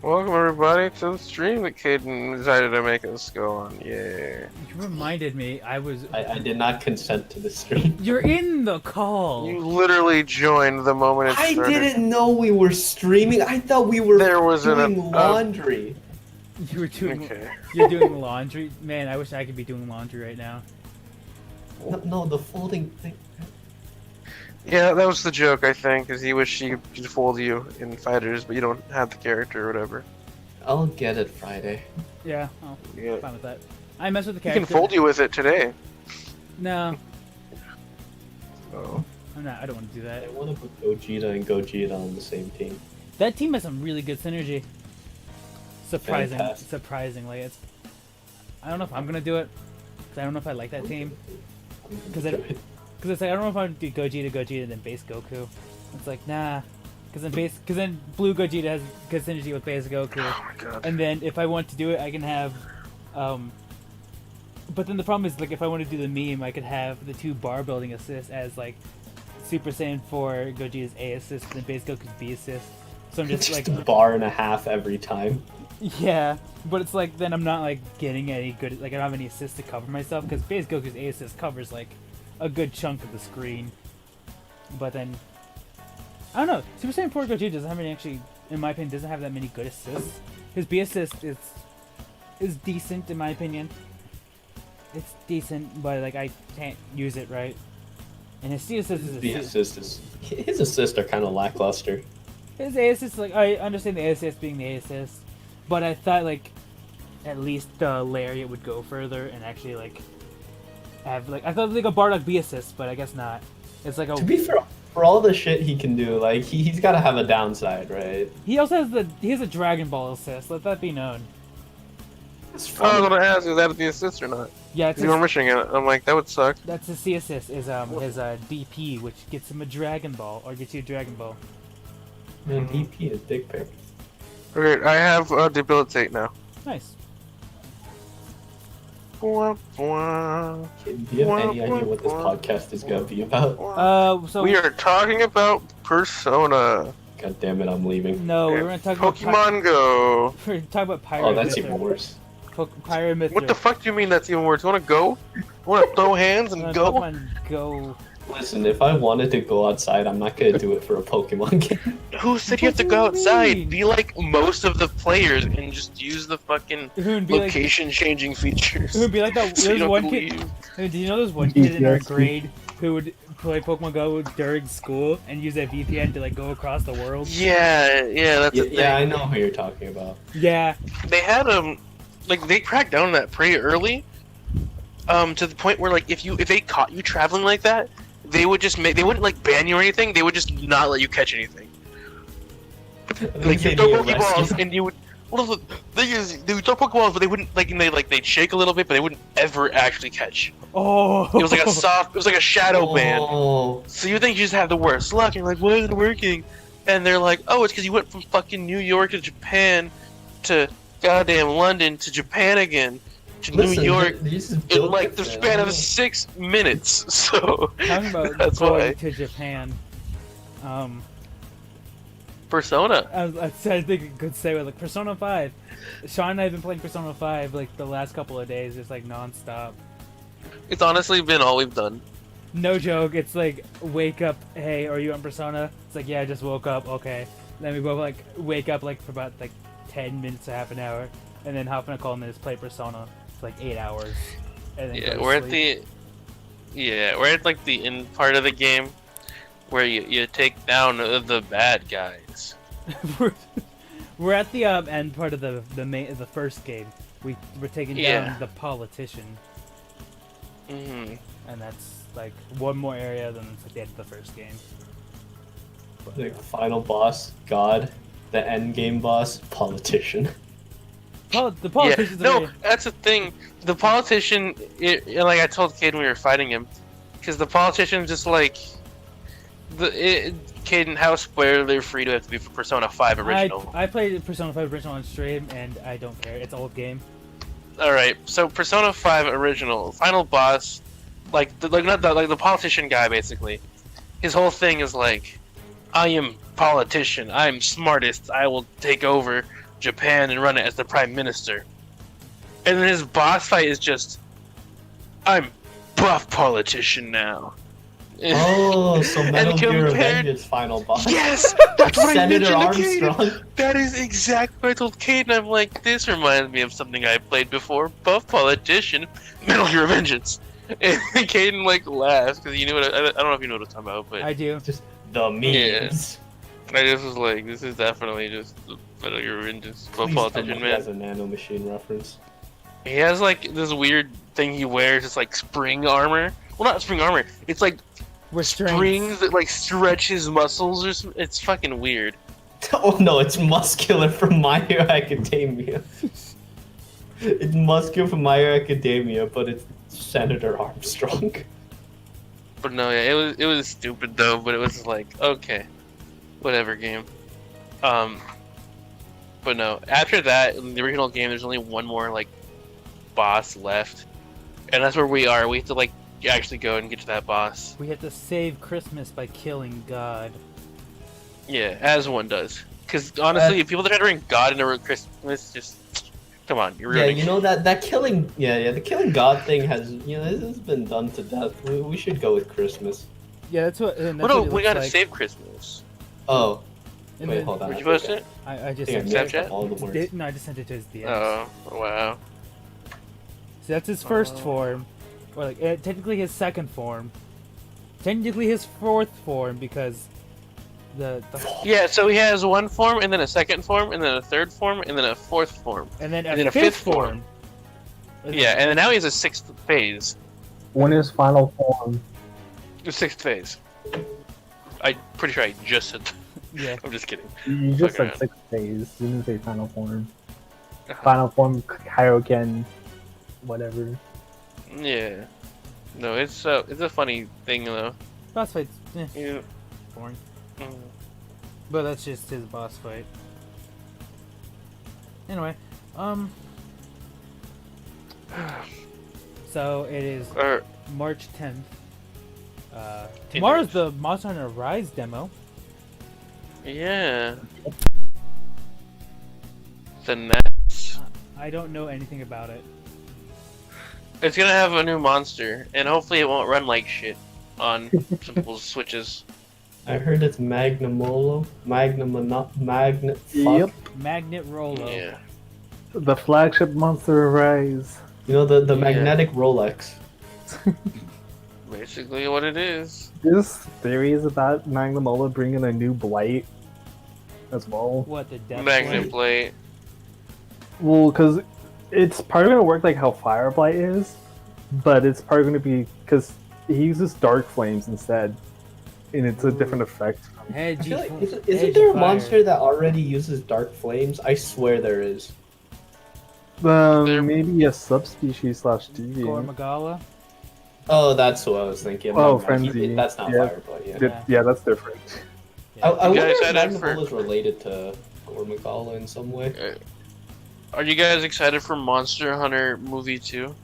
Welcome everybody to the stream that Caden decided to make us go on. Yay. You reminded me, I did not consent to the stream. You're in the call! You literally joined the moment it I started. didn't know we were streaming. I thought we were There was doing laundry. You were doing... Okay. You're doing laundry? Man, I wish I could be doing laundry right now. No, the folding thing. Yeah, that was the joke, I think, is he wished he could fold you in fighters, but you don't have the character or whatever. I'll get it Friday. Yeah, oh, Yeah. fine with that. I mess with the He character. can fold you with it today. No, Oh. I don't want to do that. I want to put Gogeta and Gogeta on the same team. That team has some really good synergy. Fantastic. Surprisingly, it's... I don't know if I'm gonna do it, because I don't know if I like that team. Because it's like, I don't know if I would do Gogeta, then base Goku. It's like, nah. Because then Blue Gogeta has good synergy with base Goku. Oh my god. And then if I want to do it, I can have, but then the problem is, like, if I want to do the meme, I could have the two bar building assists as, like, Super Saiyan 4 Gogeta's A assist and base Goku's B assist. So I'm just, like... a bar and a half every time. Yeah, but it's like, then I'm not, like, getting any good, like, I don't have any assists to cover myself, because base Goku's A assist covers, like, a good chunk of the screen. But then, I don't know, Super Saiyan 4 Gogeta doesn't have any, actually, in my opinion, doesn't have that many good assists. His B assist is decent, in my opinion. It's decent, but, like, I can't use it right. And his C assist is His assists are kind of lackluster. His A assist, like, I understand the A assist being the A assist, but I thought, like, at least Lariat would go further and actually, like, have, like, I thought it was like a Bardock B assist, but I guess not. It's like a... To be fair, for all the shit he can do, like, he's got to have a downside, right? He also has a Dragon Ball assist, let that be known. It's I was funny. gonna ask, is that the assist or not? Yeah, it's You were missing it. I'm like, that would suck. that's his C assist, is his DP, which gets him a Dragon Ball, or gets you a Dragon Ball. Man, DP is dick pic. Okay, I have debilitate now. Nice. Bwah, bwah, Do you have any idea what this podcast is gonna be about? bwah. So... We are talking about Persona. God damn it, I'm leaving. No, we're gonna talk about... Pokemon Go. We're gonna talk about Pyro Oh, that's Mythr. even worse. Pyro What the fuck do you mean that's even worse? You wanna go? You wanna throw hands and go? Pokemon Go. Listen, if I wanted to go outside, I'm not gonna do it for a Pokemon game. Who said you have to What go do you outside? mean? Be like most of the players and just use the fucking Who'd be like... location changing features. It would be like that. So you There's don't one have to kid. leave. Did you know there's one kid in our Yes. grade who would play Pokemon Go during school and use a VPN to like go across the world? Yeah, that's a thing. Yeah, I know who you're talking about. Yeah, They had like they cracked down on that pretty early, to the point where like if they caught you traveling like that, they would just they wouldn't like ban you or anything. They would just not let you catch anything. Like you throw Pokeballs and you would. Well, the thing is, they would throw Pokeballs, but they wouldn't they'd shake a little bit, but they wouldn't ever actually catch. Oh, It was like a soft, it was like a shadow ban. Oh, So you think you just have the worst luck, and you're like, why isn't it working? And they're like, oh, it's because you went from fucking New York to Japan to goddamn London to Japan again to listen, New York this is in built like the different. span of 6 minutes. So talking about that's going why to Japan. Persona. I think a good segue, like Persona 5. Sean and I have been playing Persona 5 like the last couple of days, just like non-stop. It's honestly been all we've done. No joke. It's like wake up. Hey, are you on Persona? It's like, yeah, I just woke up. Okay. Then we both like wake up like for about like 10 minutes to half an hour, and then hop on a call and then just play Persona for like 8 hours. And then Yeah, go to we're sleep. we're at like the end part of the game where you take down the bad guys. we're at the end part of the first game. We're taking Yeah. down the politician, Hmm. and that's like one more area than it's like the end of the first game. The final boss, God. The end game boss, politician. The Yeah, politician's no, that's the thing. The politician, like I told Caden we were fighting him, because the politician just like Caden, how spoiler free do it have to be for Persona 5 original? I played Persona 5 original on stream, and I don't care. It's an old game. All right, so Persona 5 original final boss, the politician guy basically. His whole thing is like, I am politician. I'm smartest. I will take over. Japan and run it as the prime minister. And then his boss fight is just, I'm buff politician now. Oh, so Metal Gear compared- Revenge's final boss. Yes, that's what I Senator mentioned to Armstrong. Caden. That is exactly what I told Caden. I'm like, this reminds me of something I played before. Buff politician, Metal Gear Revengeance. And Caden like laughs because you knew what I don't know if you know what I'm talking about, but I do. Just the memes. I just was like, this is definitely just the Metal Gear Revengeance. Buff Please politician, tell me man. he has a Nano Machine reference. He has like this weird thing he wears. It's like spring armor. Well, not spring armor. It's like Restraints. springs that like stretch his muscles or something. It's fucking weird. Oh no, it's Muscular from My Hero Academia. It's Muscular from My Hero Academia, but it's Senator Armstrong. But no, yeah, it was stupid though. But it was like, okay, whatever game. But no, after that, in the original game, there's only one more like boss left, and that's where we are. We have to like actually go and get to that boss. We have to save Christmas by killing God. Yeah, as one does. Because honestly, if people that try to bring God into Christmas, just come on, you're Yeah, ruining you know that killing, the killing God thing has, this has been done to death. We should go with Christmas. Yeah, that's what. And Well, that's no, what it we looks gotta like. save Christmas. Oh, And wait, then- hold on. Where'd you post it? I just I think I sent mixed Snapchat? up all the words. No, I just sent it to his DM. Oh, wow. So that's his first Oh. form, or like technically his second form, technically his fourth form because the Yeah, so he has one form, and then a second form, and then a third form, and then a fourth form. and then And a then fifth form. Yeah, and then now he has a sixth phase. When is final form? The sixth phase. I'm pretty sure I just said. Yeah. I'm just kidding. You just Fuck said sixth phase. You didn't say final form. Uh-huh. Final form, Hyrule whatever. Yeah. No, it's a funny thing though. Boss fights, Yeah. boring. Mm. But that's just his boss fight. Anyway, so it is Or March 10th. Tomorrow's the Monster Hunter Rise demo. yeah. The next. I don't know anything about it. It's gonna have a new monster, and hopefully it won't run like shit on simple switches. I heard it's Magnamolo. Magnet. Yep. Magnet Rolo. Yeah. The flagship monster Rise. You know the Yeah. magnetic Rolex. Basically what it is. This theory is about Magnamola bringing a new blight as well. What the death Magnet Blade? plate. Well, because it's probably going to work like how Fire Blight is, but it's probably going to be because he uses Dark Flames instead, and it's a different effect. I Edgy. feel like, isn't edgy there a fire. monster that already uses dark flames? I swear there is. There- Maybe a subspecies / deviant. Gormagala? Oh, that's what I was thinking. Oh, Magma- Frenzy. That's not Yeah. Fireball, yeah. Yeah. Yeah, that's different. I You wonder guys if excited for- Magnamolo is related to Gormagala in some way. Are you guys excited for Monster Hunter movie 2?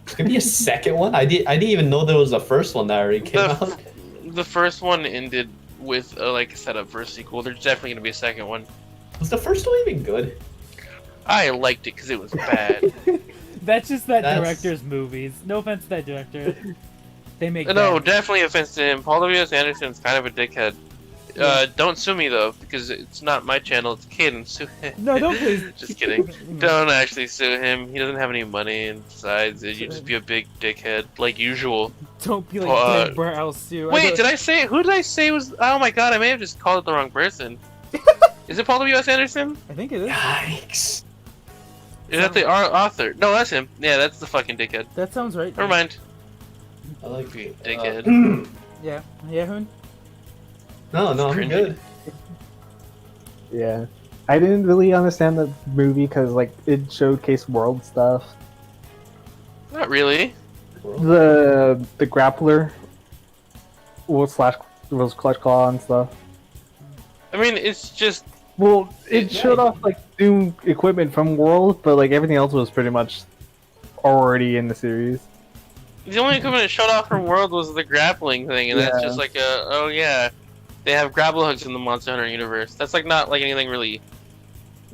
It's gonna be a second one? I didn't even know there was a first one that already came The, out. the first one ended with like a setup for a sequel. There's definitely gonna be a second one. Was the first one even good? I liked it because it was bad. That's just that That's- director's movies. No offense to that director. They make No, bad- definitely offense to him. Paul W.S. Anderson's kind of a dickhead. Don't sue me though, because it's not my channel. It's Caden. Sue him. No, don't please. Just kidding. Don't actually sue him. He doesn't have any money, and besides, you just be a big dickhead like usual. Don't be like Uh, Dead Bro, I'll sue. Wait, did I say? Who did I say was? Oh my god, I may have just called it the wrong person. Is it Paul W.S. Anderson? I think it is. Yikes. Is that the author? No, that's him. Yeah, that's the fucking dickhead. That sounds right. Never mind. I like You it. dickhead. Yeah. Yeah, Hoon? No, I'm Cringy. good. Yeah. I didn't really understand the movie because like it showcased world stuff. Not really. The grappler was Clutch Claw and stuff. I mean, it's just Well, it Yeah. showed off like new equipment from World, but like everything else was pretty much already in the series. the only equipment it showed off from World was the grappling thing, and that's Yeah. just like a they have grapple hooks in the Monster Hunter universe. That's like not like anything really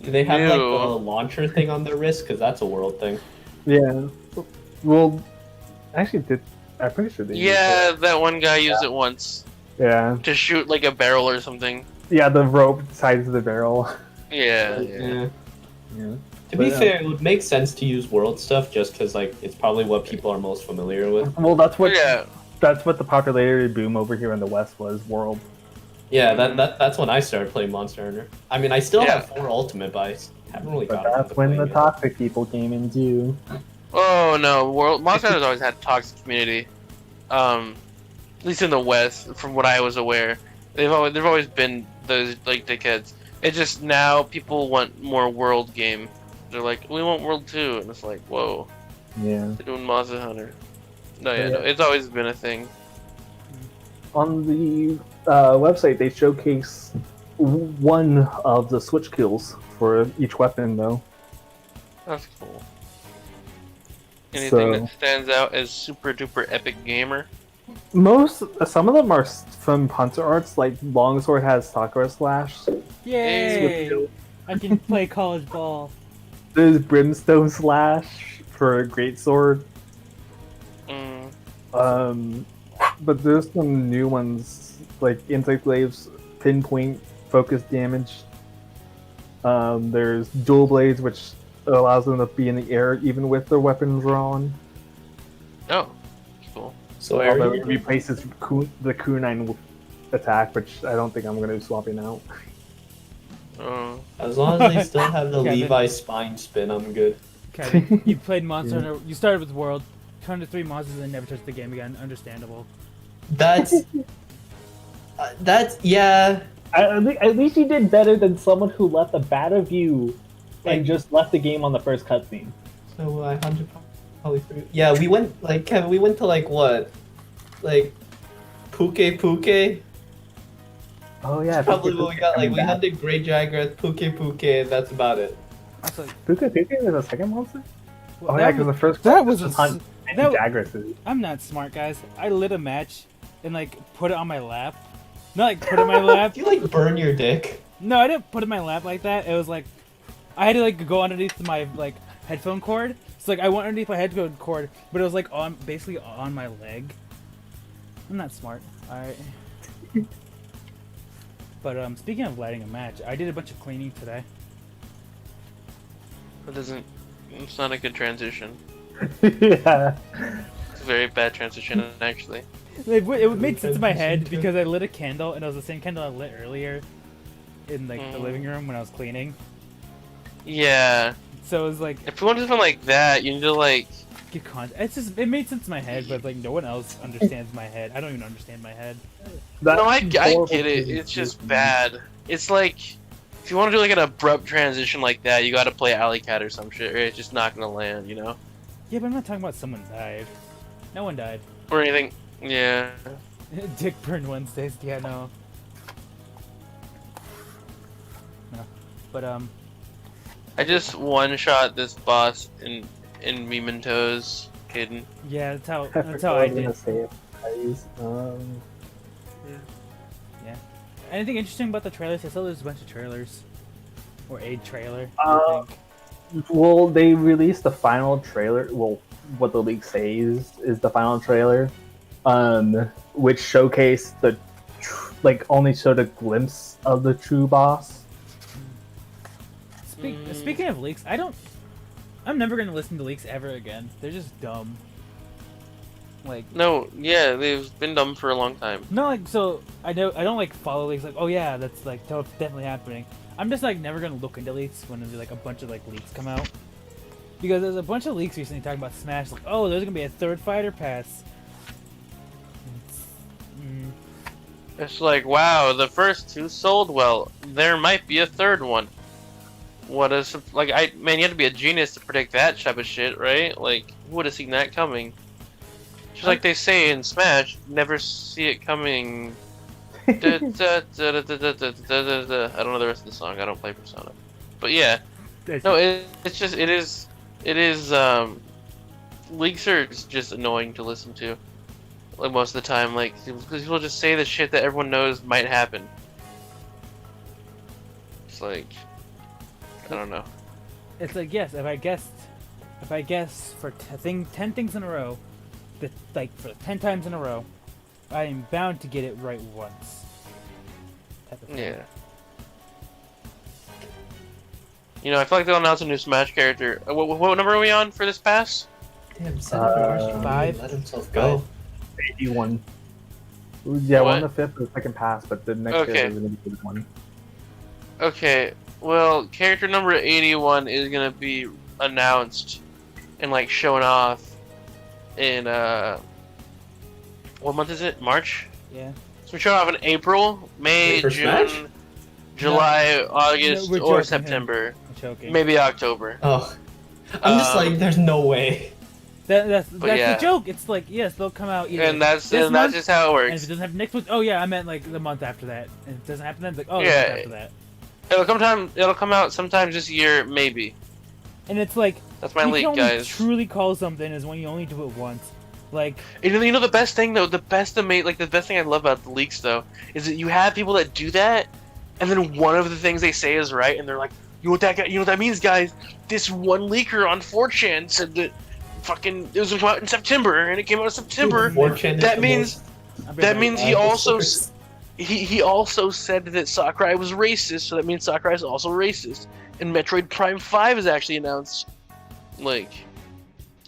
Do they have like the Ew. launcher thing on their wrist? Because that's a world thing. Yeah. Well, actually, I'm pretty sure they. Used Yeah, it. that one guy used it once Yeah. to shoot like a barrel or something. Yeah, the rope tied to the barrel. Yeah, But, yeah. Yeah. To be But, fair, it would make sense to use world stuff just because like it's probably what people are most familiar with. Well, that's what. Yeah. That's what the popularity boom over here in the West was. World. Yeah, that's when I started playing Monster Hunter. I mean, I still Yeah. have 4 Ultimate, but I haven't really But got around that's to when the playing it. toxic people came in too. Oh no, Monster Hunter's always had a toxic community. At least in the West, from what I was aware, they've always been those like dickheads. It's just now people want more world game. They're like, we want world 2, and it's like, whoa, Yeah. they're doing Monster Hunter. No, Yeah. no, it's always been a thing. On the website, they showcase one of the switch kills for each weapon, though. That's cool. Anything So- that stands out as super duper epic gamer? Some of them are from Hunter Arts, like Longsword has Sakura Slash. Yay! I can play college ball. There's Brimstone Slash for Greatsword. Mm, But there's some new ones like Insect Glave's pinpoint focus damage. There's Dual Blades, which allows them to be in the air even with their weapon drawn. oh, cool. So Although Ari, it replaces the kunai attack, which I don't think I'm going to be swapping out. Oh. as long as they still have the Kevin. Levi spine spin, I'm good. Kevin, you played Monster Yeah. Hunter. You started with World, turned to 3 monsters, and then never touched the game again. Understandable. That's yeah. At least you did better than someone who left a bad review and just left the game on the first cutscene. So I 100 probably through. Yeah, we went like Kevin. We went to like what, like Puke. Oh yeah, Probably what we got. Like we had the Great Jaguar, Puke, and that's about it. Also, Puka is a second monster? well, Oh yeah, because the first that was was a Hunt s- that- Jagras. I'm not smart, guys. I lit a match and like put it on my lap. Not like put it on my lap. Do you like burn your dick? No, I didn't put it in my lap like that. It was like I had to like go underneath my like headphone cord. So like I went underneath my headphone cord, but it was like on basically on my leg. I'm not smart. All right. But speaking of lighting a match, I did a bunch of cleaning today. That doesn't. It's not a good transition. Yeah. It's a very bad transition, actually. It made sense in my head because I lit a candle and it was the same candle I lit earlier in like the living room when I was cleaning. Yeah. So it was like If you want something like that, you need to like. get It's just it made sense in my head, but like no one else understands my head. I don't even understand my head. No, I get it. It's just bad. It's like if you want to do like an abrupt transition like that, you got to play Alley Cat or some shit, or it's just not gonna land, you know, Yeah, but I'm not talking about someone died. No one died. or anything. Yeah. Dick burned Wednesdays. Yeah, no. No, but I just one shot this boss in Mementos. Kidding. yeah, that's how I that's how I was gonna did. say it, guys. Yeah. Anything interesting about the trailers? I saw there's a bunch of trailers, or a trailer. Uh, I think. Well, they released the final trailer. Well, what the leak says is the final trailer, which showcased only showed a glimpse of the true boss. Speaking of leaks, I'm never gonna listen to leaks ever again. They're just dumb. Like No, yeah, they've been dumb for a long time. no, like so I don't like follow leaks. Like oh yeah, that's like definitely happening. I'm just like never gonna look into leaks when there's like a bunch of like leaks come out. Because there's a bunch of leaks recently talking about Smash. Like oh, there's gonna be a third fighter pass. It's like, wow, the first 2 sold well. There might be a third one. What is like? Man, you have to be a genius to predict that type of shit, right? Like, who would have seen that coming? Just like they say in Smash, never see it coming. I don't know the rest of the song. I don't play Persona, but yeah, no, it's just it is leaks are just annoying to listen to. Like most of the time, like because people just say the shit that everyone knows might happen. It's like, I don't know. It's like, yes, if I guess for 10 things in a row, for 10 times in a row, I am bound to get it right once. Type of thing. Yeah. You know, I feel like they'll announce a new Smash character. What number are we on for this pass? Damn, Senator Armstrong 5. let himself go. 81. Yeah, What? one the fifth, the second pass, but the next Okay. year is going to be one. Okay, well, character number 81 is gonna be announced and like shown off in what month is it? March? Yeah. So we show off in April, May, Wait for June, Smash? July, August, we're or joking, September. I'm joking. Maybe October. Oh. I'm just Um, like, there's no way. That's yeah. the joke. It's like, yes, they'll come out either And that's this month, just how it and if works. it doesn't happen next month, oh yeah, I meant like the month after that. And if it doesn't happen then, it's like, oh, the Yeah. month after that. It'll come out sometime this year, maybe. And it's like, That's my you leak, can only guys. truly call something is when you only do it once. Like, You know the best thing though, the best thing I love about the leaks though, is that you have people that do that, and then one of the things they say is right, and they're like, you know what that means, guys? This one leaker on 4chan said that fucking it was gonna come out in September, and it came out in September. 4chan is That the means most that means he reliable also source. he also said that Sakurai was racist, so that means Sakurai is also racist. And Metroid Prime 5 is actually announced. Like,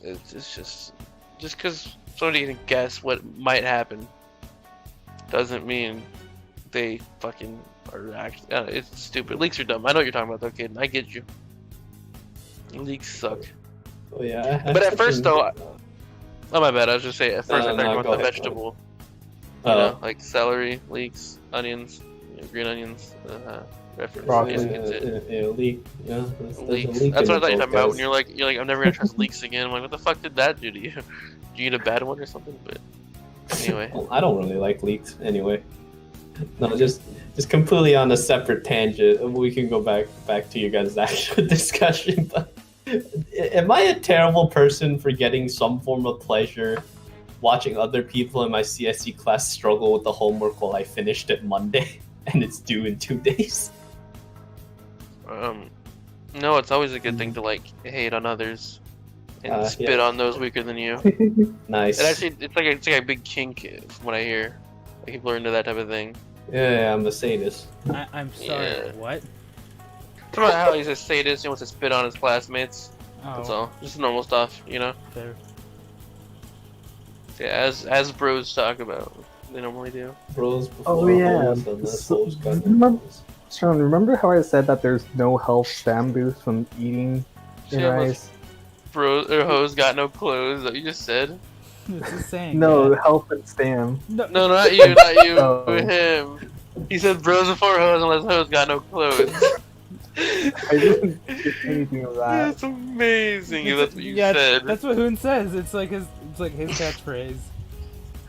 it's just because somebody can guess what might happen doesn't mean they fucking are actually. It's stupid. Leaks are dumb. I know what you're talking about, though, kid. I get you. Leaks suck. Oh, yeah. But at first, though, oh my bad. I was just saying. At first, I thought you no, were go about the ahead. vegetable. Oh. You know, like celery, leeks, onions, green onions. Reference. Broccoli. Yes, that's it. Yeah, leak. Yeah, there's a Leaks. leak That's in what I thought you were those talking about when guys. you're like, I'm never gonna trust leaks again. I'm like, what the fuck did that do to you? Did you eat a bad one or something? But anyway. Well, I don't really like leaks anyway. No, just completely on a separate tangent. We can go back to you guys' actual discussion. But am I a terrible person for getting some form of pleasure watching other people in my CSE class struggle with the homework while I finished it Monday and it's due in 2 days? No, it's always a good thing to like hate on others and spit yeah. on those weaker than you. Nice. It's like a big kink from what I hear. Like people are into that type of thing. Yeah, I'm a sadist. I'm sorry, Yeah. what? It's about how he's a sadist and wants to spit on his classmates. Oh, That's all. Just normal stuff, you know. fair. Yeah, as bros talk about, they normally do. Bros before Oh yeah. hoes, and then So, hoes got remember, Sean, remember how I said that there's no health stam boost from eating in Yeah, rice? Bros or hoes got no clothes. Is that what you just said? It's the same. No, yeah. health and stam. No, not you, not you. Oh. Him. He said bros before hoes unless hoes got no clothes. I didn't get anything of that. That's amazing. If that's what you yeah, said. that's what Hoon says. It's like his catchphrase.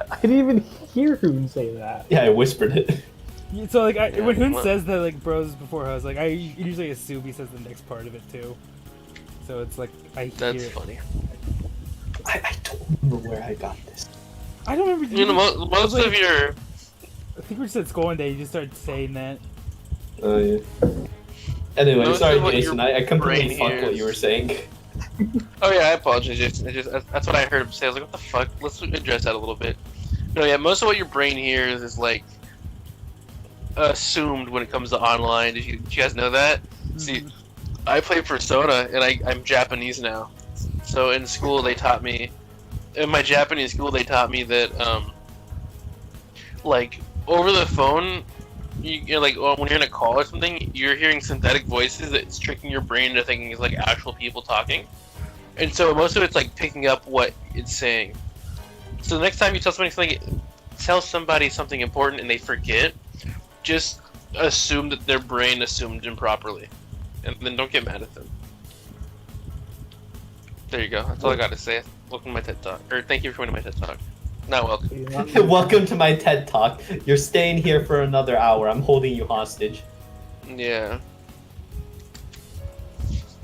I didn't even hear Hoon say that. Yeah, I whispered it. Yeah, so like Yeah, when Hoon well- says that like bros before hoes, like I usually assume he says the next part of it too. So it's like I hear That's it. funny. I don't remember where I got this. I don't remember. You know, most like- of your I think we just at school one day. You just started saying that. Oh yeah. Anyway, Most sorry, of what Jason. your I completely brain fucked what hears. you were saying. Oh yeah, I apologize, Jason. That's what I heard him say. I was like, what the fuck? Let's address that a little bit. No, yeah, most of what your brain hears is like assumed when it comes to online. Did you guys know that? See, I play Persona, and I'm Japanese now. So in school they taught me, in my Japanese school they taught me that like over the phone, you're like when you're in a call or something, you're hearing synthetic voices that's tricking your brain into thinking it's like actual people talking, and so most of it's like picking up what it's saying. So the next time you tell somebody something important and they forget, just assume that their brain assumed improperly, and then don't get mad at them. There you go. That's all I got to say. Welcome to my TED Talk, or thank you for coming to my TED Talk. Not welcome. Welcome to my TED Talk. You're staying here for another hour. I'm holding you hostage. Yeah.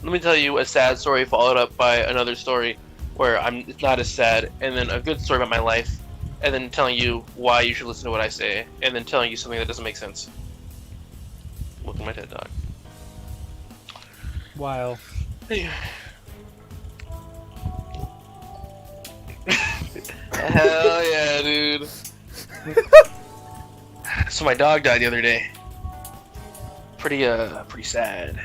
Let me tell you a sad story followed up by another story where it's not as sad, and then a good story about my life, and then telling you why you should listen to what I say, and then telling you something that doesn't make sense. Welcome to my TED Talk. While Hell yeah, dude. So my dog died the other day. Pretty sad.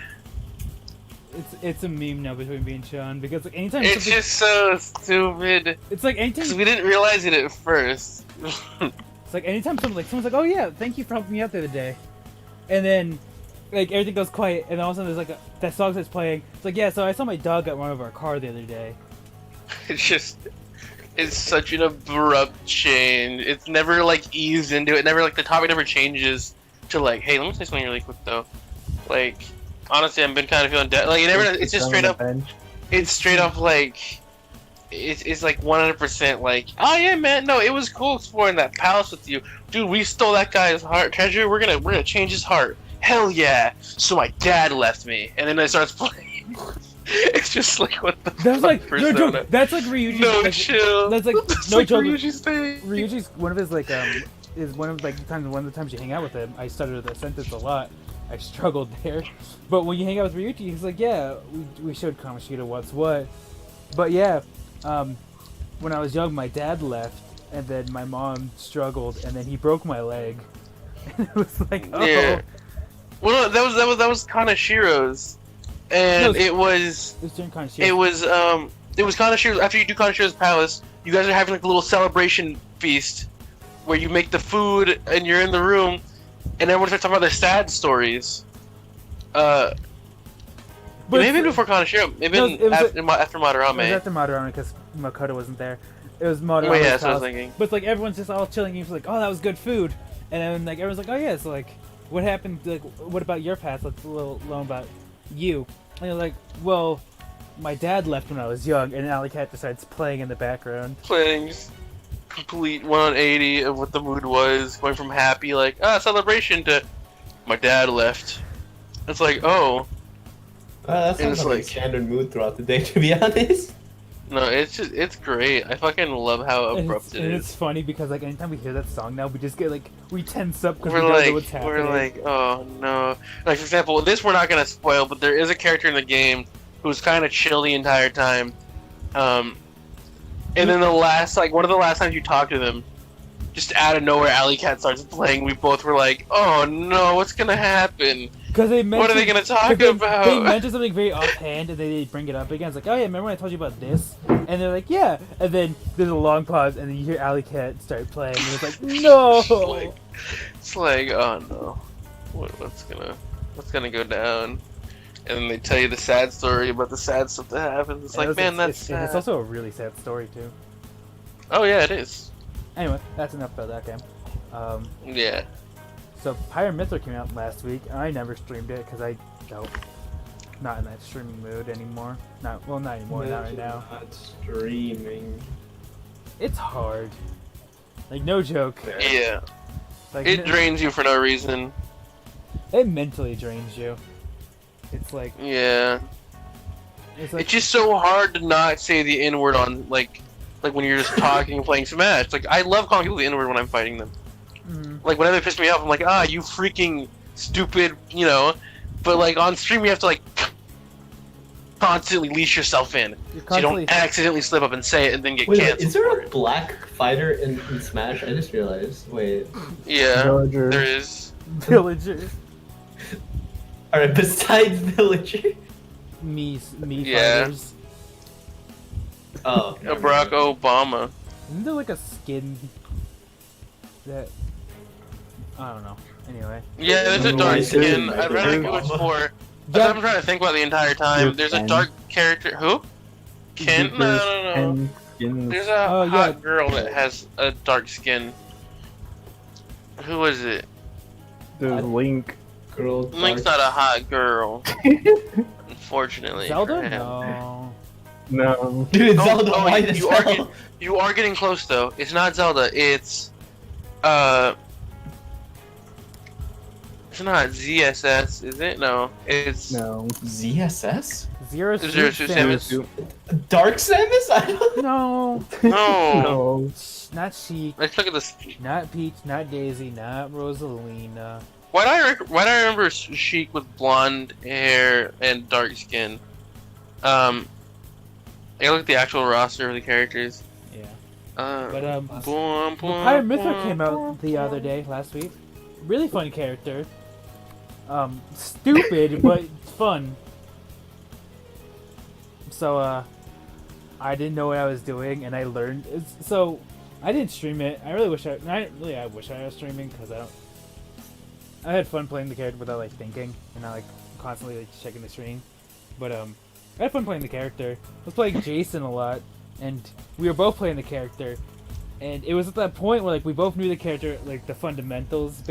it's a meme now between me and Sean because like anytime It's something, just so stupid. it's like anytime Because we didn't realize it at first. it's like anytime someone's like, oh yeah, thank you for helping me out the other day, and then like everything goes quiet, and all of a sudden there's like that song that's playing. It's like, yeah, so I saw my dog got run over a car the other day. It's such an abrupt change. It's never like eased into it. Never like the topic never changes to like, hey, let me say something really quick though. Like, honestly, I've been kind of feeling dead. Like, it never. It's just straight up. It's straight up like. It's like 100% like, oh yeah, man, no, it was cool exploring that palace with you, dude. We stole that guy's heart treasure. We're gonna change his heart. Hell yeah! So my dad left me, and then it starts playing. It's just like, what the That's fuck, like Persona? no joke. That's like Ryuji's. No like, chill. That's like That's no like joke. Ryuji's thing. Ryuji's one of his like is one of like one of the times you hang out with him. I stuttered the sentence a lot. I struggled there, but when you hang out with Ryuji, he's like, yeah, we showed Kamoshida what's what. But yeah, when I was young, my dad left, and then my mom struggled, and then he broke my leg. And it was like, oh. Yeah. Well, no, that was Kanashiro's, and No, it was during Kamoshida. it was Kanashiro's. After you do Kanashiro's palace, you guys are having like a little celebration feast where you make the food and you're in the room, and everyone starts talking about their sad stories. But Maybe before Kanashiro, maybe No, it was after It was Madarame. after Madarame because Makoto wasn't there. It was Madarame's Oh yeah, that's what I was house. thinking. But it's like everyone's just all chilling. He's like, "Oh, that was good food," and then like everyone's like, "Oh yeah." So like, what happened? Like, what about your past? Let's a little learn about you. And you're like, "Well, my dad left when I was young," and Alley Cat decides playing in the background. Playing just complete 180 of what the mood was, going from happy like celebration to my dad left. It's like, oh That sounds it's like a like- standard mood throughout the day, to be honest. no, it's great. I fucking love how And abrupt it it's is. funny because like anytime we hear that song now, we just get like we tense up because we We're don't know what's like, happening. we're like, oh no. Like for example, this we're not gonna spoil, but there is a character in the game who's kind of chill the entire time. And then the last, like one of the last times you talk to them, just out of nowhere, Alley Cat starts playing. We both were like, oh no, what's gonna happen? Because they What are they gonna talk 'cause they about? mention something very offhand, and then they bring it up again. It's like, oh yeah, remember when I told you about this? And they're like, yeah. And then there's a long pause, and then you hear Alley Cat start playing, and it's like, no. It's like, oh no, what's gonna go down? And then they tell you the sad story about the sad stuff that happens. It's like, man, that's sad. it's also a really sad story too. Oh yeah, it is. Anyway, that's enough about that game. Yeah. So Pyramithra came out last week, and I never streamed it because I don't, not in that streaming mood anymore. Not anymore, not right now. Not streaming. It's hard. Like no joke. Yeah. Like It drains you for no reason. it mentally drains you. It's like Yeah. it's like It's just so hard to not say the N word on like when you're just talking and playing Smash. Like I love calling people the N word when I'm fighting them. mhm. Like whenever they piss me off, I'm like, you freaking stupid, you know. But like on stream, you have to like constantly leash yourself in, You're so you constantly don't accidentally slip up and say it and then get Wait, canceled. is there for a it. black fighter in Smash? I just realized. Wait. Yeah, Villager. there is. villager. Alright, besides Villager. Me Yeah. fighters. Oh. Barack Obama. Isn't there like a skin that I don't know. Anyway. Yeah, there's a No, dark I skin. didn't. I'd rather go Obama. explore. Yeah. I'm trying to think about the entire time. You're There's a Ken. dark character. Who? Ken? No. And skins. There's a Oh, hot yeah. girl that has a dark skin. Who was it? There's Link. Girl. Link's not a hot girl. Unfortunately. for Zelda? him. No. No. Dude, Oh, Zelda, oh, white as you are hell. You are getting close though. It's not Zelda. It's not ZSS, is it? No, it's No. ZSS? Zero Zero Suit Suit Samus. Samus. Dark Samus? I don't No. No. No. Not Sheik. Let's look at this. Not Peach. Not Daisy. Not Rosalina. why do I remember Sheik with blonde hair and dark skin? I look at the actual roster of the characters. Yeah. Boom, boom, Pirate Mythra boom, came out the other day, last week. Really fun character. Stupid, but fun. So, I didn't know what I was doing, and I learned. So, I didn't stream it. I wish I was streaming, because I had fun playing the character without, like, thinking, and not, like, constantly, like, checking the stream. But, I had fun playing the character. I was playing Jason a lot, and we were both playing the character. And it was at that point where, like, we both knew the character, like, the fundamentals,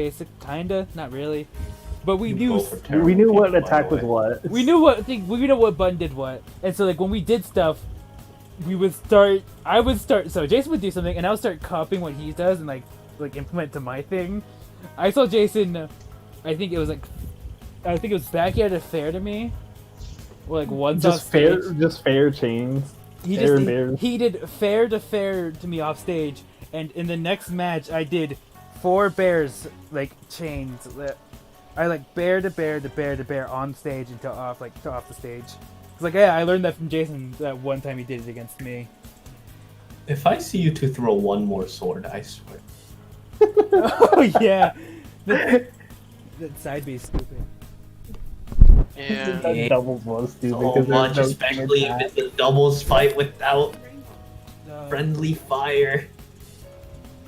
kinda, not really. But we knew what attack was what. we knew what button did what. And so, like, when we did stuff, I would start, so Jason would do something, and I would start copying what he does and, like implement to my thing. I saw Jason, I think it was backyard of fair to me. Or, like, once off stage. Just fair chains. He did fair to me off stage, and in the next match I did 4 bears, like, chains. I, like, bear to bear on stage until off the stage. It's like, yeah, I learned that from Jason that one time he did it against me. If I see you two throw one more sword, I swear. Oh yeah, that side B is stupid. Yeah. That doubles was stupid. So 'cause much, there's no especially team if attack. it's a doubles fight without Uh, friendly fire.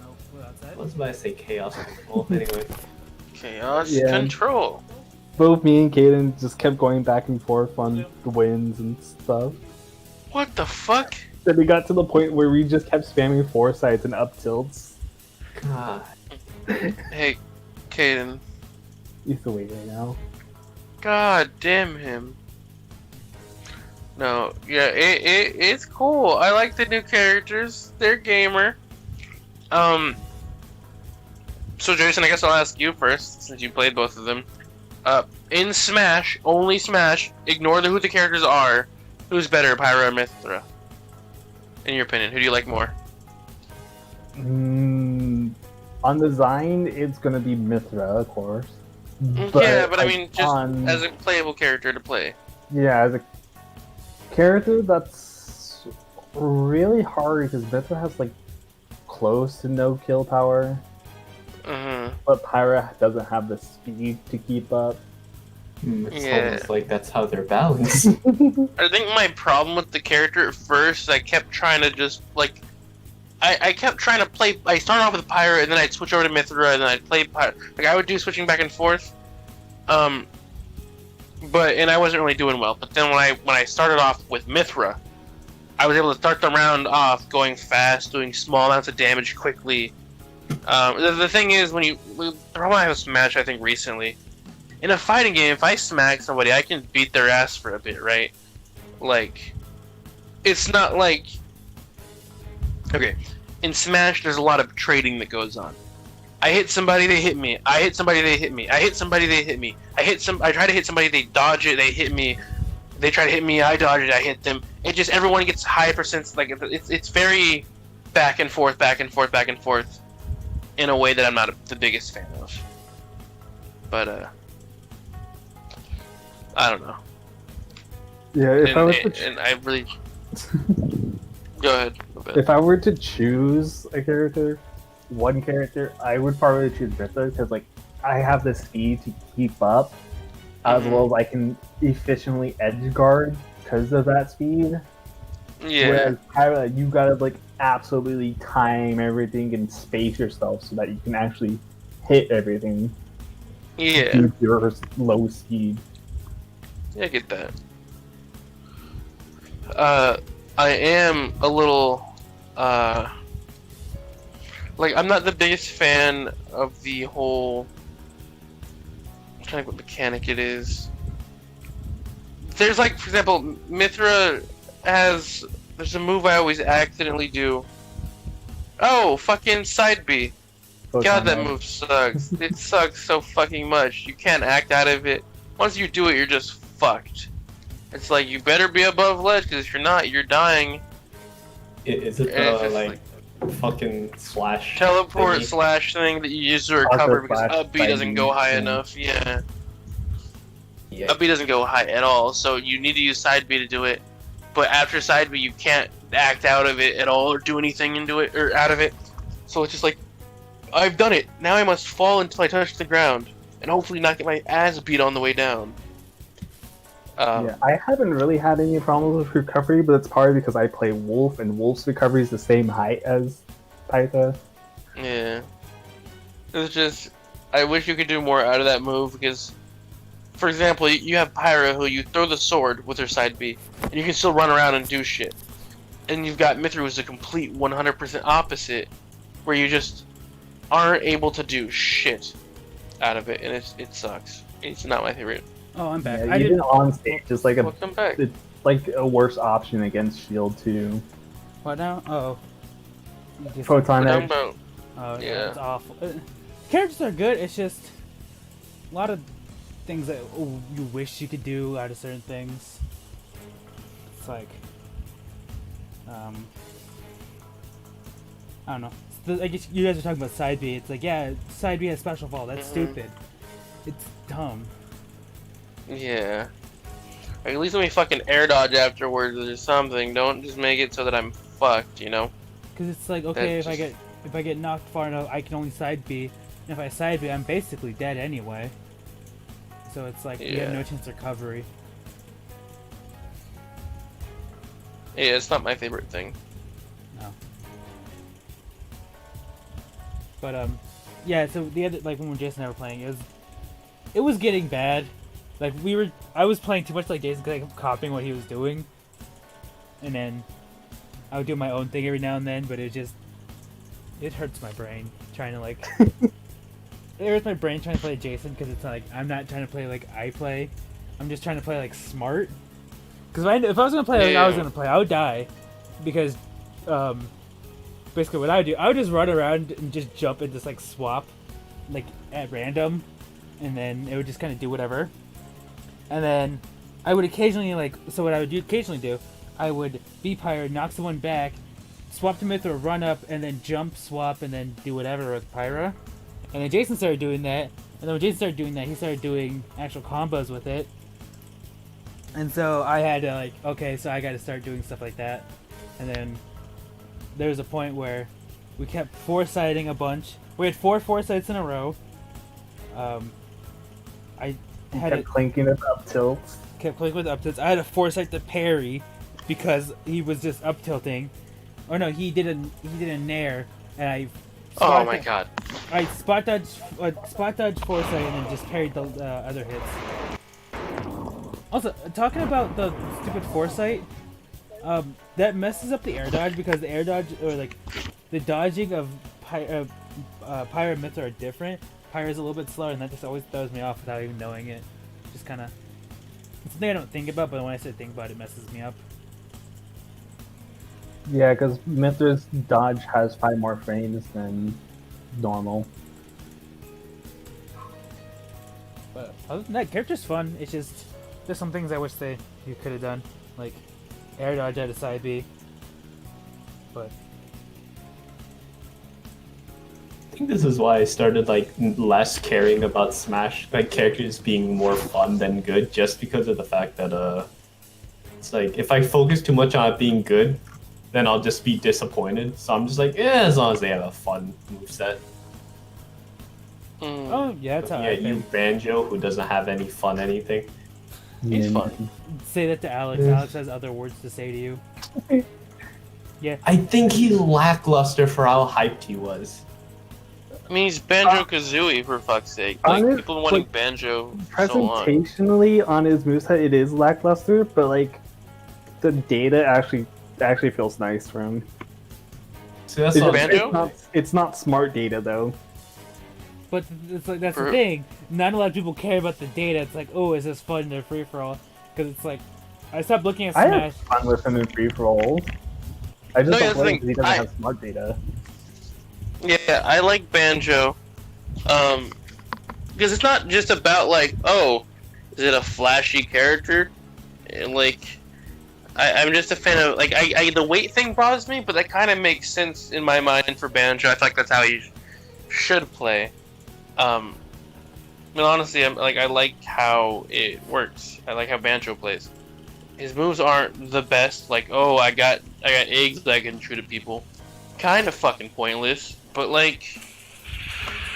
oh, what outside? I was about to say chaos control. Anyway, Chaos Yeah. control. Both me and Kaden just kept going back and forth on the wins and stuff. What the fuck? Then we got to the point where we just kept spamming foresights and up tilts. God. Hey, Caden. He's the way right now. God damn him. No, yeah, it's cool. I like the new characters. They're gamer. So Jason, I guess I'll ask you first, since you played both of them. In Smash, only Smash, ignore who the characters are. Who's better, Pyra or Mythra? In your opinion, who do you like more? On design, it's gonna be Mythra, of course. Yeah, but I mean, just on- as a playable character to play. Yeah, as a character, that's really hard because Mythra has like close to no kill power, but Pyra doesn't have the speed to keep up. It's Yeah. almost like that's how they're balanced. I think my problem with the character at first, I kept trying to just, like, I kept trying to play, I started off with Pyra, and then I'd switch over to Mythra, and then I'd play Pyra. Like, I would do switching back and forth. And I wasn't really doing well. But then when I started off with Mythra, I was able to start the round off going fast, doing small amounts of damage quickly. The thing is, the problem I have with Smash, I think, recently, in a fighting game, if I smack somebody, I can beat their ass for a bit, right? Like, it's not like... Okay, in Smash, there's a lot of trading that goes on. I hit somebody, they hit me. I hit somebody, they hit me. I hit somebody, they hit me. I try to hit somebody, they dodge it, they hit me. They try to hit me, I dodge it, I hit them. It just, everyone gets high percents, like, it's very back and forth, in a way that I'm not the biggest fan of. But, I don't know. Yeah, if I was to And I really... Go ahead. if I were to choose one character, I would probably choose Mythra because like I have the speed to keep up, as well as I can efficiently edge guard because of that speed. Yeah. Whereas Pyra, you gotta like absolutely time everything and space yourself so that you can actually hit everything. Yeah. With your low speed. Yeah, I get that. I am a little, like, I'm not the biggest fan of the whole, I'm trying to think what mechanic it is. There's, like, for example, Mythra there's a move I always accidentally do. Oh, fucking side B. God, that move sucks. It sucks so fucking much. You can't act out of it. Once you do it, you're just fucked. It's like, you better be above ledge, because if you're not, you're dying. Is it And it's just like fucking slash Teleport thingy. slash thing that you use to Auto recover because slash up B doesn't go high yeah. enough. Yeah. Yeah. Up B doesn't go high at all, so you need to use side B to do it. But after side B, you can't act out of it at all or do anything into it or out of it. So it's just like, I've done it. Now I must fall until I touch the ground and hopefully not get my ass beat on the way down. Yeah, I haven't really had any problems with recovery, but it's probably because I play Wolf, and Wolf's recovery is the same height as Pytha. Yeah. It's just, I wish you could do more out of that move because, for example, you have Pyra who you throw the sword with her side B, and you can still run around and do shit. And you've got Mithra who's a complete 100% opposite, where you just aren't able to do shit out of it, and it sucks. It's not my favorite. Oh, I'm back. Yeah, I even didn't. on stage, it's like Welcome back. it's like a worse option against Shield too. What now? Oh. Just- Photon We're Edge. talking Oh, Yeah. it's awful. Characters are good. It's just a lot of things that you wish you could do out of certain things. It's like, I don't know. I guess you guys are talking about side B. It's like, yeah, side B has special fall. That's stupid. It's dumb. Yeah. Like, at least let me fucking air dodge afterwards or something. Don't just make it so that I'm fucked, you know? Because it's like, okay, That if I get knocked far enough, I can only side B. And if I side B, I'm basically dead anyway. So it's like you have Yeah. no chance of recovery. Yeah, it's not my favorite thing. No. But yeah. So the other, like when Jason and I were playing, it was getting bad. Like I was playing too much like Jason because I kept copying what he was doing, and then I would do my own thing every now and then. But it hurts my brain trying to like. It hurts my brain trying to play Jason because it's like I'm not trying to play like I play. I'm just trying to play like smart. Because if I was gonna play like I was gonna play, I would die. Because basically what I would do, I would just run around and just jump and just like swap, like at random, and then it would just kind of do whatever. And then I would occasionally what I would occasionally do, I would be Pyra, knock someone back, swap to Mithra, run up, and then jump, swap, and then do whatever with Pyra. And then Jason started doing that, and then when Jason started doing that, he started doing actual combos with it. And so I had to okay, so I got to start doing stuff like that. And then there was a point where we kept foresighting a bunch. We had 4 foresights in a row. I had Kept clinking it up tilts. kept clicking with up tilts. I had a foresight to parry because he was just up tilting. Or no, he did a nair, and I. Oh my god. I spot dodge foresight and then just parried the other hits. Also, talking about the stupid foresight, that messes up the air dodge because the air dodge or like the dodging of Pyra and Mithra are different. Pyra's a little bit slower, and that just always throws me off without even knowing it. Just kind of it's something I don't think about, but when I start thinking about it, it messes me up. Yeah, because Mithra's dodge has 5 more frames than normal. But other than that, character's fun. It's just there's some things I wish you could have done, like air dodge out of side B. But I think this is why I started less caring about Smash characters being more fun than good, just because of the fact that it's like if I focus too much on it being good, then I'll just be disappointed. So I'm just like, as long as they have a fun moveset. oh yeah, that's how Yeah, I you think. Banjo who doesn't have any fun anything. He's Yeah. fun. Say that to Alex. Alex has other words to say to you. I think he's lackluster for how hyped he was. I mean, he's Banjo Kazooie for fuck's sake. Like, Honest, people wanting like, Banjo so long. Presentationally on his moveset, it is lackluster, but the data actually feels nice for him. So that's It's, all Banjo? it's not smart data though. But it's like that's For- the thing. Not a lot of people care about the data. It's like, oh, is this fun or free for all? Because it's like, I stopped looking at I Smash. have fun with him in free for all. I just No, yeah, don't that's the play because he doesn't thing. have smart data. Yeah, I like Banjo. Because it's not just about is it a flashy character? And I'm just a fan of like the weight thing bothers me, but that kind of makes sense in my mind for Banjo. I feel like that's how he should play. I mean, honestly, I like how it works. I like how Banjo plays. His moves aren't the best. Like, oh, I got eggs that I can shoot at people. Kind of fucking pointless. But like,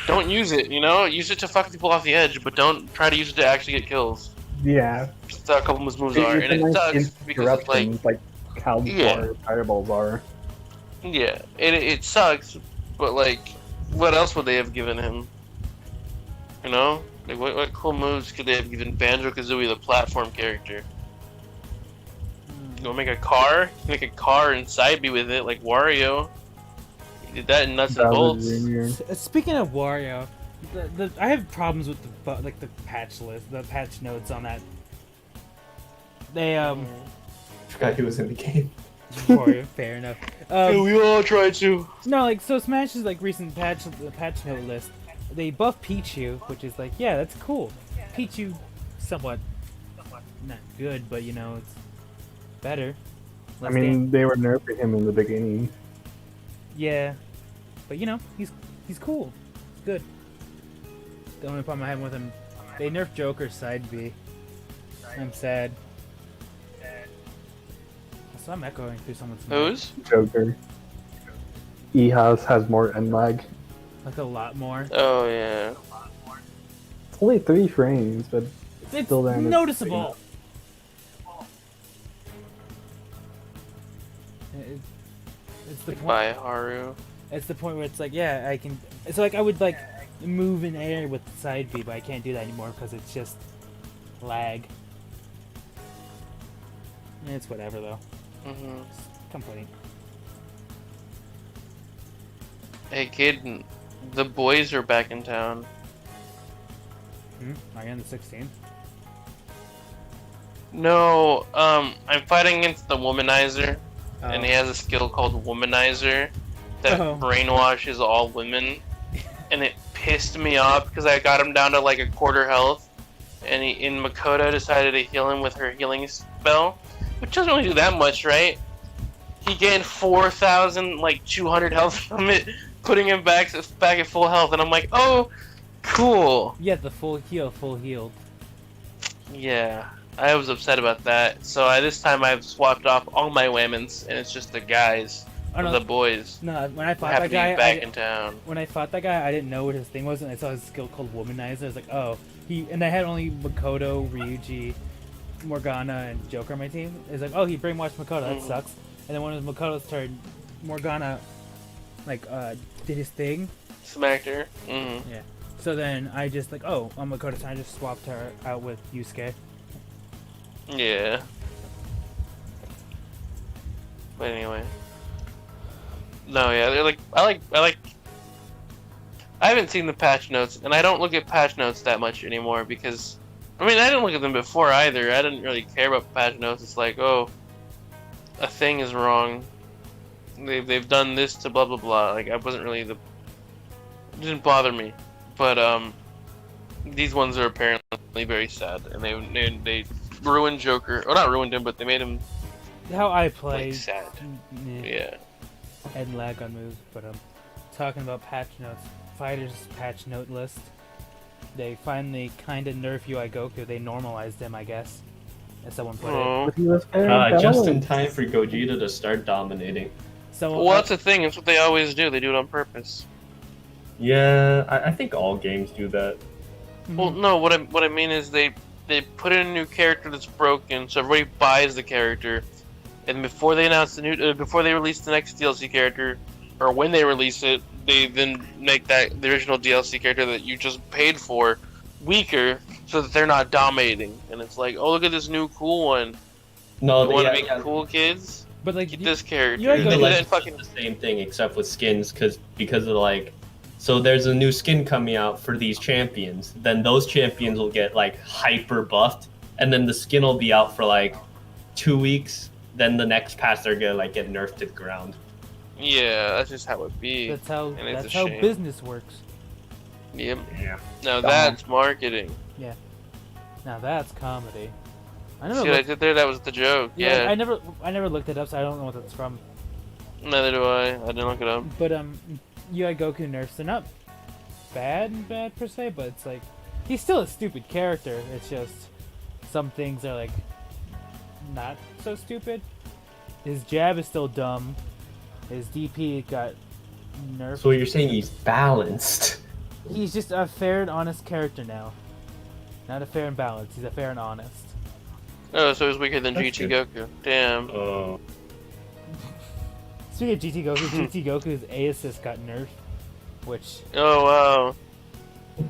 don't use it. You know, use it to fuck people off the edge, but don't try to use it to actually get kills. Yeah. That's how a couple of his moves are, and it sucks because it's like how Yeah. fireballs are. yeah, it sucks. But like, what else would they have given him? You know, like what cool moves could they have given Banjo-Kazooie, the platform character? You want to make a car? Make a car inside me with it, like Wario. He did that in Nuts and Bolts. Speaking of Wario, I have problems with the patch list, the patch notes on that. They Forgot he was in the game. Wario, fair enough. We all tried to. No, like so Smash's like recent patch note list. They buff Pichu, which is like, yeah, that's cool. Pichu, somewhat not good, but you know it's better. I mean, they were nerfing him in the beginning. Yeah, but you know he's cool. He's good. The only problem I have with him, they nerfed Joker's side B. I'm sad. Also, I'm echoing through someone's mic. Who's? Joker. has more end lag. Like a lot more. Oh yeah. It's only 3 frames, but It's still there. noticeable. It's the point. By Haru. It's the point where it's like, yeah, I can. It's like I would like move in air with side B, but I can't do that anymore because it's just lag. It's whatever though. Mhm. Complaint. Hey kid, the boys are back in town. Are you on the 16th? No, I'm fighting against the Womanizer, Oh. and he has a skill called Womanizer that Oh. brainwashes all women, and it pissed me off because I got him down to like a quarter health, and Makoto decided to heal him with her healing spell, which doesn't really do that much, right? He gained 4,200 health from it, putting him back at full health, and I'm like, oh, cool. Yeah, the full healed. Yeah, I was upset about that. So this time I've swapped off all my women's, and it's just the guys, Oh, no, the boys. No, when I fought Have that to be guy, back in town. when I fought that guy, I didn't know what his thing was, and I saw his skill called Womanizer. I was like, oh, and I had only Makoto, Ryuji, Morgana, and Joker on my team. It's like, oh, he brainwashed Makoto. That sucks. And then when it was Makoto's turn, Morgana, did his thing. Smacked her. Mm-hmm. Yeah. So then I just on Makoto's turn, I just swapped her out with Yusuke. Yeah. But anyway. No, yeah, they're like I haven't seen the patch notes, and I don't look at patch notes that much anymore because I mean I didn't look at them before either. I didn't really care about patch notes. It's like, oh, a thing is wrong. They've done this to blah blah blah. Like I wasn't really it didn't bother me. But these ones are apparently very sad, and they ruined Joker. Or not ruined him, but they made him How I play. like sad. Yeah. Head lag on moves, but talking about patch notes, Fighters patch note list. They finally kind of nerf UI Goku. They normalized him, I guess, as someone put it. Oh. But he was very Just in balanced. time for Gogeta to start dominating. So Well, that's the thing. That's what they always do. They do it on purpose. Yeah, I think all games do that. Well, no. What I mean is they put in a new character that's broken, so everybody buys the character, and before they announce before they release the next DLC character, or when they release it, they then make the original DLC character that you just paid for weaker, so that they're not dominating. And it's like, oh, look at this new cool one. No, You want to make cool kids? but Get this character. you gotta go They The did that in Legends fucking. is the same thing except with skins because of so there's a new skin coming out for these champions. Then those champions will get hyper buffed, and then the skin will be out for 2 weeks. Then the next patch they're gonna get nerfed to the ground. Yeah, that's just how it be. That's how And it's that's a how shame. business works. Yep. Yeah. Now that's marketing. Now that's comedy. I never See what I looked, did there? That was the joke. Yeah. I never looked it up, so I don't know what that's from. Neither do I. I didn't look it up. But UI Goku nerfs, they're not bad per se, but it's like he's still a stupid character. It's just some things are like not so stupid. His jab is still dumb. His DP got nerfed. So you're saying he's balanced? He's just a fair and honest character now. Not a fair and balanced. He's a fair and honest. Oh, so he's weaker than That's GT good. Goku. Damn. Oh. Speaking of GT Goku, GT Goku's A assist got nerfed, which Oh, wow.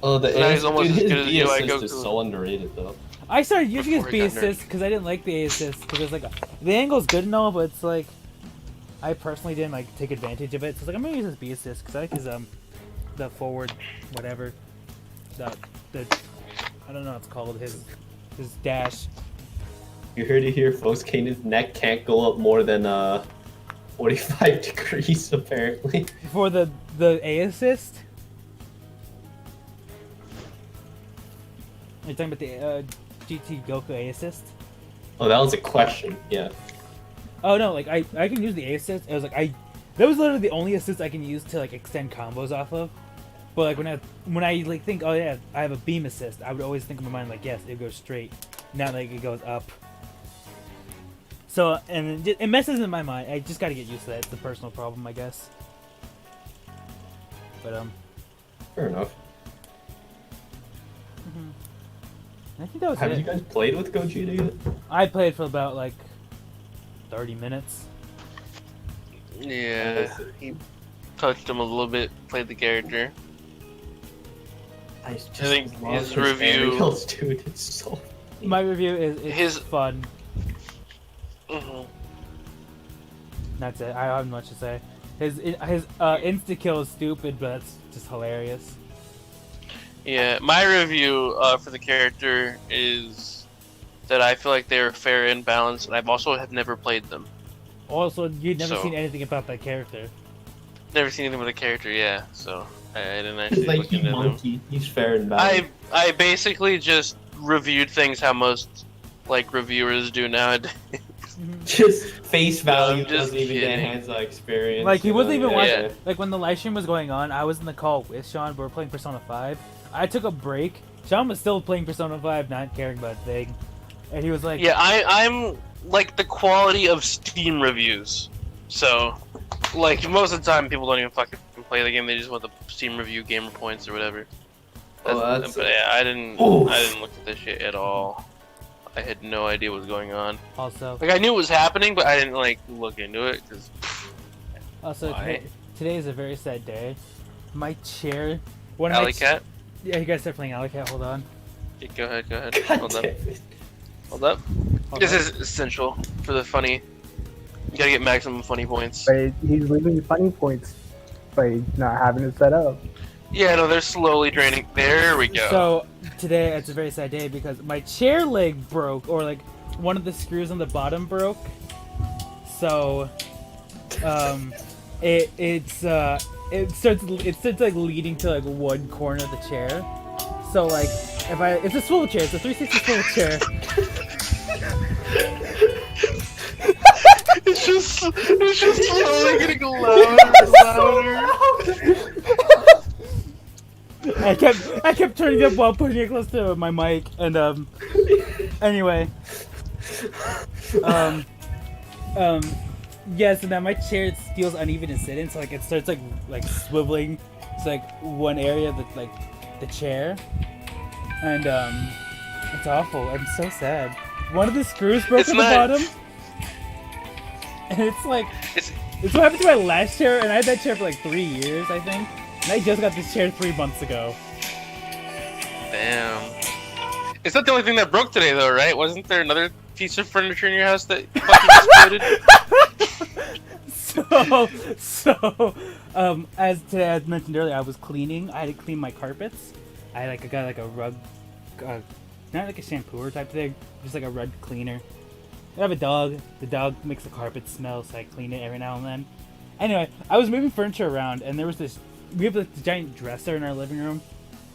Oh, the Now he's A- almost dude, as his good as B UI assist is Goku. so underrated though. I started using his Before B he got nerfed. assist because I didn't like the A assist because it's like the angle's good and all, but it's like I personally didn't like take advantage of it. So it's like I'm gonna use his B assist because I like his the forward whatever the I don't know what it's called his dash. You heard it here, folks. Kanan's neck can't go up more than 45 degrees apparently. For the A assist? Are you talking about the GT Goku A assist? Oh, that was a question. Yeah. Oh no, like I can use the A assist. It was like that was literally the only assist I can use to like extend combos off of. But like when I like think, oh yeah, I have a beam assist, I would always think in my mind like, yes, it goes straight, not like it goes up. So and it messes in my mind. I just got to get used to that. It's a personal problem, I guess. But Fair enough. I think that was Have it. you guys played with Gogeta yet? I played for about like 30 minutes. Yeah. He touched him a little bit, played the character. I just think love his review- aerials, dude. It's so. My review is His- fun. Mhm. That's it. I don't have much to say. His insta kill is stupid, but that's just hilarious. Yeah, my review for the character is that I feel like they're fair and balanced, and I've also have never played them. Also, you'd never So- seen anything about that character. Never seen anything with a character, yeah. So I didn't actually He's like look he into them. monkey. He's fair and balanced. I basically just reviewed things how most like reviewers do nowadays. Just face value I'm just doesn't even get kidding. hands-on experience. Like he you wasn't know, even yeah. watching. Like when the live stream was going on, I was in the call with Sean. But we're playing Persona 5. I took a break. Sean was still playing Persona 5, not caring about a thing. And he was like, Yeah, I'm like the quality of Steam reviews. So, like most of the time, people don't even fucking play the game. They just want the Steam review gamer points or whatever. That's- But yeah, I didn't Oof. look at this shit at all. I had no idea what was going on. also, Like I knew it was happening, but I didn't like look into it because today, Why? today is a very sad day. My chair. One of Alley my Cat. Yeah, you guys start playing Alley Cat. Hold on. Yeah, go ahead. God Hold up. damn it. Hold up. Hold This on. is essential for the funny. You gotta get maximum funny points. But he's losing funny points by not having it set up. Yeah, no, they're slowly draining. There we go. So today it's a very sad day because my chair leg broke, or like one of the screws on the bottom broke. So, it starts like leading to like one corner of the chair. So like it's a swivel chair, it's a 360 swivel chair. It's just slowly getting louder and louder. I kept turning it up while pushing it close to my mic, and anyway, yeah. So now my chair feels uneven to sit in, so like it starts like swiveling. It's like one area of the chair, and it's awful. I'm so sad. One of the screws broke It's at the not- bottom, and it's like It's it's what happened to my last chair, and I had that chair for like 3 years, I think. And I just got this chair 3 months ago. damn. It's not the only thing that broke today, though, right? Wasn't there another piece of furniture in your house that fucking exploded? As mentioned earlier, I was cleaning. I had to clean my carpets. I got like a rug, not like a shampooer type thing, just like a rug cleaner. I have a dog. The dog makes the carpet smell, so I clean it every now and then. Anyway, I was moving furniture around, and there was this. We have this giant dresser in our living room.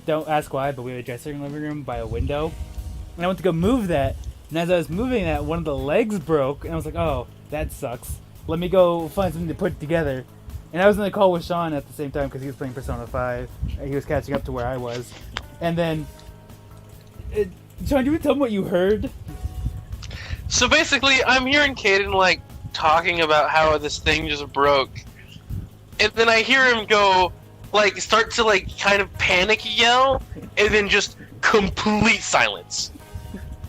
Don't ask why, but we have a dresser in the living room by a window. and I went to go move that, and as I was moving that, one of the legs broke, and I was like, oh, that sucks. Let me go find something to put together. And I was in the call with Sean at the same time because he was playing Persona 5. He was catching up to where I was. And then, Sean, do you tell me what you heard? So basically, I'm hearing Caden like talking about how this thing just broke, and then I hear him go like start to like kind of panic yell, and then just complete silence.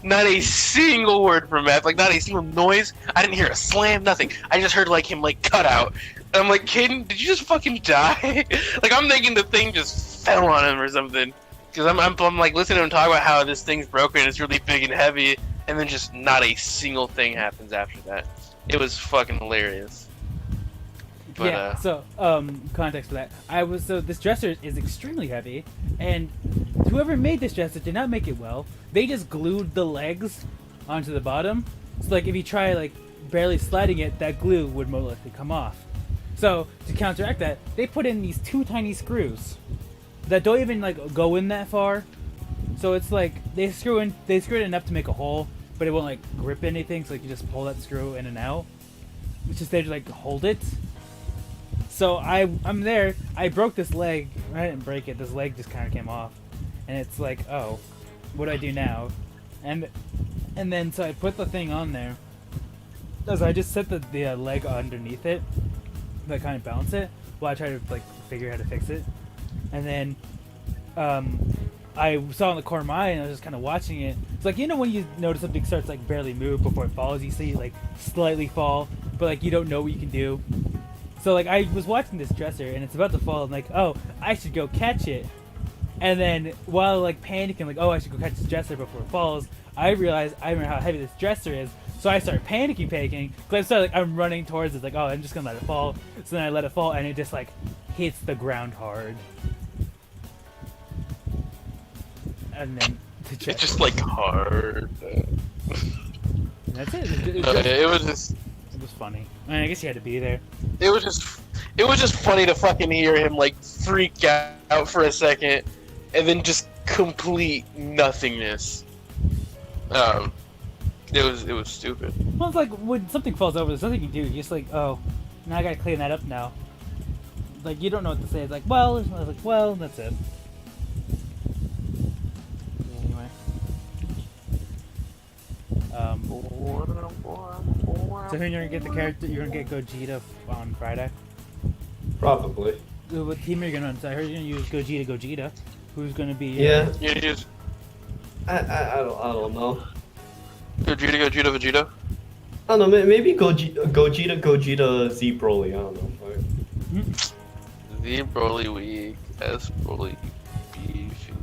Not a single word from Matt, like not a single noise. I didn't hear a slam, nothing. I just heard like him like cut out. And I'm like, Caden, did you just fucking die? Like I'm thinking the thing just fell on him or something. Because I'm like listening to him talk about how this thing's broken, it's really big and heavy, and then just not a single thing happens after that. It was fucking hilarious. But, yeah. So, context for that. So this dresser is extremely heavy, and whoever made this dresser did not make it well. They just glued the legs onto the bottom. So like if you try like barely sliding it, that glue would more likely come off. So to counteract that, they put in these 2 tiny screws that don't even like go in that far. So it's like they screw it enough to make a hole, but it won't like grip anything. So like you just pull that screw in and out. It's just there to like hold it. So I'm there. I broke this leg. I didn't break it. This leg just kind of came off, and it's like, oh, what do I do now? And then so I put the thing on there. So I just set the leg underneath it, like kind of balance it, while I try to like figure out how to fix it. And then I saw in the corner of my eye, and I was just kind of watching it. It's like, you know when you notice something starts like barely move before it falls, you see it like slightly fall, but like you don't know what you can do. So like I was watching this dresser and it's about to fall. I'm like, oh, I should go catch it. And then while like panicking, like, oh, I should go catch this dresser before it falls, I realized I remember how heavy this dresser is. So I started panicking. Because I'm running towards it, like, oh, I'm just gonna let it fall. So then I let it fall, and it just like hits the ground hard. And then it's just like hard. And that's it. It was funny. I mean, I guess you had to be there. It was just funny to fucking hear him like freak out for a second, and then just complete nothingness. It was stupid. Well, it's like when something falls over, there's nothing you can do. You're just like, oh, now I gotta clean that up now. Like you don't know what to say. It's like, well, I was like, well, that's it. Anyway. So who you're gonna get the character? You're gonna get Gogeta on Friday. Probably. What team are you gonna run? So I heard you're gonna use Gogeta. Who's gonna be? Yeah. You just I don't know. Gogeta, Vegeta. I don't know. Maybe Gogeta, Z Broly. I don't know. Z Broly weak, S Broly beefy.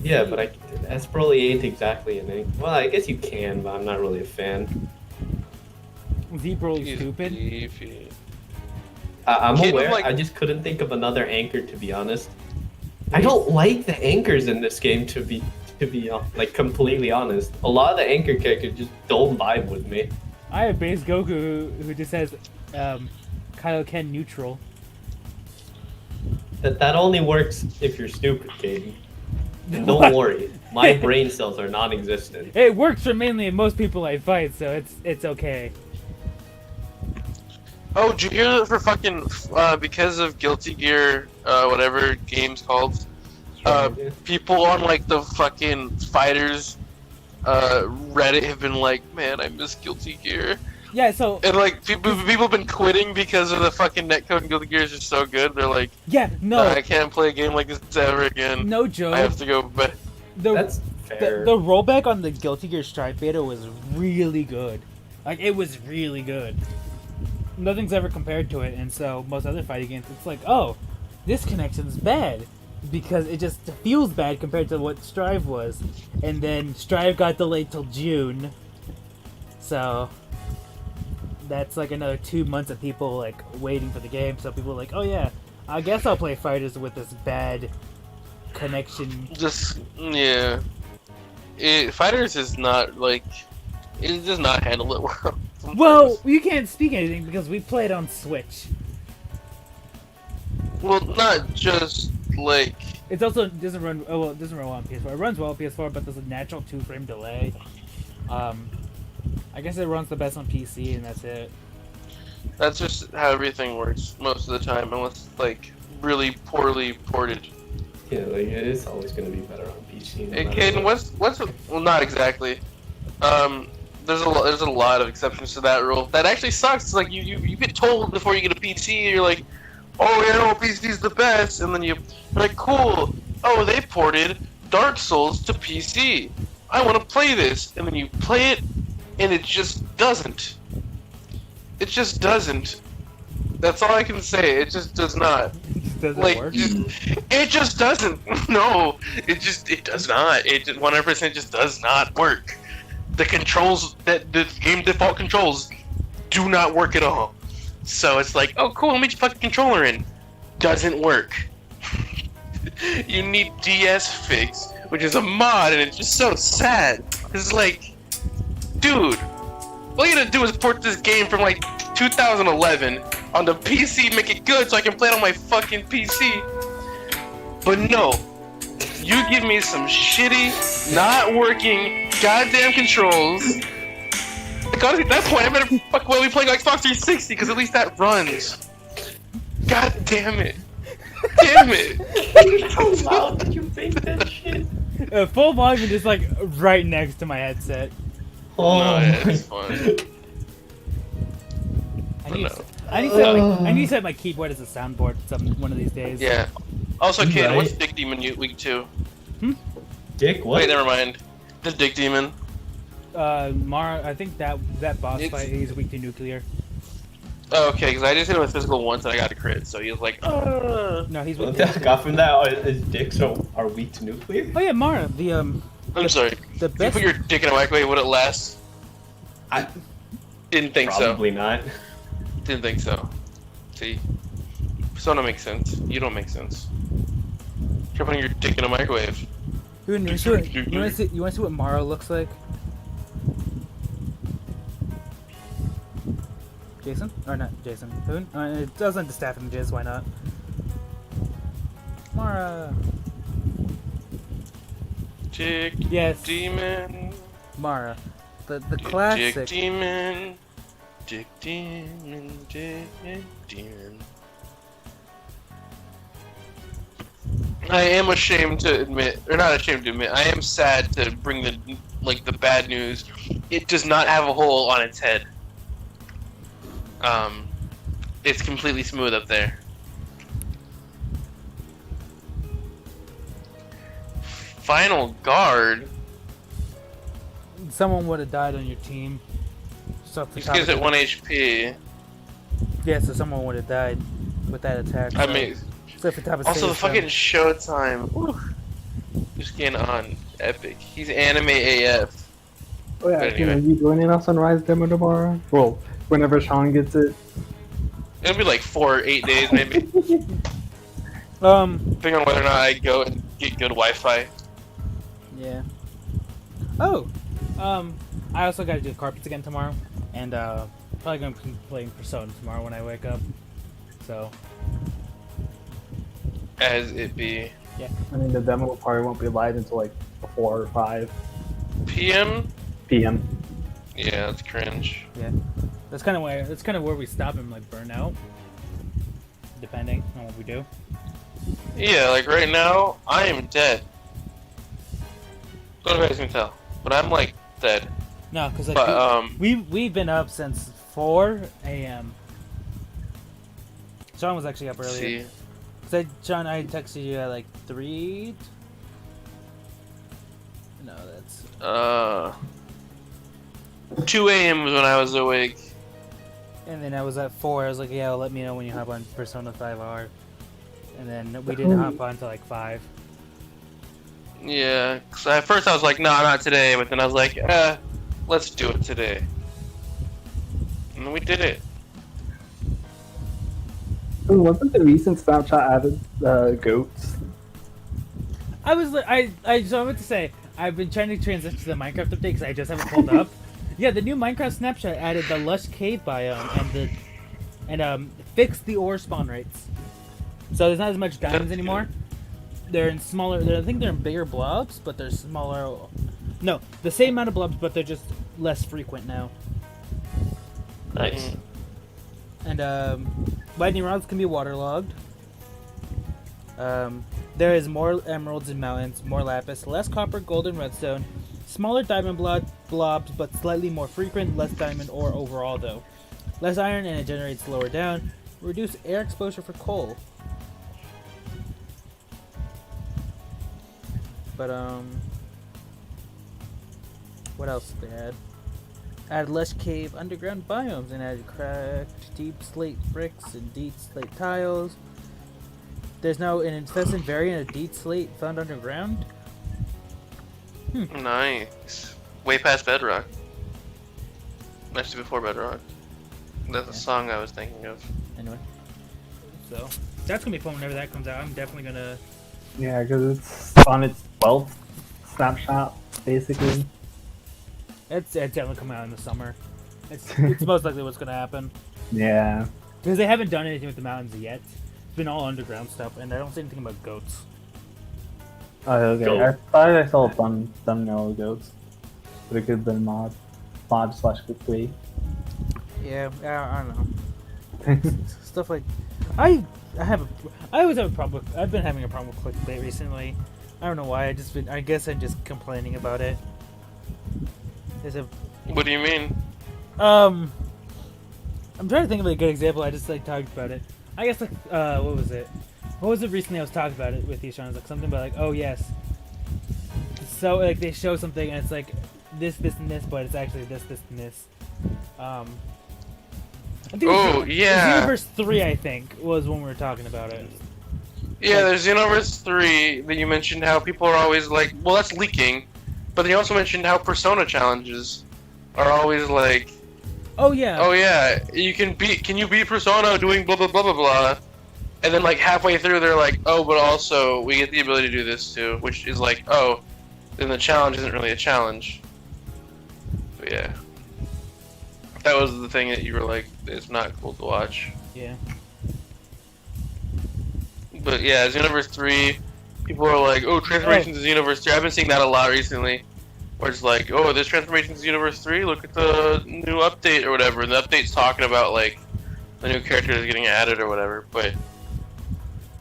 Yeah, but S Broly ain't exactly an ink. Well, I guess you can, but I'm not really a fan. Z Broly He's stupid. beefy. I'm Kid, aware. like- I just couldn't think of another anchor, to be honest. I don't like the anchors in this game, to be like completely honest. A lot of the anchor characters just don't vibe with me. I have base Goku who just has Kaioken neutral. That only works if you're stupid, Kaden. Don't worry, my brain cells are non-existent. It works for mainly most people I fight, so it's okay. Oh, did you hear that for fucking because of Guilty Gear, whatever game's called? People on like the fucking fighters Reddit have been like, man, I miss Guilty Gear. Yeah, so And like people have been quitting because of the fucking netcode in Guilty Gear is just so good. They're like, yeah, no, I can't play a game like this ever again. no joke. I have to go back. That's fair. The rollback on the Guilty Gear Strive beta was really good. Like it was really good. Nothing's ever compared to it, and so most other fighting games, it's like, oh, this connection's bad because it just feels bad compared to what Strive was. And then Strive got delayed till June, so that's like another 2 months of people like waiting for the game. So people are like, oh yeah, I guess I'll play fighters with this bad connection. Just yeah, Fighters is not like it does not handle it well. sometimes. Well, you can't speak anything because we played on Switch. Well, not just Like, It's also it doesn't run. Oh well, it doesn't run well on PS4. It runs well on PS4, but there's a natural 2-frame delay. I guess it runs the best on PC, and that's it. that's just how everything works most of the time, unless like really poorly ported. Yeah, like it is always gonna be better on PC. no Hey, matter Caden, what. what's well, not exactly. There's a lot of exceptions to that rule. That actually sucks. It's like you get told before you get a PC, you're like, oh yeah, no, PC's the best, and then you're like, cool. Oh, they ported Dark Souls to PC. I want to play this, and then you play it, and it just doesn't. It just doesn't. That's all I can say. It just does not. Doesn't Like, work. it just doesn't. No, it does not. It 100% just does not work. The controls that the game default controls do not work at all. So it's like, oh cool, let me just plug the controller in. Doesn't work. You need DS Fix, which is a mod, and it's just so sad. It's like, dude, all you gotta do is port this game from like 2011 on the PC, make it good so I can play it on my fucking PC. But no, you give me some shitty, not working, goddamn controls. Like, honestly, at that point, I better fuck well be playing Xbox 360 because at least that runs. God damn it. Damn it. How loud did you make that shit? Full volume is just like right next to my headset. Oh, No, yeah, my- it's fun. I need, no. I need to set I need to set my keyboard as a soundboard one of these days. Yeah. Also, Kane, Right. what's Dick Demon Week 2? Dick, what? Wait, never mind. The Dick Demon. Mara, I think that boss It's- fight is weak to nuclear. Oh, okay, because I just hit him with physical once and I got a crit, so he was like, No, he's What weak. I got from that is dicks are weak to nuclear? Oh yeah, Mara, the I'm sorry. the If you best. put your dick in a microwave, would it last? I Didn't think probably not. so. Didn't think so. See? Persona makes sense. You don't make sense. You're putting your dick in a microwave. You want to see what Mara looks like? Jason? Or not Jason. Hoon? It doesn't the staff images, why not? Mara! Dick Yes, Demon. Mara. The Dick classic. Demon. Dick Demon. Dick Demon. I am ashamed to admit, or not ashamed to admit, I am sad to bring the bad news. It does not have a hole on its head. It's completely smooth up there. Final guard. Someone would have died on your team. So off the He top gives of it 1 HP. Yeah, so someone would have died with that attack. I so- mean, so if the top of also the saves them- fucking Showtime. Whew. Just getting on epic. He's anime AF. Oh yeah, But anyway. are you joining us on Rise demo tomorrow? Well, whenever Sean gets it. It'll be like 4 or 8 days maybe, depending on whether or not I go and get good Wi-Fi. Yeah. Oh, I also got to do carpets again tomorrow, and probably gonna be playing Persona tomorrow when I wake up. So As it be. I mean, the demo probably won't be live until like 4 or 5 PM? p.m. Yeah, that's cringe. that's kind of where we stop and like burn out, depending on what we do. Yeah, like right now, I am dead. Don't know if you guys can tell, but I'm like dead. No, because like But we've been up since 4 a.m. Sean was actually up earlier. see, Sean, I texted you at like 3. No, that's 2 a.m. was when I was awake. And then I was at 4. I was like, yeah, let me know when you hop on Persona 5R. And then we didn't hop on until like 5. Yeah, cause at first I was like, no, not today, but then I was like, let's do it today. And then we did it. Wasn't the recent Snapchat added goats? I was like, so I meant to say, I've been trying to transition to the Minecraft update because I just haven't pulled up. Yeah, the new Minecraft Snapchat added the lush cave biome and fixed the ore spawn rates. So there's not as much diamonds anymore. they're in smaller. I think they're in bigger blobs, but they're smaller. No, the same amount of blobs, but they're just less frequent now. Nice. And lightning rods can be waterlogged. There is more emeralds in mountains, more lapis, less copper, gold, and redstone. Smaller diamond blobs, but slightly more frequent. Less diamond ore overall, though. Less iron, and it generates lower down. Reduce air exposure for coal. But what else did they add? Add lush cave underground biomes and add cracked deep slate bricks and deep slate tiles. There's now an incessant variant of deep slate found underground. Nice. Way past Bedrock. Actually, before Bedrock. That's a song I was thinking of. Anyway, so that's gonna be fun whenever that comes out. I'm definitely gonna. Yeah, because it's on its 12th snapshot, basically. It's definitely coming out in the summer. It's most likely what's gonna happen Yeah. because they haven't done anything with the mountains yet. It's been all underground stuff, and I don't see anything about goats. Oh, okay. Goat. I thought I saw a thumbnail of goats. But it could have been mod slash clickbait. Yeah, I don't know. Stuff like I always have a problem with, I've been having a problem with clickbait recently. I don't know why. I guess I'm just complaining about it. What do you mean? I'm trying to think of a good example. I just talked about it. I guess what was it? What was it recently? I was talking about it with you, Sean. It was like something about like, oh yes. So like they show something and it's like this, and this, but it's actually this, and this. I think it was Universe 3, I think, was when we were talking about it. Yeah, there's Xenoverse 3 that you mentioned how people are always like, well, that's leaking. But then you also mentioned how Persona challenges are always like, oh yeah, can you beat Persona doing blah blah blah blah blah? And then like halfway through they're like, oh, but also we get the ability to do this too, which is like, oh, then the challenge isn't really a challenge. But yeah. That was the thing that you were like, it's not cool to watch. Yeah. But yeah, Xenoverse 3, people are like, oh, transformations to Xenoverse 3. I've been seeing that a lot recently. Where it's like, oh, there's transformations to Xenoverse 3, look at the new update or whatever. And the update's talking about, like, the new characters getting added or whatever. But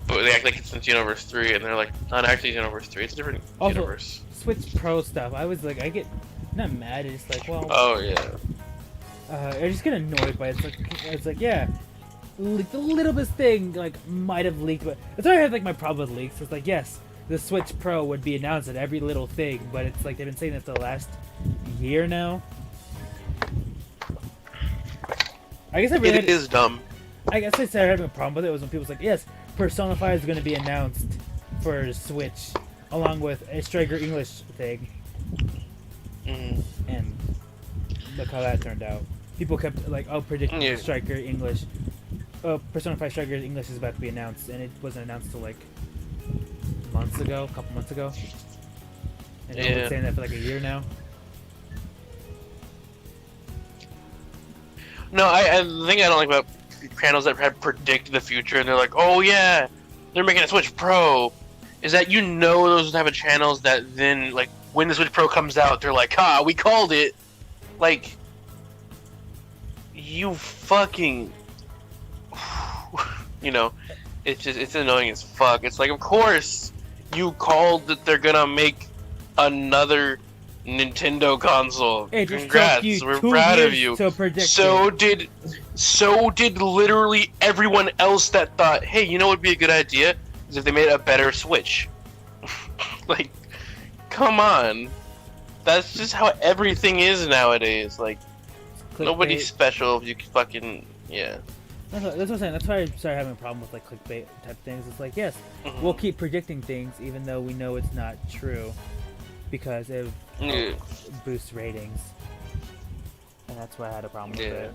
they act like it's in Xenoverse 3, and they're like, not actually Xenoverse 3, it's a different universe. Switch Pro stuff, I was like, I get, not mad, it's like, well... Oh, yeah. I just get annoyed by it. It's like yeah, like the littlest thing like might have leaked, but that's why I have like my problem with leaks. It's like yes, the Switch Pro would be announced at every little thing, but it's like they've been saying that for the last year now. I guess It is dumb. I guess I started having a problem with it was when people's like yes, Persona 5 is going to be announced for Switch along with a Striker English thing, and look how that turned out. People kept like, oh, predicting Striker English. Oh, Persona 5 Striker English is about to be announced, and it wasn't announced till like a couple months ago. And they've been saying that for like a year now. No, the thing I don't like about channels that have predicted the future and they're like, oh yeah, they're making a Switch Pro, is that you know those type of channels that then like when the Switch Pro comes out, they're like, ha, we called it. Like, you fucking, you know, it's annoying as fuck. It's like, of course, you called that they're gonna make another Nintendo console. It just Congrats, took you we're 2 proud of years you. to predict So did literally everyone else that thought, hey, you know what would be a good idea? Is if they made a better Switch. Like, come on. That's just how everything is nowadays. Like, nobody's special if you fucking, yeah. That's what I'm saying. That's why I started having a problem with like clickbait type things. It's like, yes, we'll keep predicting things even though we know it's not true because it boosts ratings. And that's why I had a problem with it.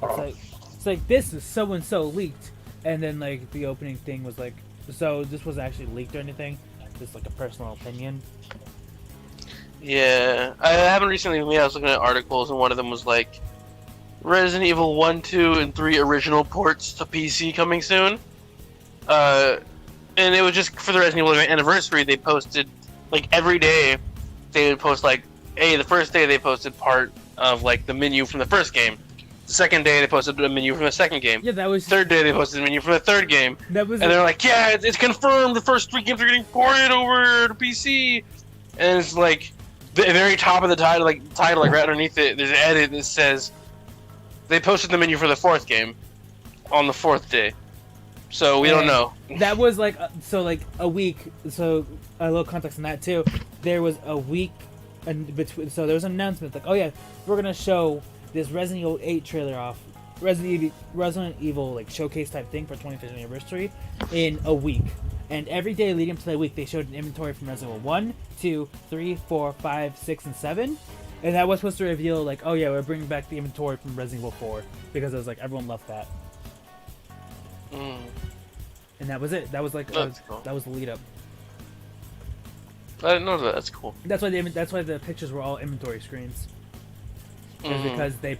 It's like this is so and so leaked, and then like the opening thing was like, so this wasn't actually leaked or anything. Just like a personal opinion. Yeah, I haven't recently. I was looking at articles, and one of them was like, Resident Evil 1, 2, and 3 original ports to PC coming soon. and it was just for the Resident Evil anniversary. They posted like every day. They would post like, hey, the first day they posted part of like the menu from the first game. The second day they posted a menu from the second game. Yeah, that was. Third day they posted the menu from the third game. That was. And they're like, yeah, it's confirmed. The first 3 games are getting ported over to PC. And it's like the very top of the title, like right underneath it, there's an edit that says they posted the menu for the 4th game on the 4th day. So we don't know. That was like like a week. So a little context on that too. There was a week and between. So there was an announcement like, oh yeah, we're gonna show this Resident Evil 8 trailer off, Resident Evil like showcase type thing for 25th anniversary in a week. And every day leading up to that week, they showed an inventory from Resident Evil 1, 2, 3, 4, 5, 6, and 7. And that was supposed to reveal like, oh yeah, we're bringing back the inventory from Resident Evil 4 because it was like everyone loved that. And that was it. That was like Cool. that was the lead up. I didn't know that. That's cool. That's why the pictures were all inventory screens. It was because they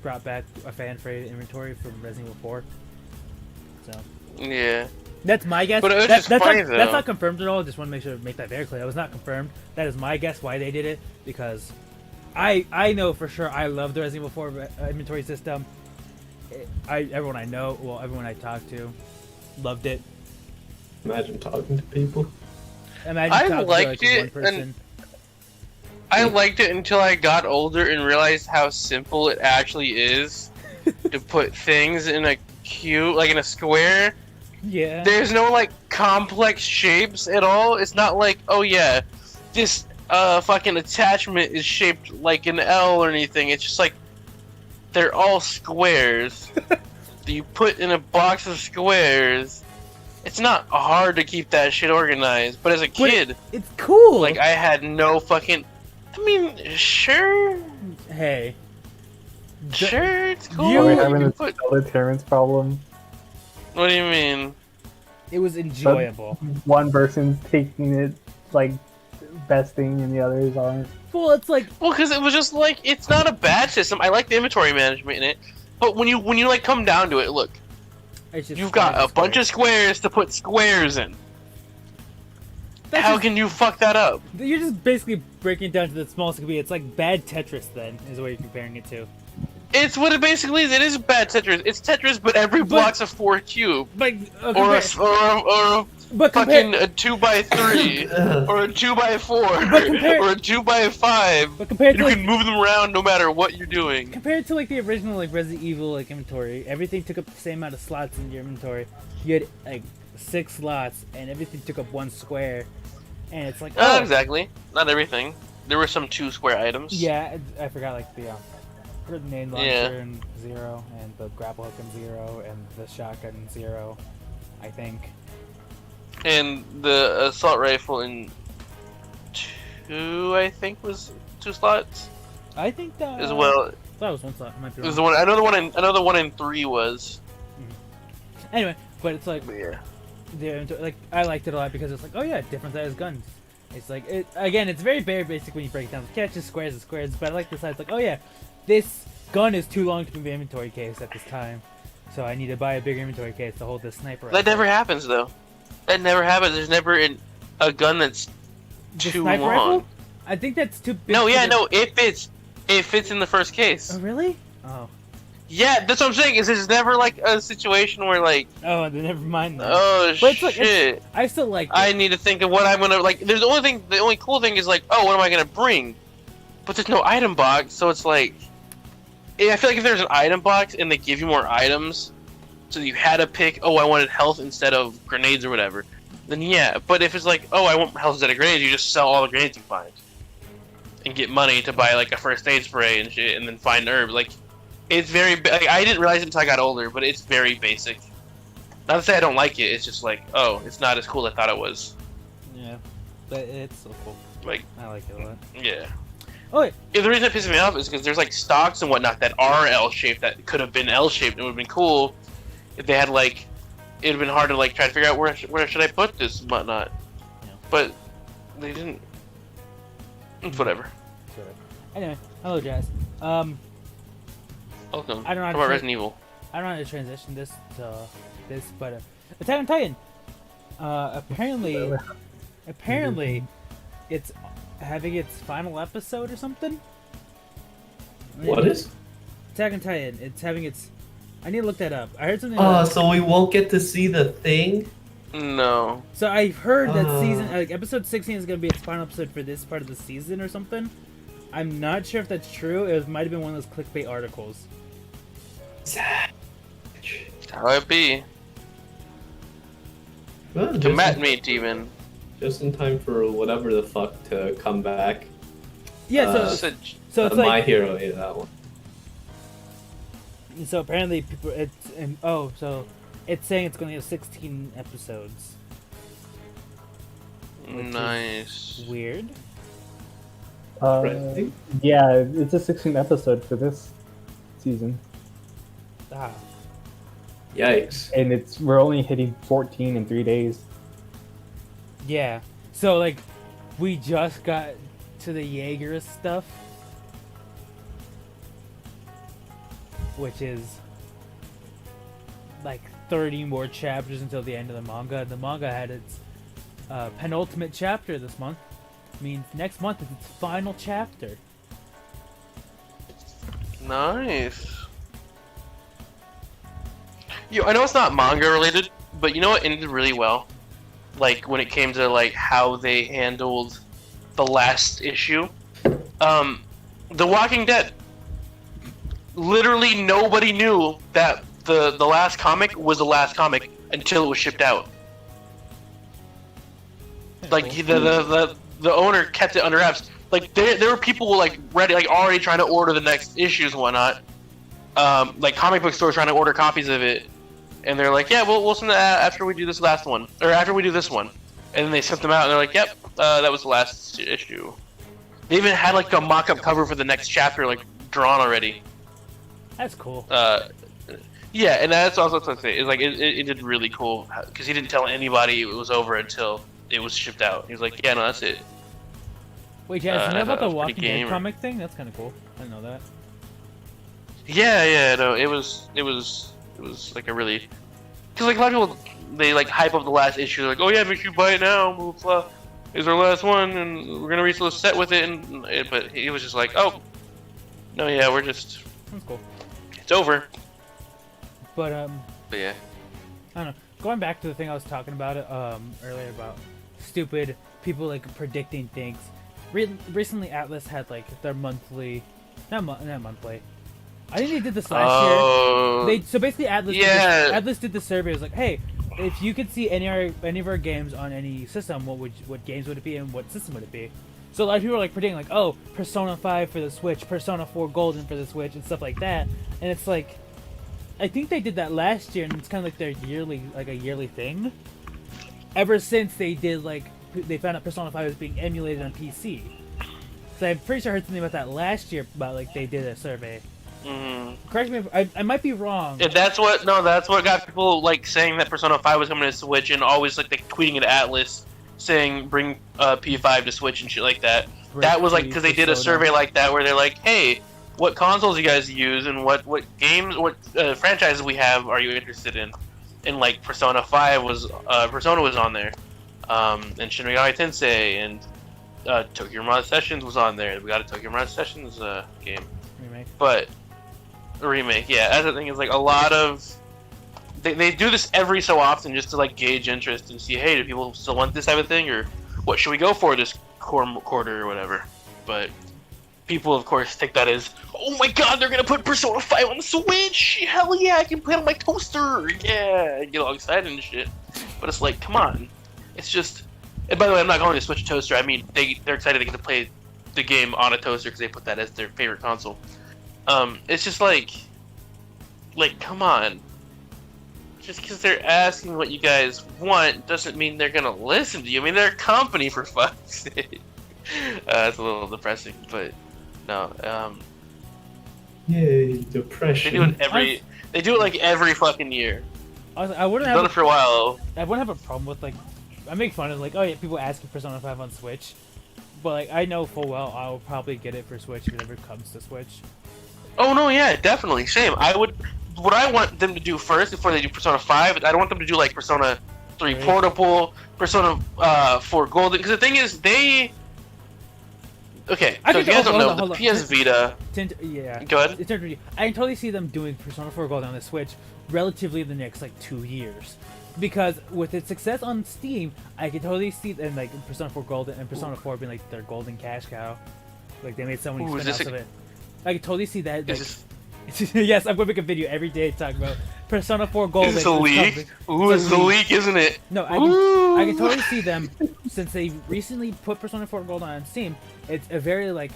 brought back a fan favorite inventory from Resident Evil 4. So Yeah. that's my guess. But it was just funny, though. That's not confirmed at all. Just want to make that very clear. That was not confirmed. That is my guess why they did it because I know for sure I love the Resident Evil 4 inventory system. Everyone I know, well, everyone I talked to, loved it. Imagine talking to people. Imagine I talking liked to, like, it, one person. and I liked it until I got older and realized how simple it actually is to put things in a cube, like in a square. Yeah. There's no like complex shapes at all. It's not like, oh yeah, this fucking attachment is shaped like an L or anything. It's just like they're all squares that you put in a box of squares. It's not hard to keep that shit organized, but as a kid, It's cool. like I had no fucking. I mean, sure, Hey. sure, it's cool. You- Are we You having can a put- totalitarian's problem? What do you mean? It was enjoyable. One person's taking it like best thing and the others aren't. Well, it's like Well, because it was just like it's not a bad system. I like the inventory management in it, but when you like come down to it, look, it's just you've got a bunch of squares to put squares in. That's How just- can you fuck that up? You're just basically breaking it down to the smallest it could be. It's like bad Tetris, then, is what you're comparing it to. It's what it basically is. It is bad Tetris. It's Tetris, but every block's a 4 cube, But or a but fucking a 2x3, or a 2x4, But compare- or a 2x5. but compared You to can move them around no matter what you're doing. compared to like the original like Resident Evil like inventory, everything took up the same amount of slots in your inventory. You had like 6 slots, and everything took up 1 square. And it's like, Not exactly. Not everything. There were some 2 square items. yeah, I forgot like the grenade launcher Yeah. and 0, and the grapple hook and 0, and the shotgun 0, I think. And the assault rifle in 2, I think, was 2 slots I think that as well. I thought it was 1 slot. I might be It was wrong. the one. Another one in 3 was. Anyway, but it's like But yeah. like I liked it a lot because it's like, oh yeah, different size guns. It's like it's very basic when you break it down. Yeah, it's just squares and squares. But I like the size. Like, oh yeah, this gun is too long to move the inventory case at this time, so I need to buy a bigger inventory case to hold this sniper. That never happens though. That never happens. There's never a gun that's The too sniper long. rifle? I think that's too big. No, for yeah, the- no. It fits in the first case. Oh really? Oh. Yeah, that's what I'm saying. Is there's never like a situation where like, Oh, then never mind. Then. oh But it's like- shit, I still like. I need to think of what I'm gonna like. There's the only cool thing is like, oh, what am I gonna bring? But there's no item box, so it's like, I feel like if there's an item box and they give you more items, so you had to pick, oh, I wanted health instead of grenades or whatever, then yeah. But if it's like, oh, I want health instead of grenades, you just sell all the grenades you find and get money to buy like a first aid spray and shit, and then find herbs. Like, it's very. Like, I didn't realize it until I got older, but it's very basic. Not to say I don't like it. It's just like, oh, it's not as cool as I thought it was. Yeah, but it's so cool. Like, I like it a lot. yeah. Oh wait, Yeah, the reason it pisses me off is because there's like stocks and whatnot that are L-shaped that could have been L-shaped. It would have been cool if they had like. It would have been hard to like try to figure out where should I put this and whatnot. Yeah. But they didn't. It's whatever. sure. Anyway, hello, Jazz. Welcome. I don't know how How to about say- Resident Evil? I don't know how to transition this to this, but Attack on Titan. Apparently, it's having its final episode or something. What is? Attack on Titan. It's having its. I need to look that up. I heard something. Oh, so we won't get to see the thing? No. So I've heard that season, like episode 16, is gonna be its final episode for this part of the season or something. I'm not sure if that's true. It might have been one of those clickbait articles. How it be? Well, To mat meet even. just in time for whatever the fuck to come back. Yeah, so it's My like Hero, yeah, that one. so apparently people so it's saying it's gonna have 16 episodes. Which is Nice. weird. Right. Yeah, it's a 16 episode for this season, Ah, Yikes. and we're only hitting 14 in 3 days. yeah. So like, we just got to the Jaeger stuff, which is like 30 more chapters until the end of the manga. The manga had its penultimate chapter this month. Means next month is its final chapter. Nice. I know it's not manga related, but you know what ended really well? Like when it came to like how they handled the last issue. The Walking Dead. Literally nobody knew that the last comic was the last comic until it was shipped out. Like the owner kept it under wraps. Like there were people like ready, like already trying to order the next issues and whatnot. Like comic book stores trying to order copies of it, and they're like, yeah, we'll send that after we do this last one, or after we do this one. And then they sent them out, and they're like, yep, that was the last issue. They even had like a mock-up cover for the next chapter, like drawn already. That's cool. Yeah, and that's also what I say. It's like it did really cool because he didn't tell anybody it was over until it was shipped out. He was like, yeah, no, that's it. Wait, yeah, you know I about thought the it was pretty Walking Dead gamer. comic thing? That's kind of cool. I didn't know that. Yeah, no, it was like a really, because like a lot of people they like hype up the last issue. They're like, oh yeah, make sure you buy it now. Blah, blah, blah. It's our last one, and we're gonna reach the set with it. But he was just like, oh, no, yeah, we're just, That's cool. it's over. But yeah, I don't know. Going back to the thing I was talking about earlier about stupid people like predicting things. Recently, Atlas had like their monthly, not monthly. I think they did this last year. So basically, Atlas did the survey. It was like, hey, if you could see any of our games on any system, what games would it be and what system would it be? So a lot of people are like predicting like, oh, Persona 5 for the Switch, Persona 4 Golden for the Switch, and stuff like that. And it's like, I think they did that last year, and it's kind of like their yearly thing. Ever since they found out Persona 5 was being emulated on PC. So I'm pretty sure I heard something about that last year, about like they did a survey. Mm-hmm. Correct me if I might be wrong. Yeah, that's what got people like saying that Persona 5 was coming to Switch, and always like they tweeting at Atlas saying bring P5 to Switch and shit like that. That was like because they did a survey like that where they're like, hey, what consoles you guys use and what games, what franchises we have are you interested in? And like Persona 5 was Persona was on there, and Shin Megami Tensei and Tokyo Mirage Sessions was on there. We got a Tokyo Mirage Sessions game Remake. but a remake. Yeah, that's the thing is like a lot of they do this every so often just to like gauge interest and see, hey, do people still want this type of thing, or what should we go for this quarter or whatever. But people, of course, take that as, oh my god, they're gonna put Persona 5 on the Switch! Hell yeah, I can play it on my toaster! Yeah, I get all excited and shit. But it's like, come on. It's just... And by the way, I'm not calling it a Switch toaster. I mean, they're excited to get to play the game on a toaster because they put that as their favorite console. It's just like, come on. Just because they're asking what you guys want doesn't mean they're gonna listen to you. I mean, they're a company, for fuck's sake. It's a little depressing, but no. Yay, depression. They do it like every fucking year. I wouldn't Done have it for a while. I wouldn't have a problem with like, I make fun of like, oh yeah, people asking Persona 5 on Switch, but like I know full well I will probably get it for Switch whenever it comes to Switch. Oh no, yeah, definitely. Same. What I want them to do first before they do Persona 5, I don't want them to do like Persona 3 Really? Portable, Persona 4 Golden. Because the thing is, okay, I so can if you guys don't know, hold the on. PS Vita. Yeah. Go ahead. It's hard I can totally see them doing Persona 4 Gold on the Switch relatively in the next like 2 years, because with its success on Steam, I can totally see and like Persona 4 Gold and Persona 4 being like their golden cash cow. Like they made so many Ooh, is this spin-offs of it. I can totally see that. Like, Is yes, I'm gonna make a video every day talking about Persona 4 Gold. this a leak? Ooh, it's a leak, isn't it? No, I can totally see them, since they recently put Persona 4 Gold on Steam. It's a very like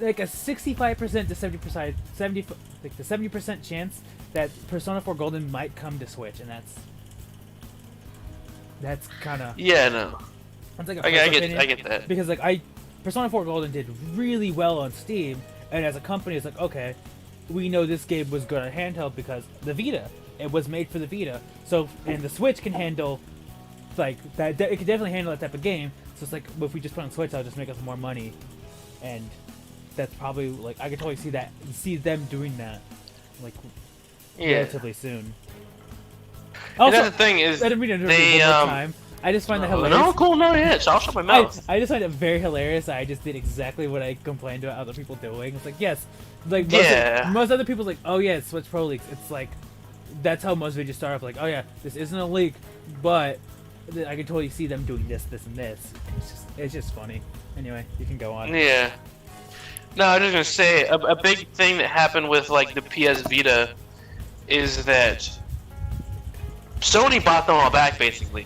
a 65% to 70%, 70% chance that Persona 4 Golden might come to Switch, and that's kind of Yeah, no. that's like a I personal get opinion, that. because like Persona 4 Golden did really well on Steam, and as a company, it's like, okay, we know this game was good on handheld because the Vita. It was made for the Vita, so and the Switch can handle like that. It can definitely handle that type of game. So it's like, if we just put it on Switch, that'll just make us more money, and that's probably like I could totally see them doing that, like relatively soon. And Also, that's the thing is, I didn't mean to interrupt they you one more time. I just find that hilarious. no, cool, no, yeah, I'll shut my mouth. I just find it very hilarious that I just did exactly what I complained about other people doing. It's like, yes, like most other people's like, oh yeah, it's Switch Pro leaks. It's like, that's how most videos start off, like, oh yeah, this isn't a leak, but I can totally see them doing this, this, and this. It's just funny. Anyway, you can go on. Yeah. No, I was just gonna say a big thing that happened with like the PS Vita is that Sony bought them all back basically.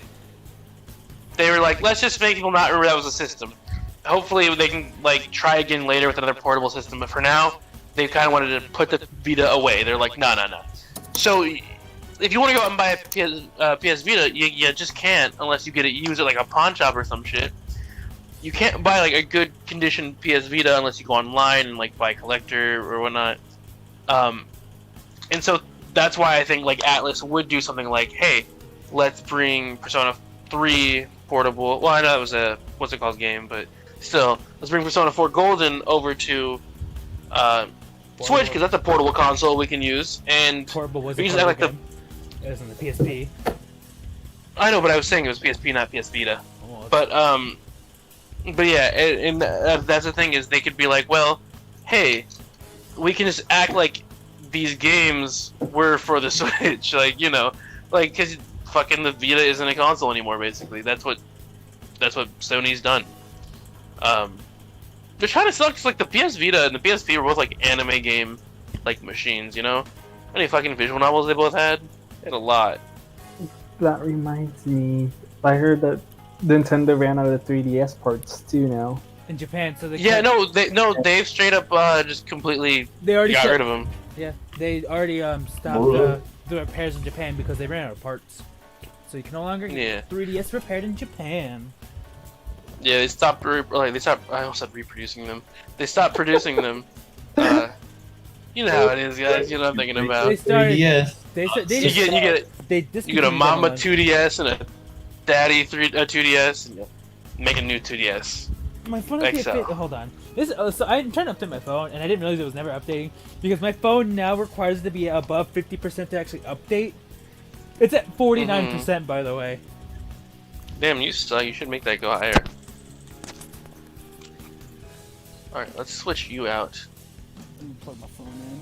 They were like, let's just make people not remember that was a system. Hopefully they can like try again later with another portable system, but for now, they kind of wanted to put the Vita away. They're like, no. So if you want to go out and buy a PS Vita, you just can't unless you get it used at like a pawn shop or some shit. You can't buy like a good condition PS Vita unless you go online and like buy a collector or whatnot. And so that's why I think like Atlas would do something like, hey, let's bring Persona 3 portable. Well, I know that was a what's it called game, but still, let's bring Persona 4 Golden over to Switch because that's a portable console we can use. And Portable was we a use that like game. It was on the PSP. I know, but I was saying it was PSP, not PS Vita. Oh, But yeah, and that's the thing is they could be like, well, hey, we can just act like these games were for the Switch, like like because fucking the Vita isn't a console anymore. Basically, that's what Sony's done. Which kind of sucks. Like the PS Vita and the PSP were both like anime game like machines. How many fucking visual novels they both had? They had a lot. That reminds me. I heard that Nintendo ran out of 3DS ports too now. in Japan, so they they've straight up just completely they already got rid of them. Yeah, they already stopped the repairs in Japan because they ran out of parts. So you can no longer get 3DS repaired in Japan. Yeah, they stopped. I almost said reproducing them. They stopped producing them. You know how it is, guys. You know what I'm thinking about. They started. 3DS. You get a Mama 2DS and a Daddy 2DS, and make a new 2DS. My phone hold on. So I'm trying to update my phone, and I didn't realize it was never updating because my phone now requires it to be above 50% to actually update. It's at 49%, by the way. Damn, you suck. You should make that go higher. All right, let's switch you out. Let me plug my phone in.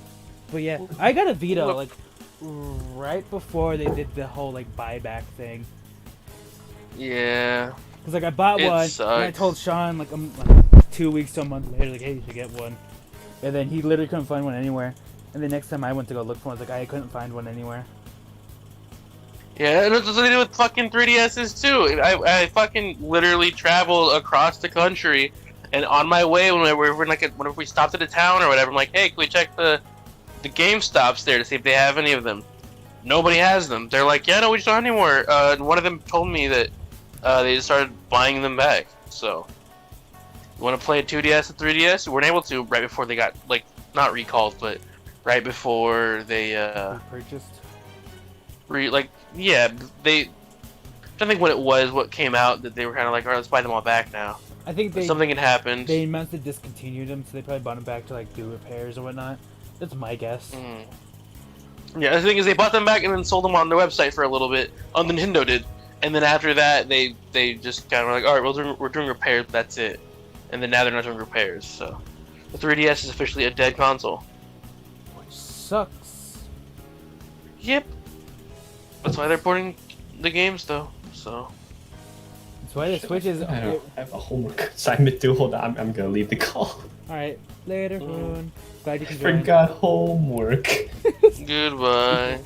But yeah, I got a Vita like right before they did the whole like buyback thing. Yeah. Cause like I bought one, sucks. and I told Sean like 2 weeks to a month later, like, hey, you should get one. And then he literally couldn't find one anywhere. And the next time I went to go look for one, I was like, I couldn't find one anywhere. Yeah, and that's what they do with fucking 3DSs too. I fucking literally traveled across the country, and on my way whenever we stopped at a town or whatever, I'm like, hey, can we check the GameStops there to see if they have any of them? Nobody has them. They're like, yeah, no, we just don't have any more. And one of them told me that they just started buying them back. So, you want to play a 2DS and 3DS? We weren't able to right before they got, like, not recalled, but right before they purchased. They. I don't think what came out that they were kind of like, alright, let's buy them all back now. I think something had happened. They must have discontinued them, so they probably bought them back to like do repairs or whatnot. That's my guess. Yeah, the thing is, they bought them back and then sold them on their website for a little bit. Nintendo did, and then after that, they just kind of like, all right, we're doing repairs, but that's it. And then now they're not doing repairs, so the 3DS is officially a dead console. Which sucks. Yep. That's why they're porting the games, though. So. That's why the Switch is. I have a homework assignment due. Hold on, I'm gonna leave the call. Alright, later, Foon. Glad you can join. Forgot homework. Goodbye.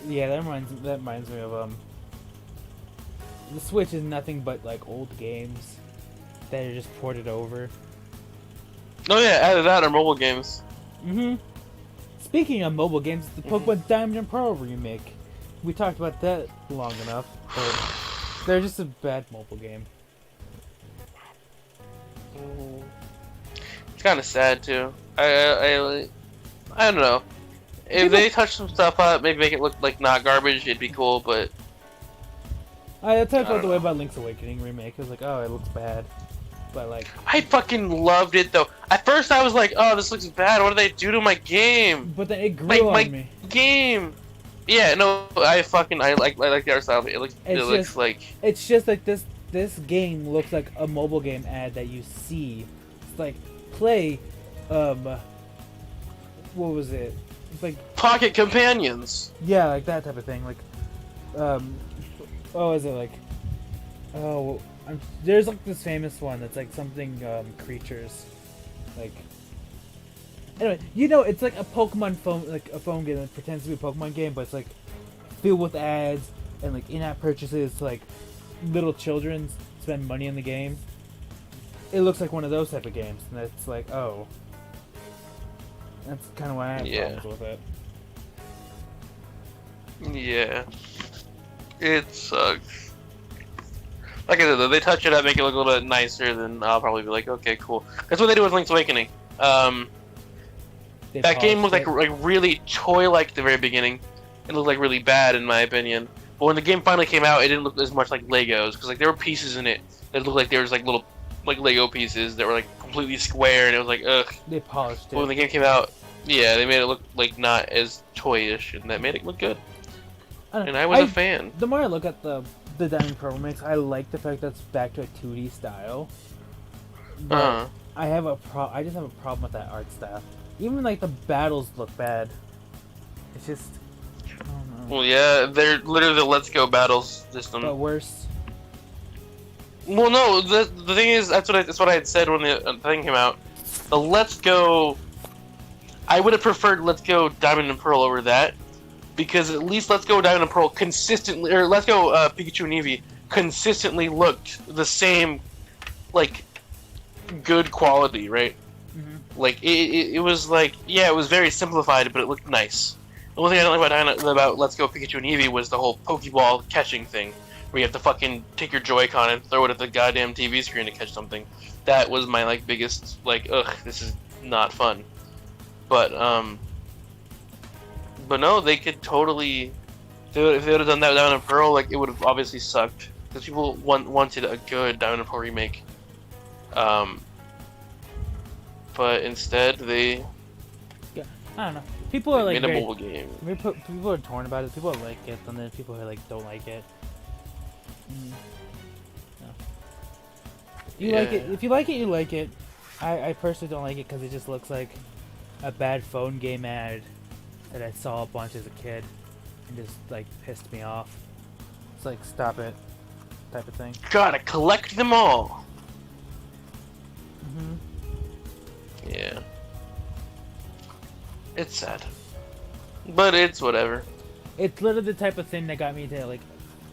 Yeah, that reminds me of the Switch is nothing but like old games that are just ported over. Oh yeah, either that or mobile games. Speaking of mobile games, the Pokemon Diamond and Pearl remake. We talked about that long enough, but they're just a bad mobile game. It's kind of sad too. I don't know. If they touch some stuff up, maybe make it look like not garbage, it'd be cool. But I talked about the way know. about Link's Awakening remake. I was like, oh, it looks bad, but like, I fucking loved it though. At first, I was like, oh, this looks bad. What did they do to my game? but then it grew on me. Game. Yeah, no, I like the art style. It looks like It's just like this game looks like a mobile game ad that you see. It's like play, what was it? It's like Pocket Companions. yeah, like that type of thing. Like, what was it like? Oh, there's like this famous one that's like something creatures, like. Anyway, you know, it's like a Pokemon phone, like a phone game that pretends to be a Pokemon game, but it's like filled with ads and like in-app purchases to like little children spend money in the game. It looks like one of those type of games, and it's like, oh, that's kind of why I have problems with it. Yeah, it sucks. Like I said, though, they touch it up, make it look a little bit nicer, then I'll probably be like, okay, cool. That's what they do with Link's Awakening. That game looked like really toy-like at the very beginning. It looked like really bad in my opinion. But when the game finally came out, it didn't look as much like Legos because like there were pieces in it that looked like there was like little like Lego pieces that were like completely square, and it was like ugh. They polished it. But when the game came out, yeah, they made it look like not as toyish, and that made it look good. And I was a fan. The more I look at the Diamond Pearl mix, I like the fact that it's back to a 2D style. But I just have a problem with that art style. Even like the battles look bad. It's just, I don't know. Well, yeah, they're literally the Let's Go battles system. But worse. Well, no, the thing is, that's what I had said when the thing came out. The Let's Go, I would have preferred Let's Go Diamond and Pearl over that, because at least Let's Go Diamond and Pearl consistently, or Let's Go Pikachu and Eevee consistently looked the same, like, good quality, right? Like it was like, yeah, it was very simplified, but it looked nice. The only thing I don't like about Let's Go Pikachu and Eevee was the whole Pokeball catching thing, where you have to fucking take your Joy-Con and throw it at the goddamn TV screen to catch something. That was my like biggest like, ugh, this is not fun. But no, they could totally, if they would have done that with Diamond and Pearl, like it would have obviously sucked because people wanted a good Diamond and Pearl remake. But instead, they I don't know. People are like made a mobile game. People are torn about it. People like it, and then people are like don't like it. No. You like it. If you like it, you like it. I personally don't like it because it just looks like a bad phone game ad that I saw a bunch as a kid, and just like pissed me off. It's like stop it, type of thing. Gotta collect them all. Yeah. It's sad. But it's whatever. It's literally the type of thing that got me to like.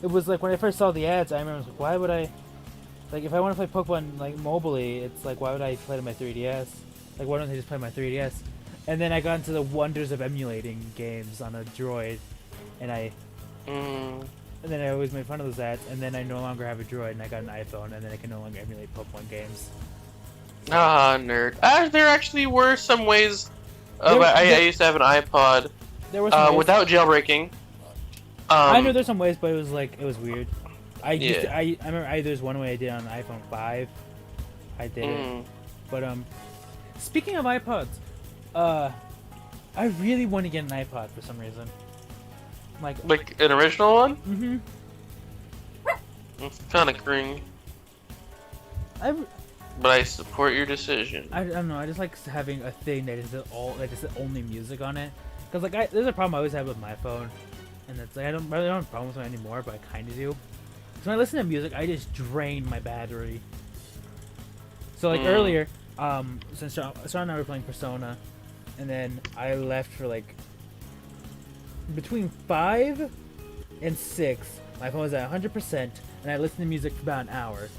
It was like when I first saw the ads, I remember I was like, why would I? Like if I want to play Pokemon like mobily, it's like why would I play it on my 3DS? Like why don't I just play my 3DS? And then I got into the wonders of emulating games on a Droid, and and then I always made fun of those ads, and then I no longer have a Droid, and I got an iPhone, and then I can no longer emulate Pokemon games. Ah, nerd. There actually were some ways. I used to have an iPod There were some ways. without jailbreaking. I know there's some ways, but it was weird. I remember there's one way I did on the iPhone 5. I did it. But speaking of iPods, I really want to get an iPod for some reason. Like an original one? Mm-hmm. It's kind of green, but I support your decision. I don't know. I just like having a thing that is only music on it. Cause like there's a problem I always have with my phone, and it's like I don't have a problem with it anymore, but I kind of do. So when I listen to music, I just drain my battery. So like earlier, since Sean and I were playing Persona, and then I left for like between 5 and 6. My phone was at 100%, and I listened to music for about an hour.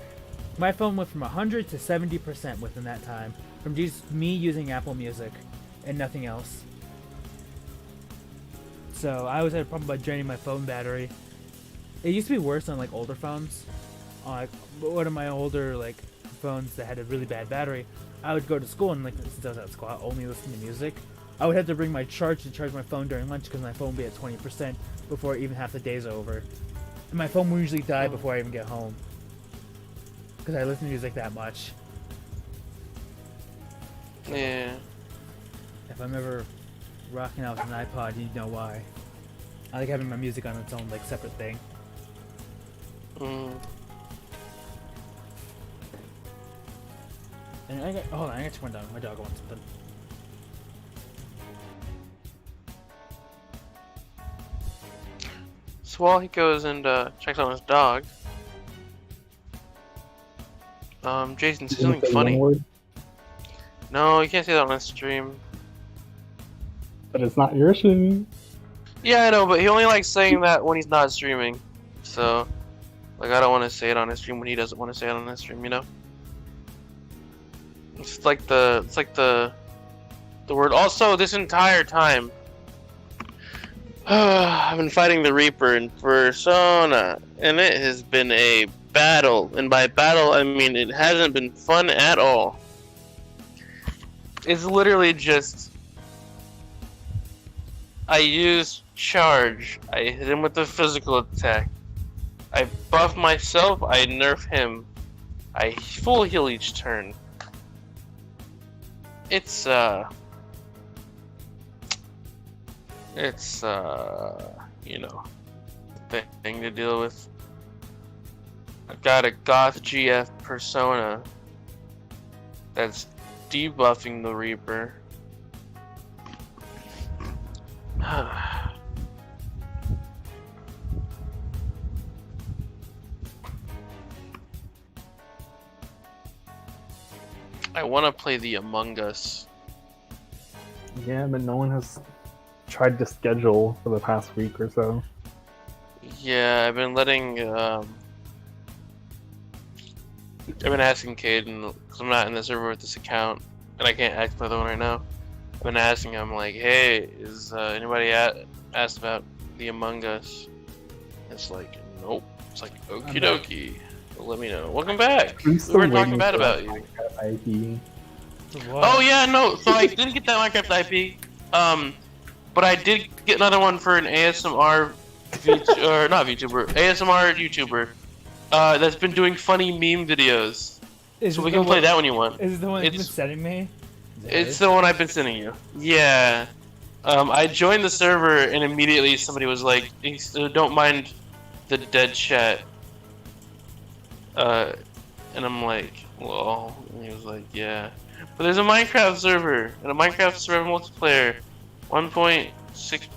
My phone went from 100 to 70% within that time, from just me using Apple Music and nothing else. So I always had a problem about draining my phone battery. It used to be worse on like older phones. Like one of my older like phones that had a really bad battery, I would go to school and like since I was at school, I only listen to music. I would have to bring my charge to charge my phone during lunch because my phone would be at 20% before even half the day's over. And my phone will usually die before I even get home. Because I listen to music that much. Yeah. If I'm ever rocking out with an iPod, you know why. I like having my music on its own, like, separate thing. And hold on, I got to turn down. My dog wants something. So while he goes and checks on his dog, Jason, say something funny. No, you can't say that on this stream. But it's not your stream. Yeah, I know, but he only likes saying that when he's not streaming. So, like, I don't want to say it on his stream when he doesn't want to say it on his stream, you know? It's like the word. Also, this entire time, I've been fighting the Reaper in Persona, and it has been a battle. And by battle, I mean it hasn't been fun at all. It's literally just I use charge. I hit him with a physical attack. I buff myself. I nerf him. I full heal each turn. It's you know, thing to deal with. I've got a goth GF persona that's debuffing the Reaper. I want to play the Among Us. Yeah, but no one has tried to schedule for the past week or so. Yeah, I've been letting I've been asking Caden, because I'm not in the server with this account, and I can't ask my other one right now. I've been asking him, like, hey, is anybody asked about the Among Us? It's like, nope. It's like, okie dokie. Well, let me know. Welcome back. We weren't talking bad about you. IP. Oh yeah, no. So I didn't get that Minecraft IP. But I did get another one for an ASMR, or not VTuber, ASMR YouTuber. That's been doing funny meme videos. So we can play that when you want. Is it the one you've been sending me? It's the one I've been sending you. Yeah. I joined the server and immediately somebody was like, "Don't mind the dead chat." And I'm like, well, and he was like, yeah. But there's a Minecraft server, and a Minecraft server multiplayer, 1.6,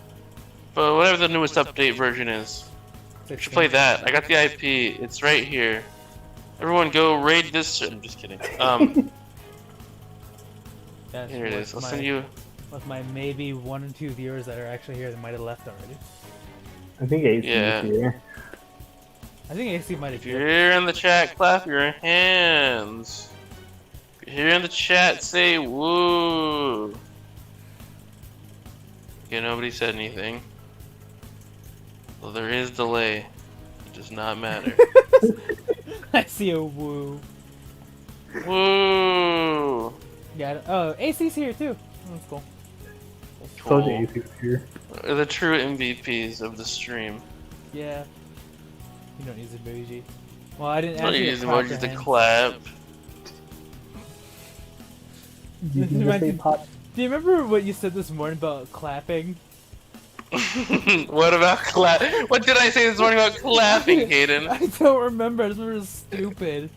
but whatever the newest update version is. You should play that. I got the IP. It's right here. Everyone go raid this. I'm just kidding. Here it is. I'll send you. With my maybe 1 or 2 viewers that are actually here that might have left already. I think AC Yeah. is here. I think AC might have. If you're here in the chat, clap your hands. If you're here in the chat, say woo. Okay, nobody said anything. Well, there is delay. It does not matter. I see a woo. Woo! Yeah. Oh, AC's here too. Oh, that's cool. So the Cool. AC is here. The true MVPs of the stream. Yeah. You don't use emoji. Well, I didn't Don't ask you use to clap emojis your to hands. clap. You can just say pot. Do you remember what you said this morning about clapping? What about What did I say this morning about clapping, Hayden? I don't remember. I just remember it's stupid.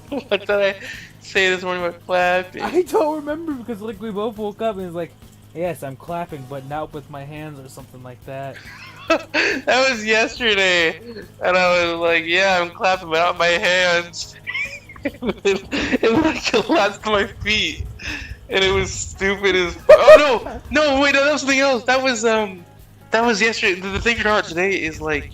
What did I say this morning about clapping? I don't remember because like we both woke up and it's like, yes, I'm clapping, but not with my hands or something like that. That was yesterday, and I was like, "Yeah, I'm clapping, but not my hands." And then I collapsed to my feet, and it was stupid as. Oh no, wait, no, that was something else. That was yesterday. The thing you're talking about today is like,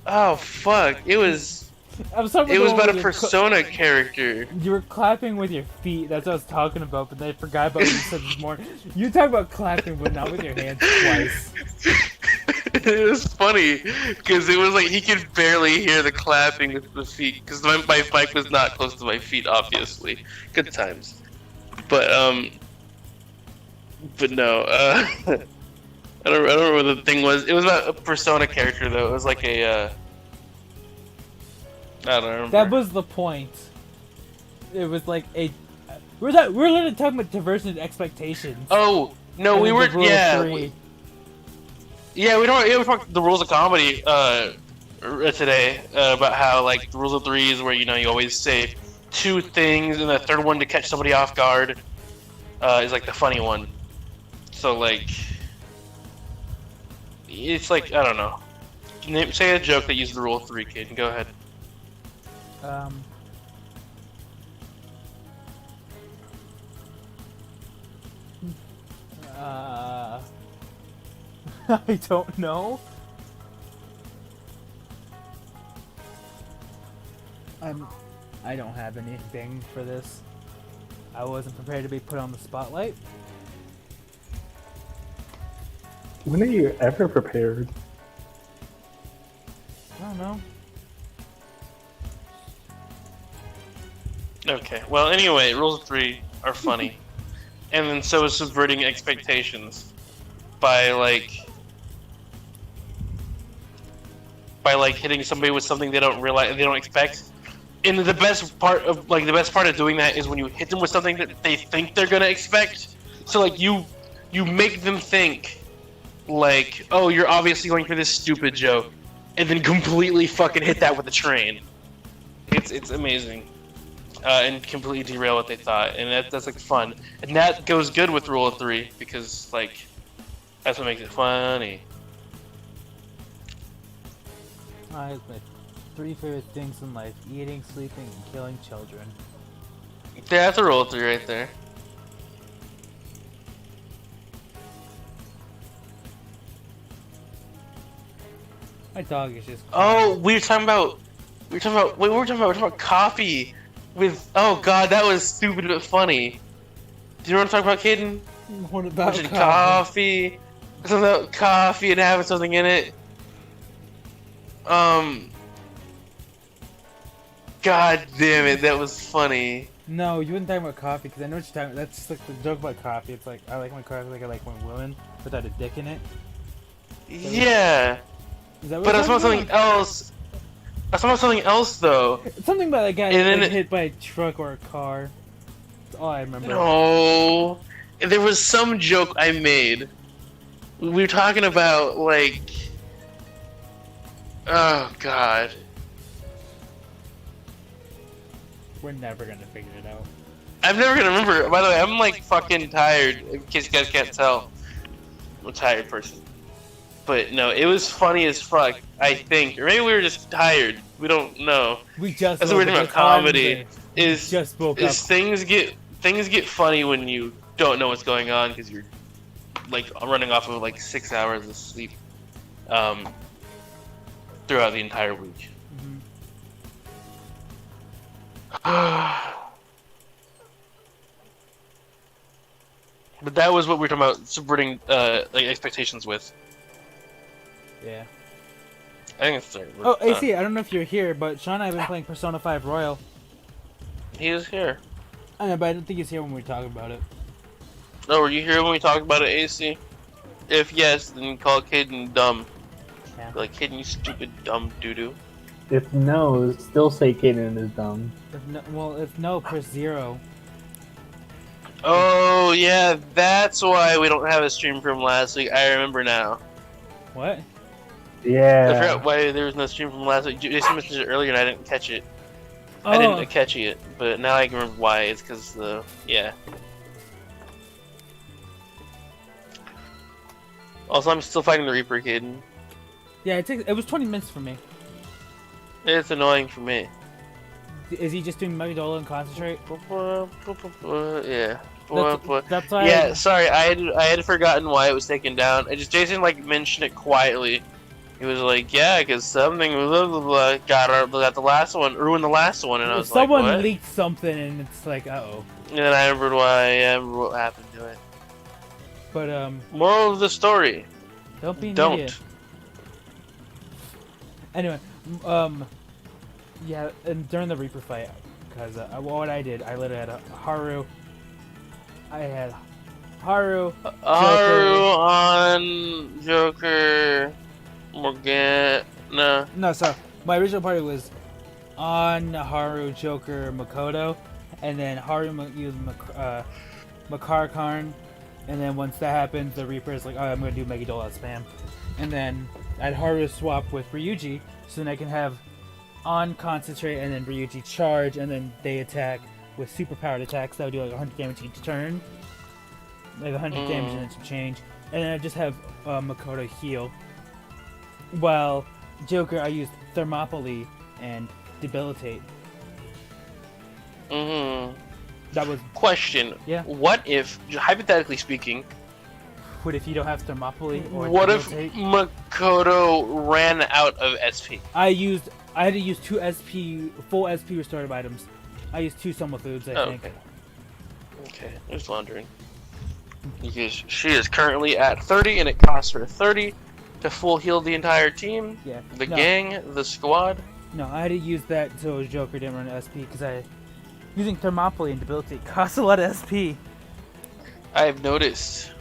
oh fuck, it was. I was talking It was about a your Persona character. You were clapping with your feet. That's what I was talking about, but then I forgot about what you said this morning. You talk about clapping, but not with your hands twice. It was funny because it was like he could barely hear the clapping with the feet because my mic was not close to my feet, obviously. Good times, but no, I don't remember what the thing was. It was about a Persona character though. It was like a I don't remember. That was the point. It was like a. We're literally talking about diversion expectations. Oh no, And we then were the rule of yeah. three. Yeah, we talked the rules of comedy today about how like the rules of three is where you always say two things and the third one to catch somebody off guard is like the funny one. So like it's like I don't know. Say a joke that uses the rule of three, kid. Go ahead. I don't know. I don't have anything for this. I wasn't prepared to be put on the spotlight. When are you ever prepared? I don't know. Okay. Well, anyway, rules of three are funny, and then so is subverting expectations by hitting somebody with something they don't realize they don't expect. And the best part of doing that is when you hit them with something that they think they're gonna expect. So like you make them think like, oh, you're obviously going for this stupid joke, and then completely fucking hit that with a train. It's amazing. And completely derail what they thought, and that's like fun, and that goes good with rule of three because like that's what makes it funny. My 3 favorite things in life: eating, sleeping, and killing children. Yeah, that's a rule of three right there. My dog is just. Oh, we were talking about coffee with. Oh god, that was stupid but funny. Do you know what I'm talking about, Caden? What about Coffee? Something about coffee and having something in it. God damn it, that was funny. No, you wouldn't talk about coffee because I know what you're talking about. That's just like the joke about coffee. It's like I like my coffee like I like when women without a dick in it. Yeah, Is that what but I you're saw talking something else. I saw something else though. about? Something about a guy And then like, hit by a truck or a car. That's all I remember. No, there was some joke I made. We were talking about like, oh god. We're never gonna figure it out. I'm never gonna remember. By the way, I'm like fucking tired. In case you guys can't tell, I'm a tired person. But no, it was funny as fuck. I think, or maybe we were just tired. We don't know. We just. That's the weird thing about comedy. Is just woke up. things get funny when you don't know what's going on because you're like running off of like 6 hours of sleep throughout the entire week. But that was what we were talking about, subverting like expectations with. Yeah. I think it's third. Oh, AC, I don't know if you're here, but Sean and I have been playing Persona 5 Royal. He is here. I know, but I don't think he's here when we talk about it. No, were you here when we talked about it, AC? If yes, then call Caden dumb. Yeah. Be like, Caden, you stupid dumb doo-doo. If no, still say Kaden is dumb. If no, well, if no, press 0. Oh yeah, that's why we don't have a stream from last week. I remember now. What? I Yeah. forgot why there was no stream from last week. Jason mentioned it earlier and I didn't catch it. Oh, I didn't catch it, but now I can remember why. It's because the yeah. Also, I'm still fighting the Reaper kid. yeah. It was 20 minutes for me. It's annoying for me. Is he just doing Megadola and concentrate? Yeah. That's why. Yeah, sorry, I had forgotten why it was taken down. It just Jason like mentioned it quietly. He was like, "Yeah, because something blah, blah, blah, got the last one, ruined the last one," and I was Someone like, "What?" leaked something, and it's like, uh-oh. And then I remembered why. Yeah, I remember what happened to it. But Moral of the story: don't be an don't. idiot. Anyway, yeah, and during the Reaper fight, because what I did, I literally had a Haru. I had Haru, Haru on Joker, Morgana. No, so my original party was on Haru, Joker, Makoto, and then Haru used Makar-Karn, and then once that happens, the Reaper is like, oh, I'm gonna do Megadola spam, and then I'd Haru swap with Ryuji, so then I can have on concentrate and then Ryuji charge, and then they attack with super powered attacks that would do like 100 damage each turn, like 100 damage and then some change, and then I just have Makoto heal. While Joker, I used Thermopylae and Debilitate. That was Question. Yeah. What if, hypothetically speaking, what if you don't have Thermopylae or what if Debilitate? Makoto ran out of SP? I had to use 2 SP, full SP restorative items. I used 2 Summer Foods, I think. Okay. Okay, just wondering. Because she is currently at 30 and it costs her 30 to full heal the entire team, Yeah. the No. gang, the squad. No, I had to use that so Joker didn't run SP because using Thermopylae and Debilitate costs a lot of SP. I've noticed.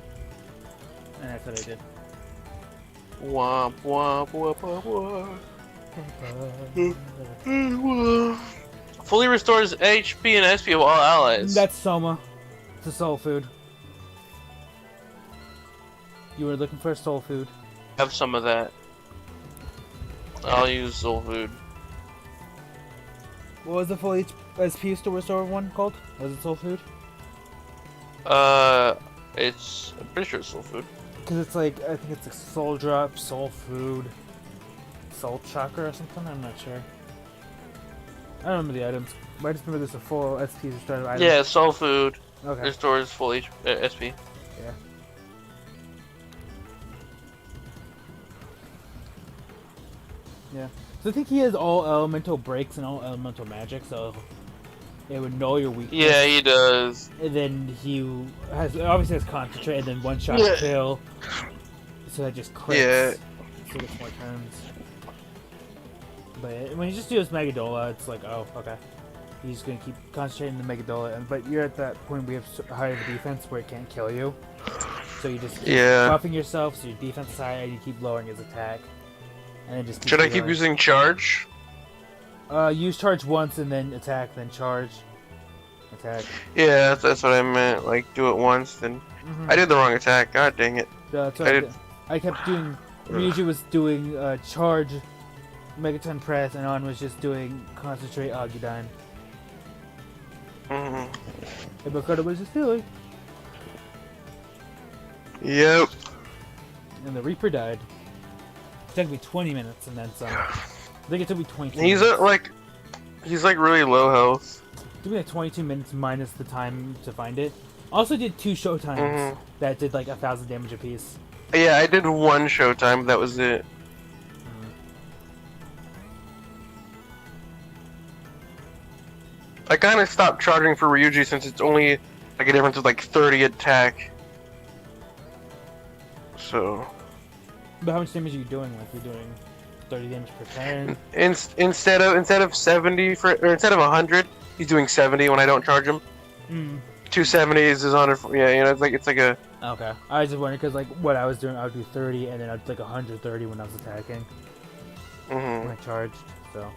And that's what I did. Womp womp womp womp womp. Fully restores HP and SP of all allies. That's Soma. It's a soul food. You were looking for a soul food. Have some of that. I'll use soul food. What was the full SP store restore one called? Was it soul food? It's I'm pretty sure it's soul food. Because it's like, I think it's a soul drop, soul food, soul chakra or something, I'm not sure. I don't remember the items, but I just remember there's a full SP restorative item. Yeah, soul food Okay. restores full SP. Yeah. Yeah. So I think he has all elemental breaks and all elemental magic, so it would know your weakness. Yeah, he does. And then he obviously has concentrate and then one shot Yeah. kill. So that just crits. Yeah. So it gets more turns. But when you just do his Megadola, it's like, oh, okay. He's gonna keep concentrating the Megadola, but you're at that point where you have higher defense where it can't kill you. So you just keep buffing yourself, so your defense is high, and you keep lowering his attack. And then just Should I keep using charge? Use charge once and then attack, then charge. Attack. Yeah, that's what I meant. Like, do it once, then. I did the wrong attack. God dang it. That's I what did- I kept doing. Ryuji was doing charge, Megaton press, and On was just doing concentrate Agudine. And Makoto was just healing. Yep. And the Reaper died. It took me 20 minutes and then some. I think it took me 22 He's minutes. he's like really low health. It took me like 22 minutes minus the time to find it. Also did 2 showtimes that did like 1,000 damage apiece. Yeah, I did one showtime. That was it. I kind of stopped charging for Ryuji since it's only like a difference of like 30 attack. So But how much damage are you doing? Like you're doing 30 damage per turn? instead of 70 or instead of 100, he's doing 70 when I don't charge him. 270 is his 100. Yeah, you know, it's like a. Okay. I was just wondering because like what I was doing, I would do 30 and then I'd do like 130 when I was attacking. When I charged, so.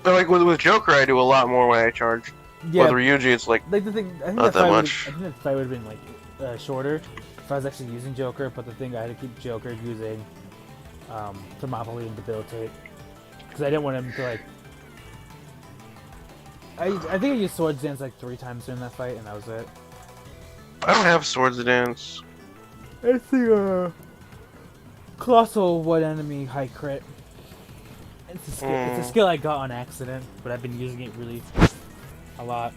But like with Joker, I do a lot more when I charge. Yeah, With Ryuji, it's like like the thing. I think not that fight much. I think that fight would have been like shorter if I was actually using Joker. But the thing I had to keep Joker using Thermopylae and Debilitate because I didn't want him to like. I think I used Swords Dance like 3 times during that fight, and that was it. I don't have Swords Dance. It's the Colossal Wood Enemy High Crit. It's a skill I got on accident, but I've been using it really a lot.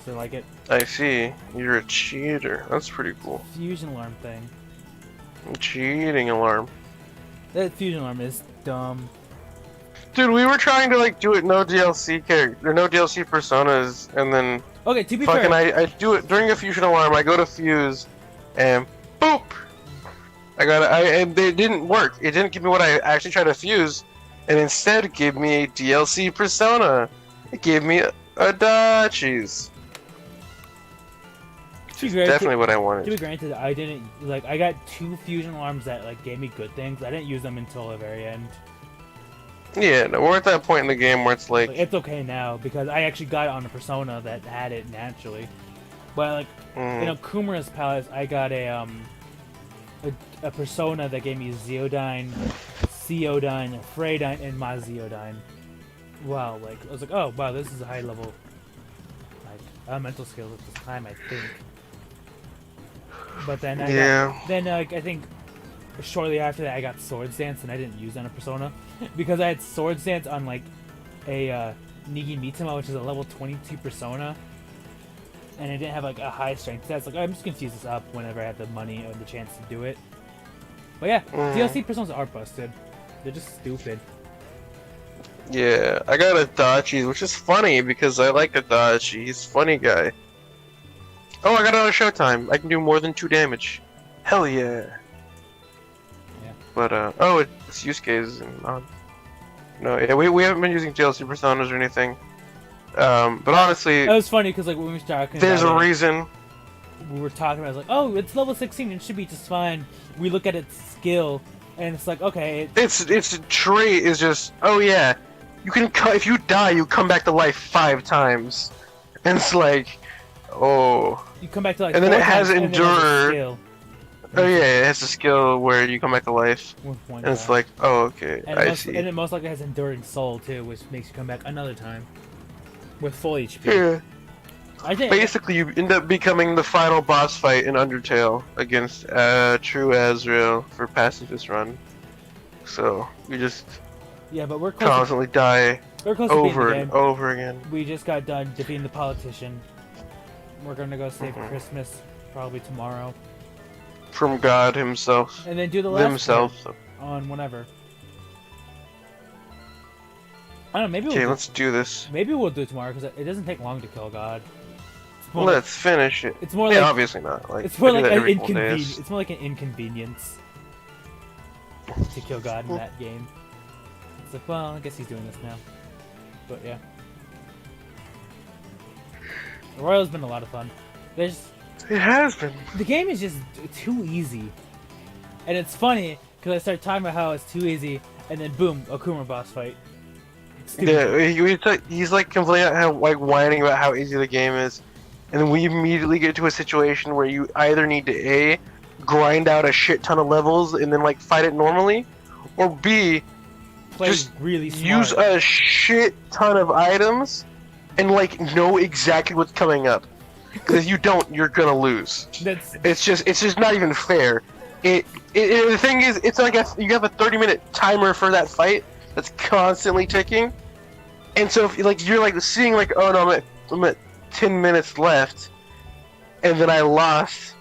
So I like it. I see. You're a cheater. That's pretty cool. Fusion Alarm thing. Cheating alarm. That Fusion Alarm is dumb. Dude, we were trying to like do it no DLC character, no DLC personas, and then Okay, to be fucking fair, I do it during a fusion alarm. I go to fuse, and boop. And it didn't work. It didn't give me what I actually tried to fuse, and instead it gave me a DLC persona. It gave me a Dachis. Definitely what I to be wanted. granted, I didn't like. I got 2 Fusion Alarms that like gave me good things. I didn't use them until the very end. Yeah, no, we're at that point in the game where it's Like, like, it's okay now because I actually got it on a persona that had it naturally. But like Kumara's Palace, I got a persona that gave me Zeodyne, Ceodyne, Freydyne, and Maziodyne. Wow, like I was like, oh wow, this is a high level like elemental skills at this time, I think. But then I think shortly after that I got Swords Dance and I didn't use it on a persona because I had Swords Dance on like a Nigi Mitama, which is a level 22 persona, and it didn't have like a high strength stats. Like I'm just gonna fuse this up whenever I have the money or the chance to do it. But yeah, DLC personas are busted. They're just stupid. yeah, I got a Dachi, which is funny because I like Adachi. He's a funny guy. Oh, I got another Showtime. I can do more than 2 damage. Hell yeah. Yeah. But oh, it's Yusuke's and no, yeah, we haven't been using DLC personas or anything. But honestly, That was funny because like when we were talking, there's a about it, reason. we were talking about. It, I was like, oh, it's level 16. It should be just fine. We look at its skill, and it's like, okay, Its trait is just, oh yeah, you can if you die, you come back to life 5 times, and it's like, oh. you come back to like. And then 4 it has times, and then it has a Endure. skill Oh yeah, it has a skill where you come back to life, with 1 and it's die. like, oh okay, And I see. And it most likely has Enduring Soul too, which makes you come back another time with full HP. Yeah. I think Basically, you end up becoming the final boss fight in Undertale against True Azrael for passing this run. So you just yeah, but we're close. constantly die We're close to beating over the and game. over again. We just got done defeating the politician. We're gonna go save Mhm. Christmas probably tomorrow, From God himself, and then do the last themselves. part on whenever. I don't know. Maybe Okay, we'll let's do this. maybe we'll do it tomorrow because it doesn't take long to kill God. It's more Let's finish it. It's more Yeah, like obviously not. Like it's more we do like that an every couple inconvenience. days. It's more like an inconvenience to kill God in that game. It's like, well, I guess he's doing this now. But yeah, the Royal's been a lot of fun. There's It has been. the game is just too easy, and it's funny because I started talking about how it's too easy, and then boom, Okuma boss fight. It's stupid. Yeah, he's like complaining about how, like whining about how easy the game is, and then we immediately get to a situation where you either need to A, grind out a shit ton of levels and then like fight it normally, or B, Play just really smart. use a shit ton of items and like know exactly what's coming up. Because if you don't, you're gonna lose. That's It's just not even fair. The thing is, it's like you have a 30-minute timer for that fight that's constantly ticking, and so if you're like seeing like, oh no, I'm at 10 minutes left, and then I lost,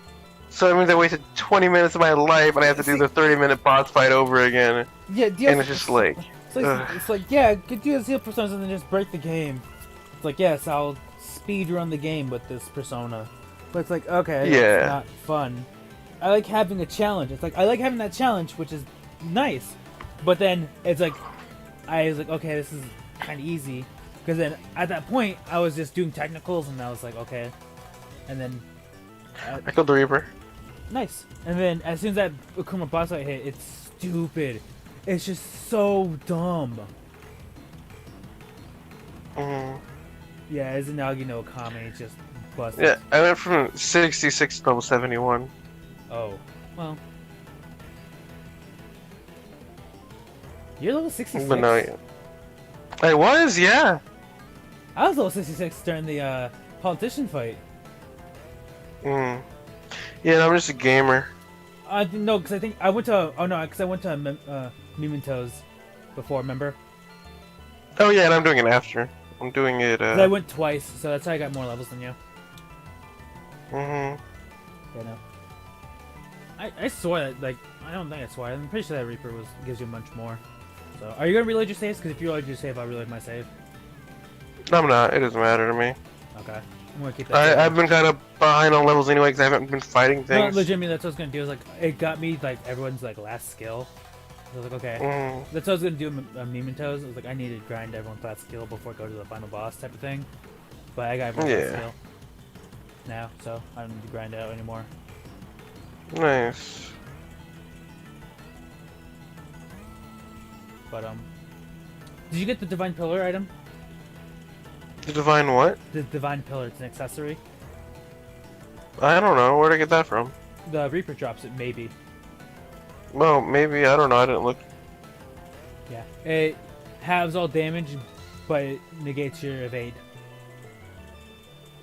so that means I wasted 20 minutes of my life, and I have to do the 30-minute boss fight over again, yeah. and it's just like, It's like yeah, get do the persona and then just break the game. It's like yes, I'll speed run the game with this persona, but it's like okay, Yeah. it's not fun. I like having a challenge. It's like I like having that challenge, which is nice, but then it's like I was like okay, this is kind of easy because then at that point I was just doing technicals and I was like okay, and then I killed the Reaper. nice, and then as soon as that Akuma boss fight hit, it's stupid. It's just so dumb. Mm. Yeah, Izanagi no Kame just busted. Yeah, I went from 66 to level 71. Oh, well. You're level 66? But no, yeah. I was, yeah. I was level 66 during the politician fight. Mm. Yeah, I'm just a gamer. No, because I think I went to. Oh no, because I went to Mementos before. Remember? Oh yeah, and I'm doing it after. I'm doing it. 'Cause I went twice, so that's how I got more levels than you. Mhm. Yeah, no. I swore that, like, I don't think I swore. I'm pretty sure that Reaper gives you much more. So, are you gonna reload your saves? Because if you reload your save, I'll reload my save. I'm not. It doesn't matter to me. Okay. I'm gonna keep that. I've been kind of behind on levels anyway because I haven't been fighting No, things. legitimately, that's what I was gonna do. Is like, it got me like everyone's like last skill. So I was like, okay. Mm. That's what I was gonna do in Mementos. I was like, I need to grind everyone's last skill before I go to the final boss type of thing. But I got everyone's last Yeah. skill now, so I don't need to grind it out anymore. Nice. But did you get the Divine Pillar item? The divine what? The Divine Pillar, it's an accessory. I don't know. Where'd I get that from? The Reaper drops it, maybe. Well, maybe. I don't know. I didn't look. Yeah. It halves all damage, but it negates your evade.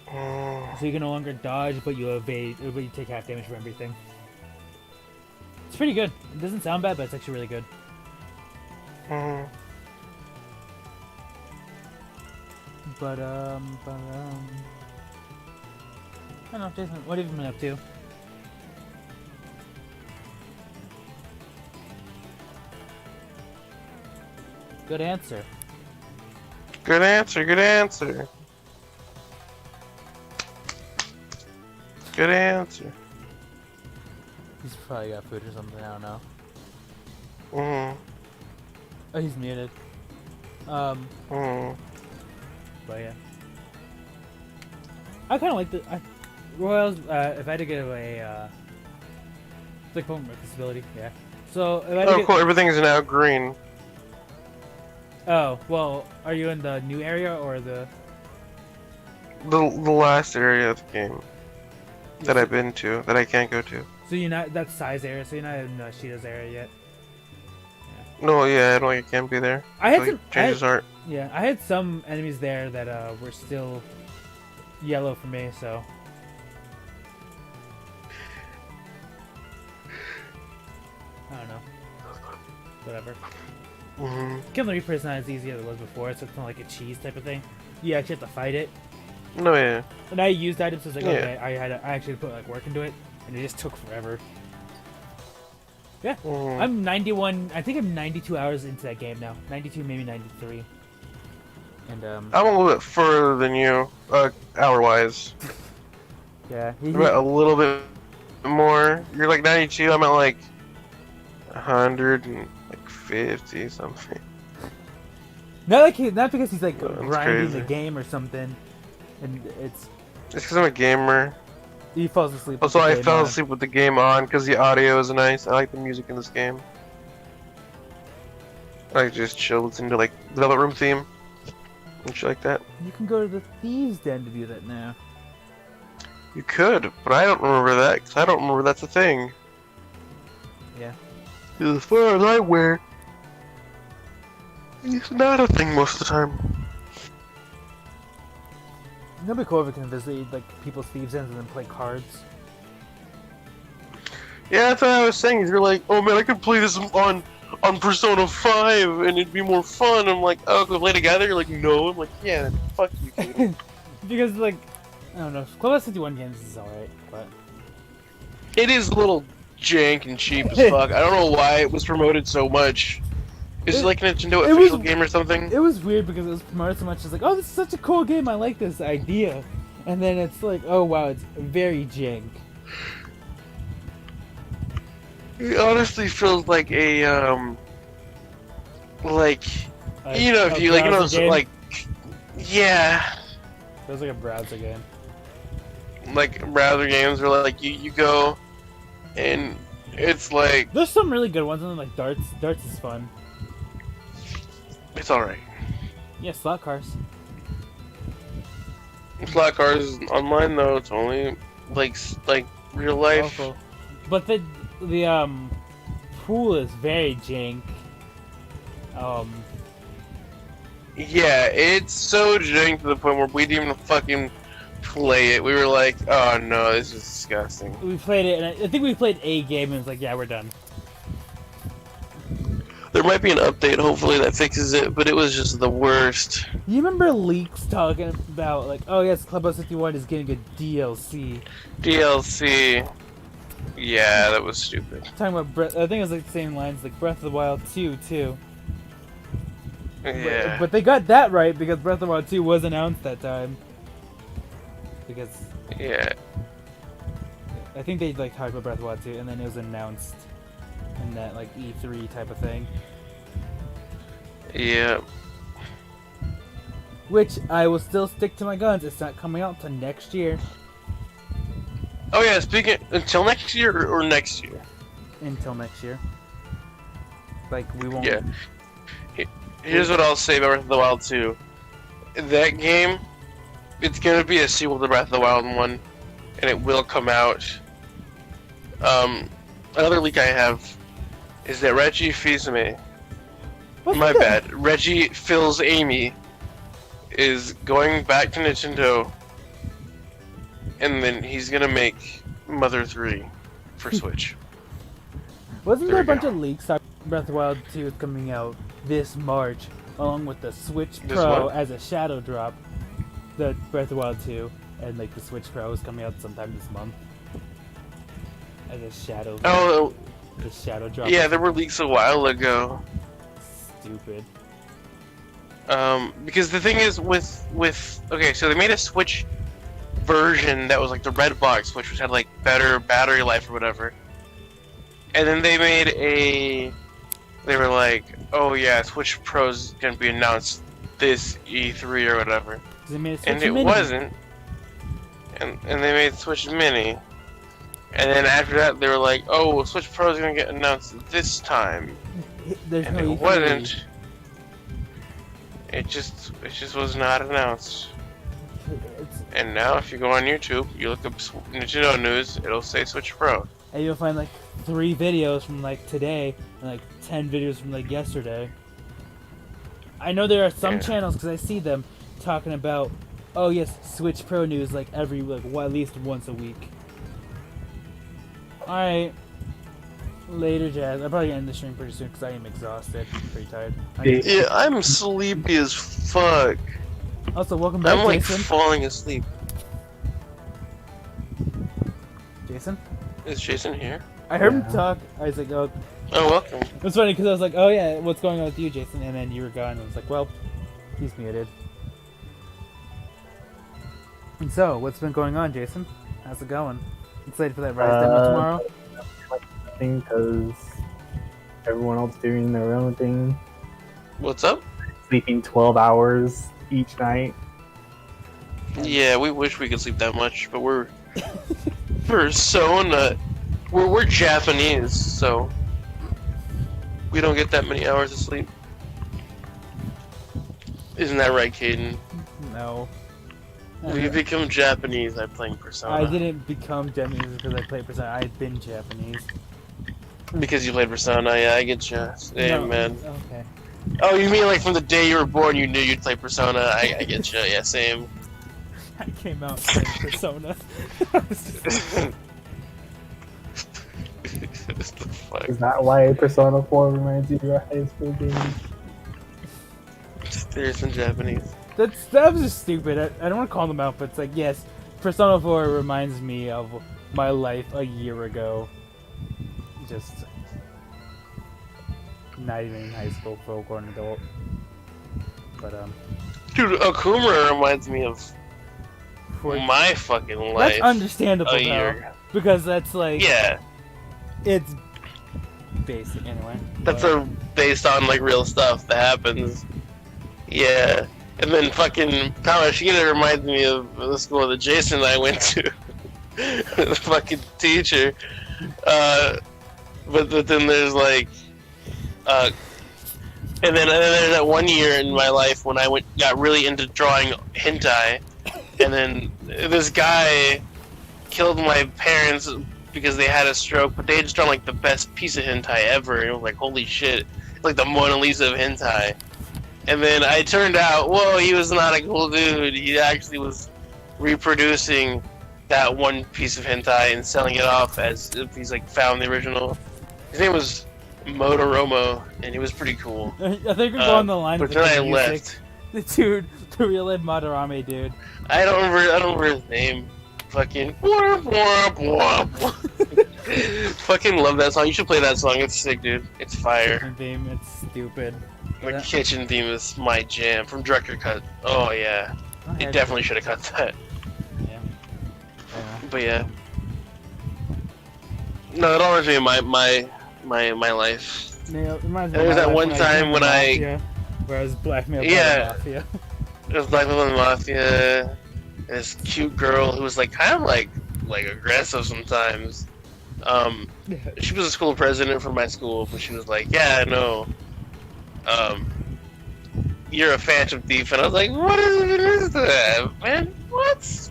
Mm. So you can no longer dodge, but you evade, but you take half damage for everything. It's pretty good. It doesn't sound bad, but it's actually really good. Mm. But I don't know, Jason, what have you been up to? Good answer. Good answer. Good answer. Good answer. He's probably got food or something, I don't know. Mm. Oh, he's muted. Mm. But yeah. I kind of like the Royals. If I had to get a it's like home accessibility, yeah. So if I had to Oh, get, cool. Everything is now green. oh well, are you in the new area or the? The last area of the game that I've been to that I can't go to. So you're not that size area. So you're not in Sheeta's area yet. No, yeah, I don't think it can be there. I had Like, some. changes aren't. Yeah, I had some enemies there that were still yellow for me. So. I don't know. Whatever. Mm-hmm. Killing the Reaper is not as easy as it was before. So it's kind of like a cheese type of thing. You actually have to fight it. No, yeah. And I used items, so it's like, Yeah. okay, I actually put like work into it, and it just took forever. Yeah, Mm. I'm 91. I think I'm 92 hours into that game now. 92, maybe 93. And I'm a little bit further than you, hour-wise. yeah, I'm at a little bit more. You're like 92. I'm at like 150 something. not because he's like Oh, that's grinding the crazy. game or something, and it's Just because I'm a gamer. he falls asleep. with Also, the I game fell on. asleep with the game on because the audio is nice. I like the music in this game. I just chill, listen to like the Velvet Room theme and shit like that. You can go to the thieves' den to do that now. You could, but I don't remember that because I don't remember that's a thing. Yeah. As far as I'm aware, it's not a thing most of the time. It'd be cool if we can visit like people's thieves' dens and then play cards. Yeah, that's what I was saying. Is you're like, oh man, I could play this on Persona 5 and it'd be more fun. I'm like, oh, can we play together? You're like, no. I'm like, yeah, fuck you, dude. Because like, I don't know, Clubhouse 51 games is alright, but It is a little jank and cheap as fuck. I don't know why it was promoted so much. Is it like a Nintendo it official was- game or something? it was weird because it was promoted so much. It's like, oh, this is such a cool game. I like this idea, and then it's like, oh wow, it's very jank. It honestly feels like a like you know, if you like, you know, browser game? like yeah, Feels like a browser game. like browser games where like you go and it's like There's some really good ones, and then like darts. Darts is fun. it's all right. Yeah, slot cars. Slot cars is online though. It's only like real life. Also, but the pool is very jank. Yeah, it's so jank to the point where we didn't even fucking play it. We were like, oh no, this is disgusting. We played it, and I think we played a game, and it's like, yeah, we're done. There might be an update, hopefully, that fixes it, but it was just the worst. You remember leaks talking about like, oh yes, Clubhouse 51 is getting a DLC. DLC. Yeah, that was stupid. Talking about, I think it was like the same lines, like Breath of the Wild 2 too. Yeah. But they got that right because Breath of the Wild 2 was announced that time. Because Yeah. I think they like talked about Breath of the Wild 2 and then it was announced in that like E3 type of thing. Yeah. Which I will still stick to my guns. It's not coming out until next year. Oh yeah, speaking until next year or next year. Until next year. Like we won't. Yeah. Here's what I'll say about Breath of the Wild 2. That game, it's gonna be a sequel to Breath of the Wild 1, and it will come out. Another leak I have is that Reggie Fils-Aimé, What's my that? bad, Reggie Fils-Aimé is going back to Nintendo, and then he's gonna make Mother 3 for Switch. Wasn't There there a we bunch go. of leaks talking about Breath of the Wild 2 is coming out this March, along with the Switch This Pro what? as a shadow drop? The Breath of the Wild 2 and like the Switch Pro is coming out sometime this month. As a shadow. Oh, The shadow drop. yeah, is there were leaks a while ago. stupid. Because the thing is with okay, so they made a Switch version that was like the red box, which had like better battery life or whatever. And then they made they were like, oh yeah, Switch Pro's gonna be announced this E3 or whatever. 'Cause they made a Switch And it Mini. wasn't. And they made Switch Mini. And then after that they were like, oh, Switch Pro's gonna get announced this time. There's And no it E3. wasn't. It just was not announced. It's, And now, if you go on YouTube, you look up Nintendo News, it'll say Switch Pro. and you'll find like 3 videos from like today and like 10 videos from like yesterday. I know there are some Yeah. channels because I see them talking about, oh yes, Switch Pro news like every like at least once a week. All right, later, Jazz. I'm probably gonna end the stream pretty soon because I am exhausted, pretty tired. Yeah, I'm sleepy as fuck. Also, welcome back, I'm like Jason. falling asleep. Jason, Is Jason here? I heard him Yeah. talk. I was like, oh, Oh, welcome. it was funny because I was like, oh yeah, what's going on with you, Jason? And then you were gone. And I was like, well, he's muted. And so, what's been going on, Jason? How's it going? Excited for that Rise demo tomorrow? Nothing, because everyone else doing their own thing, What's up? sleeping 12 hours each night. Yeah, we wish we could sleep that much, but we're Persona. We're Japanese, so we don't get that many hours of sleep. Isn't that right, Caden? No. We become Japanese by playing Persona. I didn't become Japanese because I played Persona. I've been Japanese. Because you played Persona, yeah, I get you. Hey, No, man. Okay. Oh, you mean like from the day you were born you knew you'd play Persona? I get you, yeah, same. I came out playing Persona. I was just- What the fuck? Is that why Persona 4 reminds you of your high school games? There's some Japanese. that was just stupid. I don't want to call them out, but it's like, yes, Persona 4 reminds me of my life a year ago. Just not even in high school, full grown adult. But Dude, Akuma reminds me of for my fucking life. that's understandable a though, year. because that's like Yeah, it's basic anyway. that's but- based on like real stuff that happens. Yeah, and then fucking Kamashita reminds me of the school that Jason and I went to. The fucking teacher. But then there's like, and then there's that one year in my life when I got really into drawing hentai, and then this guy killed my parents because they had a stroke, but they had just drawn like the best piece of hentai ever, and it was like, holy shit, it's like the Mona Lisa of hentai. And then I turned out, whoa, he was not a cool dude. He actually was reproducing that one piece of hentai and selling it off as if he's like found the original. His name was Motoromo, and he was pretty cool. I think we're going the line. But with then the I music. left. The dude, the real life Madarame dude. I don't remember his name. Fucking fucking love that song. You should play that song. It's sick, dude. It's fire. Kitchen theme, it's stupid. The kitchen theme is my jam from Director Cut. Oh yeah, it definitely should have cut that. Yeah. But yeah, no, it all reminds me of my life. Yeah, it reminds me There of was my that life one when time when I Mafia, where I was blackmailed Yeah. by the Mafia. There was Black People in the Mafia. This cute girl who was like kind of like aggressive sometimes. She was a school president for my school, but she was like, "Yeah, no, you're a phantom thief," and I was like, "What is that, man? What?"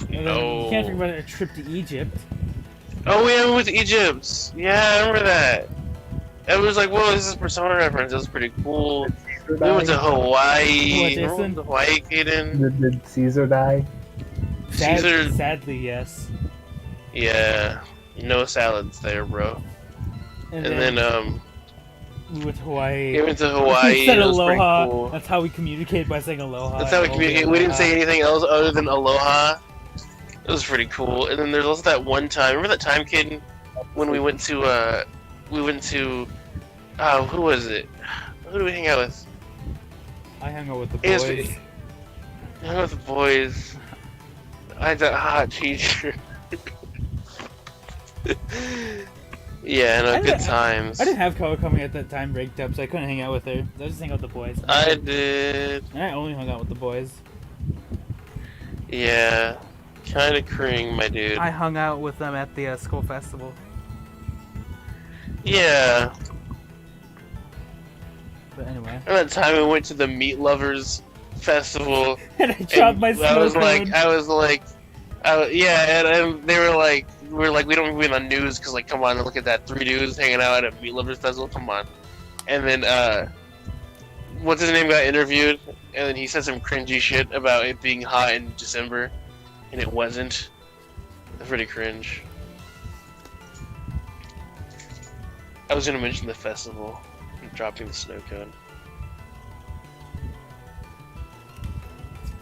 And then No. You can't forget about a trip to Egypt. Oh yeah, we went to Egypt. Yeah, I remember that. It was like, whoa, this is Persona reference. That was pretty cool. We went to Hawaii. What, Jason? Hawaii, Kaden. Did Caesar die? Caesar. Sadly, yes. Yeah, no salads there, bro. And then we went to Hawaii. we went to Hawaii. We said It was pretty aloha. cool. That's how we communicate, by saying aloha. That's how we Aloha. communicate. We didn't say anything else other than aloha. It was pretty cool. And then there's also that one time. Remember that time, Kaden, when we went to who was it? Who did we hang out with? I hung out with the It was- boys. I hung out with the boys. I had that hot teacher. Yeah, no, I good didn't- times. I didn't have Koa coming at that time break up, so I couldn't hang out with her. I was just hanging out with the boys. I did. And I only hung out with the boys. Yeah. Kinda cring, my dude. I hung out with them at the school festival. Yeah. But anyway. And that time we went to the Meat Lovers Festival. And I dropped and my I snow was like, cone. yeah, and they were like, we don't even be on the news because, like, come on, look at that, 3 dudes hanging out at a Meat Lovers Festival, come on. And then, what's his name got interviewed, and then he said some cringy shit about it being hot in December, and it wasn't. That's pretty cringe. I was gonna mention the festival and dropping the snow cone.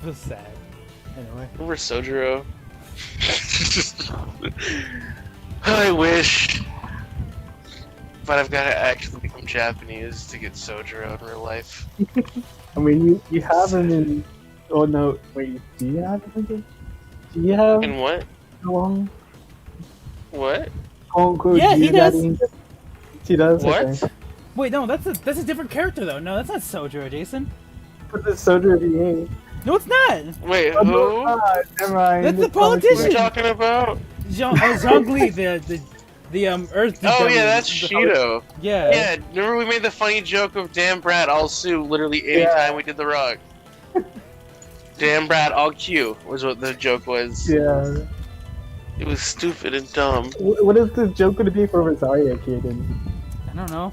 It was sad. Anyway. Remember Sojiro? I wish. But I've gotta actually become Japanese to get Sojiro in real life. I mean, you have him in. Oh no, wait. Do you have him? Do you have And what? long? What? Yeah, he does. He does. What? Okay. Wait, no, that's a different character though. No, that's not Sojiro, Jason. But the Soldier VA. No, it's not. Wait, Oh, who? no, never mind. That's the It's politician. What are you talking about? Zhongli, the Earth. Oh the- yeah, that's the- Shido. Yeah. Yeah, remember we made the funny joke of "Damn Brad, I'll sue" literally anytime we did the rock. Damn Brad, I'll Q was what the joke was. Yeah. It was stupid and dumb. What is the joke going to be for Rosario, Kaden? I don't know.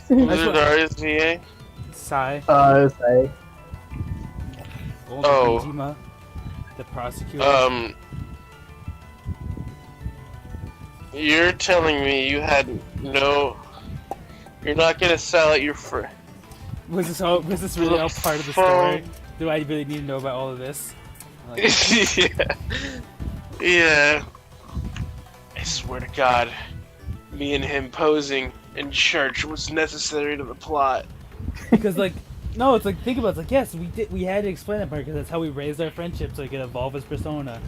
Wizard Darius VA? Sai. Say. Oh. Kojima, the prosecutor. You're telling me you had no. You're not gonna sell it your friend. Was this really all part of the story? Do I really need to know about all of this? Like, Yeah. Yeah. I swear to God, me and him posing in church was necessary to the plot. because like, no, it's like think about it. It's like yes, we had to explain that part because that's how we raised our friendship so it could evolve as persona.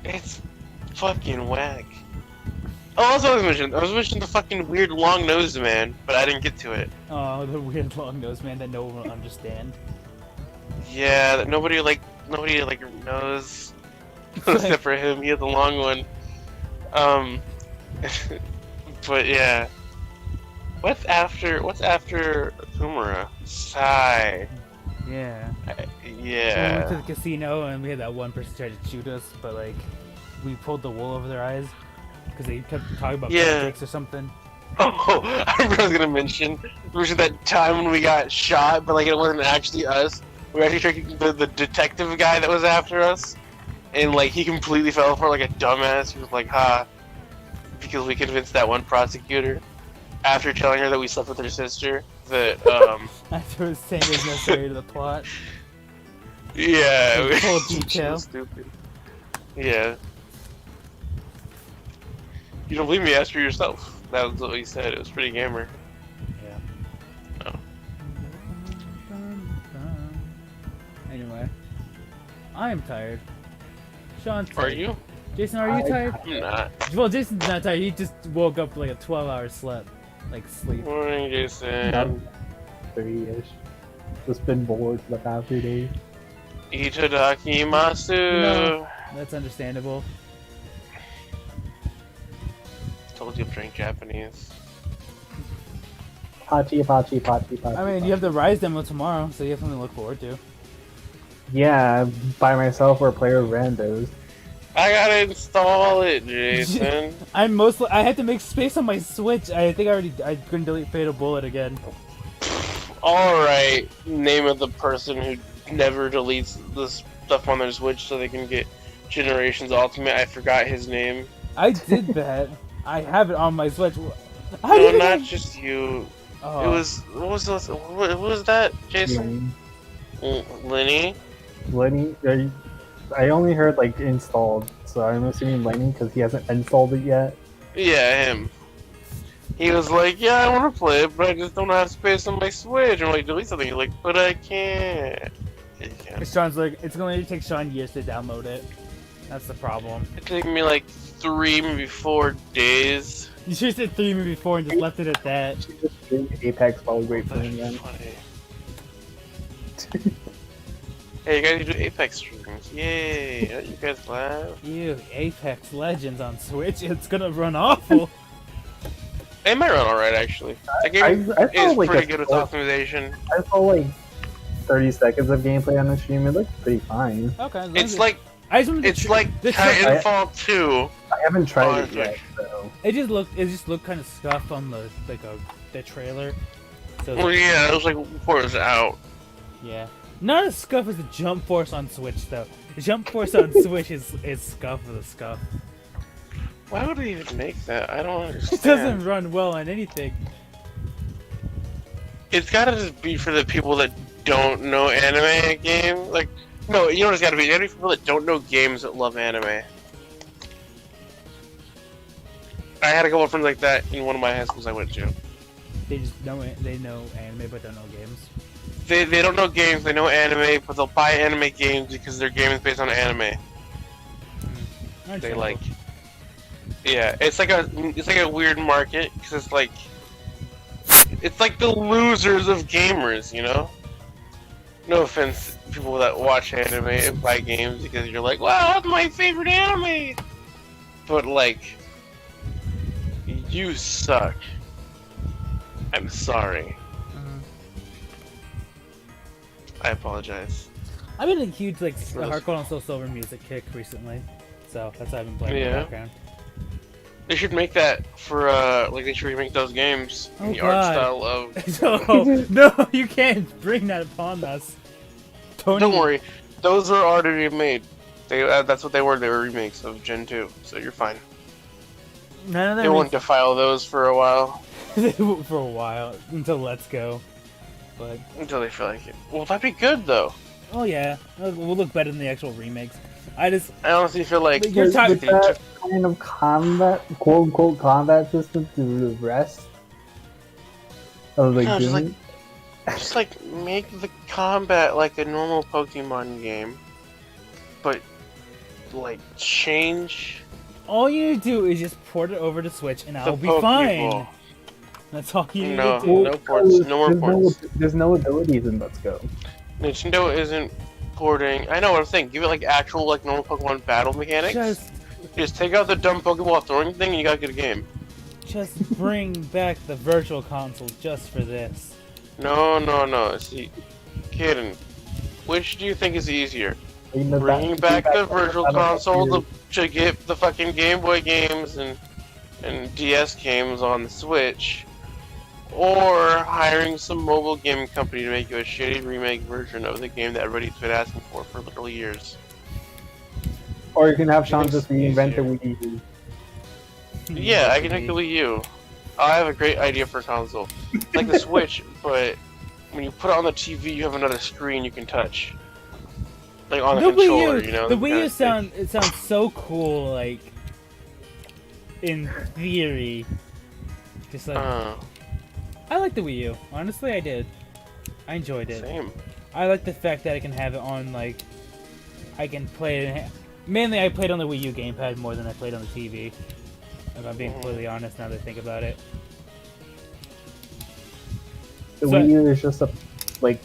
It's fucking whack. Oh, also I was mentioning the fucking weird long-nosed man, but I didn't get to it. Oh, the weird long nose man that no one will understand. Yeah, that nobody knows except for him. He had the long one. But yeah. What's after Kumura? Sai. Yeah. So we went to Yeah. the casino and we had that one person try to shoot us, but like we pulled the wool over their eyes because they kept talking about Yeah. politics or something. Oh, I remember I was gonna mention that time when we got shot, but like it wasn't actually us. We were actually tricking the detective guy that was after us, and like he completely fell for like a dumbass. He was like, "Ha," because we convinced that one prosecutor after telling her that we slept with her sister that After it was saying it was necessary to the plot. yeah, In full she detail. was stupid. Yeah. You don't believe me? Ask for yourself. That was what he said. It was pretty gamer. Yeah. Oh. Anyway, I am tired. Sean's Are tired. you? Jason, are you tired? I'm not. Well, Jason's not tired. He just woke up like a 12-hour sleep. Like sleep. Morning, Jason. No. 3-ish. Just been bored for the past few days. Itadakimasu. No. That's understandable. Told you to drink Japanese. Pachi, pachi, pachi, pachi. I mean, you have the Rise demo tomorrow, so you have something to look forward to. Yeah, by myself or play with randos. I gotta install it, Jason. I had to make space on my Switch. I think I couldn't delete Fatal Bullet again. Alright, name of the person who never deletes the stuff on their Switch so they can get Generations Ultimate. I forgot his name. I did that. I have it on my Switch. No, not just you. Oh. It was what was that, Jason? Lenny? Lenny, I only heard like installed, so I'm assuming Lenny because he hasn't installed it yet. Yeah, him. He was like, yeah, I want to play it, but I just don't have space on my Switch. I'm like, delete something. He's like, but I can't. Yeah, you can. Sean's like, it's going to take Sean years to download it. That's the problem. It took me like 3, maybe 4 days. You should have said 3 maybe 4 and just left it at that. Just doing Apex while we wait for him That's again. funny. Hey, you guys do Apex streams. Yay! Aren't you guys glad? Ew, Apex Legends on Switch. It's gonna run awful. It might run alright, actually. That game I saw is like pretty good with I optimization. saw like 30 seconds of gameplay on the stream. It looked pretty fine. Okay. as long It's as like I just wanted to it's tr- like this Titanfall 2. I haven't tried it Oh, yet, so It just looked kind of scuffed on the the trailer. So Well, yeah, it was like before it was out. yeah, not as scuff as the Jump Force on Switch though. The Jump Force on Switch is scuff of the scuff. Why would they even make that? I don't It understand. doesn't run well on anything. It's gotta just be for the people that don't know anime game. Like, no, you know what it's gotta be? It's gotta be for people that don't know games that love anime. I had a couple of friends like that in one of my high schools I went to. They just know they know anime but don't know games. They don't know games, they know anime, but they'll buy anime games because their game is based on anime. They like, yeah, it's like a weird market because it's like the losers of gamers, you know. No offense, people that watch anime and buy games because you're like, wow, that's my favorite anime, but like, you suck. I'm sorry. I apologize. I've been a huge like Those- hardcore on Soul Silver music kick recently, so that's why I've been playing in the Yeah. background. They should make that for like they should remake those games in Oh, the art God. style of. No, no, you can't bring that upon us. Tony, Don't worry, those are already made. They that's what they were. They were remakes of Gen 2, so you're fine. None They of won't defile those for a while them for a while until Let's Go. But until they feel like it. Well, that'd be good though. oh yeah, we'll look better than the actual remakes. I I honestly feel like But you're With talking- that kind of combat, quote unquote combat system through the rest of the No, just game. just like make the combat like a normal Pokemon game, but like change all you need to do is just port it over to Switch, and the I'll be Pokeball. fine. That's all you need No. to do. No ports, no more ports. There's no abilities in Let's Go. Nintendo isn't porting. I know what I'm saying. Give it like actual like normal Pokemon battle mechanics. Just take out the dumb Pokeball throwing thing, and you got a good game. Just bring back the Virtual Console just for this. No. See, kidding. Which do you think is easier? You know, Bringing back the Virtual I don't know Console if to get the fucking Game Boy games and DS games on the Switch, or hiring some mobile gaming company to make you a shitty remake version of the game that everybody's been asking for literally years. Or you can have Sean Thinks just reinvent the easier. Wii U. Yeah, I can make the Wii U. I have a great idea for a console. It's like the Switch, but when you put it on the TV, you have another screen you can touch. Like on a The controller, Wii U, you know? the that Wii kinda U thing. sounds so cool, like in theory. Just like I like the Wii U. Honestly, I did. I enjoyed it. Same. I like the fact that I can have it on like I can play it. Mainly, I played on the Wii U gamepad more than I played on the TV. If I'm being completely honest, now that I think about it. The So- Wii U is just a like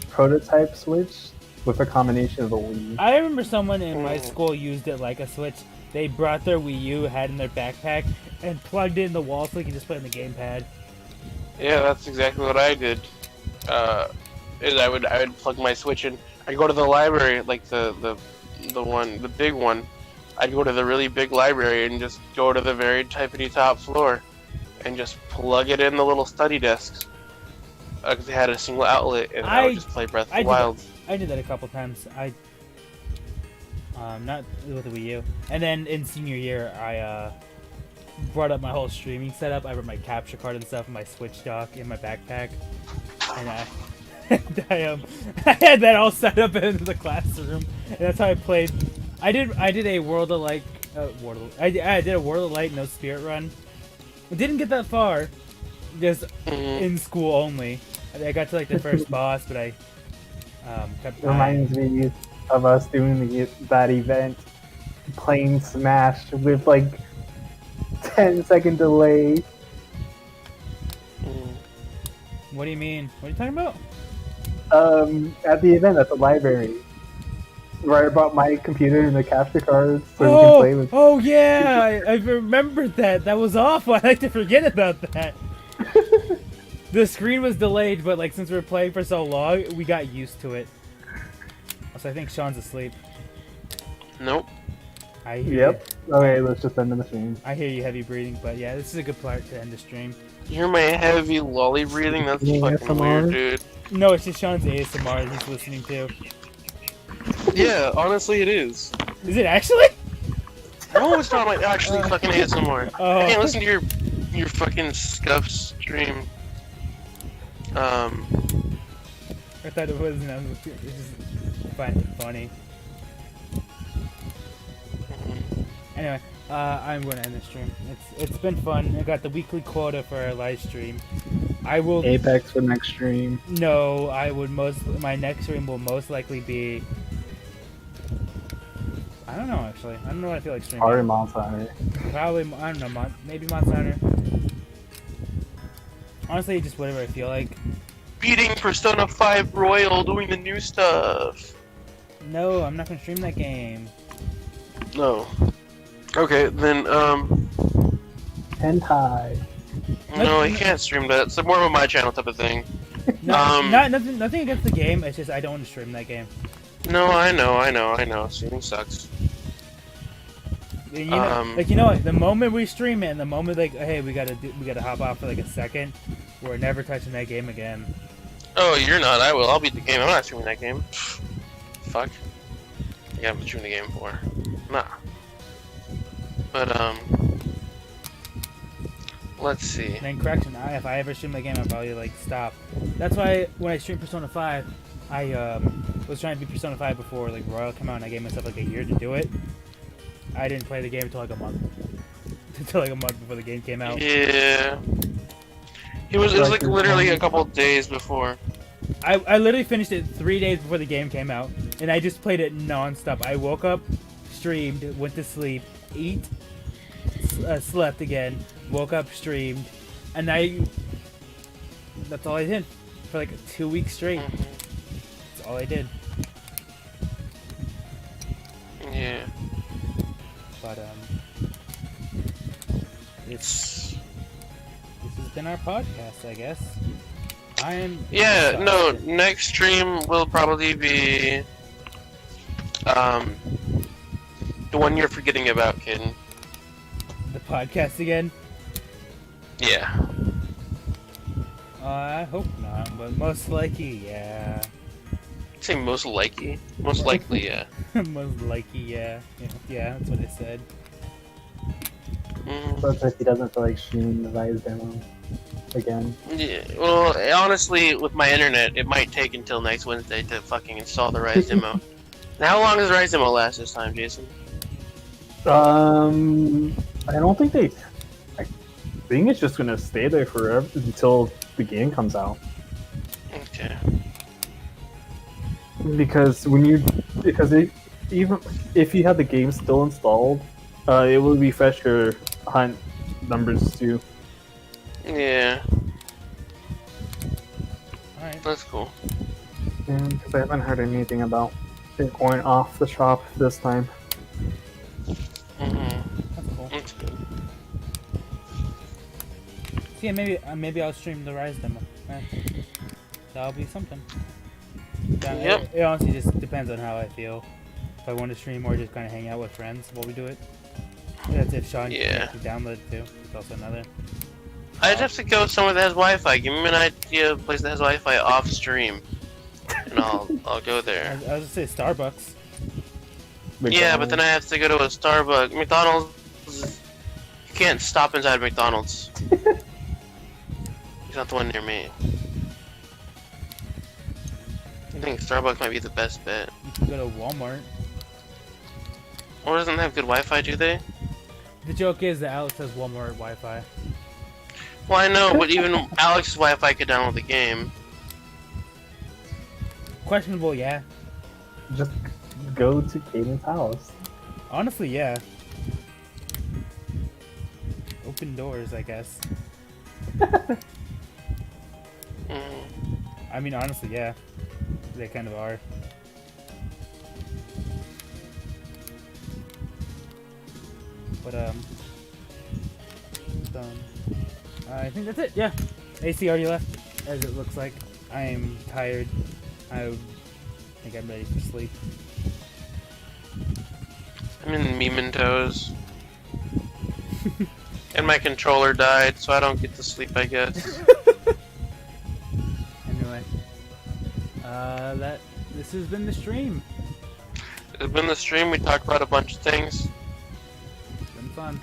prototype Switch with a combination of a Wii. I remember someone in my school used it like a Switch. They brought their Wii U, had it in their backpack, and plugged it in the wall so they could just play on the gamepad. Yeah, that's exactly what I did. Is I would plug my Switch in. I'd go to the library, like the big one. I'd go to the really big library and just go to the very tippity top floor, and just plug it in the little study desks. Because they had a single outlet, and I would just play Breath of the Wild. I did that a couple times. Not with the Wii U. And then in senior year, I brought up my whole streaming setup. I brought my capture card and stuff, and my Switch dock in my backpack, and I had that all set up in the classroom, and that's how I played. I did a World of Light, I did a World of Light No Spirit run. I didn't get that far, just in school only. I got to like the first boss, but I kept It reminds me of us doing that event, playing Smash with like 10-second delay. What do you mean? What are you talking about? At the event at the library, where I brought my computer and the capture cards so we can Oh, play with. oh yeah, I remembered that. That was awful. I like to forget about that. The screen was delayed, but like since we were playing for so long, we got used to it. Also, I think Sean's asleep. Nope. I hear Yep. Okay, let's just end the stream. I hear you heavy breathing, but yeah, this is a good part to end the stream. You hear my heavy lolly breathing? That's Yeah, fucking ASMR. weird, dude. No, it's just Sean's ASMR that he's listening to. Yeah, honestly, it is. Is it actually? No, it's not like actually fucking ASMR. Oh. I can't listen to your fucking scuff stream. I thought it was. I just find it funny. Anyway, I'm going to end the stream. It's been fun. I got the weekly quota for our live stream. I will. Apex for next stream. No, I would my next stream will most likely be. I don't know actually. I don't know what I feel like streaming. Probably Monster Hunter. Probably I don't know. Maybe Monster Hunter. Honestly, just whatever I feel like. Beating Persona 5 Royal, doing the new stuff. No, I'm not gonna stream that game. No. Okay, then Hentai. no, he can't stream that. It's more of a my channel type of thing. No, nothing against the game. It's just I don't want to stream that game. No, I know. Streaming sucks. You know, like you know what? The moment we stream it, and the moment like, hey, we gotta hop off for like a second, we're never touching that game again. Oh, you're not. I will. I'll beat the game. I'm not streaming that game. Fuck. Yeah, I'm streaming the game for. Nah. But let's see. And then correction, if I ever stream that game, I'll probably like stop. That's why when I streamed Persona 5, I was trying to beat Persona 5 before like Royal came out, and I gave myself like a year to do it. I didn't play the game until like a month. Until like a month before the game came out. Yeah. It was like literally a couple days before. I literally finished it 3 days before the game came out, and I just played it non-stop. I woke up, streamed, went to sleep, ate, slept again, woke up, streamed, and that's all I did for like 2 weeks straight. That's all I did. Yeah. But this has been our podcast, I guess. I am. Yeah, no, next stream will probably be the one you're forgetting about, kid. The podcast again? Yeah. I hope not, but most likely, yeah. I'd say most likely. Most likely, yeah. Most likely, yeah. Yeah, that's what I said. Mm. But if he doesn't feel like streaming the Rise demo again. Yeah, well, honestly, with my internet, it might take until next Wednesday to fucking install the Rise demo. Now, how long does the Rise demo last this time, Jason? I don't think they. I think it's just gonna stay there forever until the game comes out. Okay. Because even if you have the game still installed, it will refresh your hunt numbers too. Yeah, Alright. that's cool. Because I haven't heard anything about it going off the shop this time. That's cool. That's good. So yeah, maybe I'll stream the Rise demo. That'll be something. Yeah, Yep. it honestly just depends on how I feel. If I want to stream or just kind of hang out with friends while we do it. That's if Sean can actually download it too. It's also another. I'd have to go somewhere that has Wi-Fi. Give me an idea of a place that has Wi-Fi off stream, and I'll go there. I was gonna say Starbucks. Yeah, but then I have to go to a Starbucks. McDonald's. You can't stop inside McDonald's. It's not the one near me. I think Starbucks might be the best bet. You can go to Walmart. Or doesn't have good Wi-Fi, do they? The joke is that Alex has Walmart Wi-Fi. Well, I know, but even Alex's Wi-Fi could download the game. Questionable, yeah. Just go to Caden's house. Honestly, yeah. Open doors, I guess. Mm. I mean, honestly, yeah. They kind of are. But, I think that's it, yeah. AC already left, as it looks like. I am tired. I think I'm ready for sleep. I'm in mementos. And my controller died, so I don't get to sleep, I guess. Anyway. This has been the stream. It's been the stream, we talked about a bunch of things. It's been fun.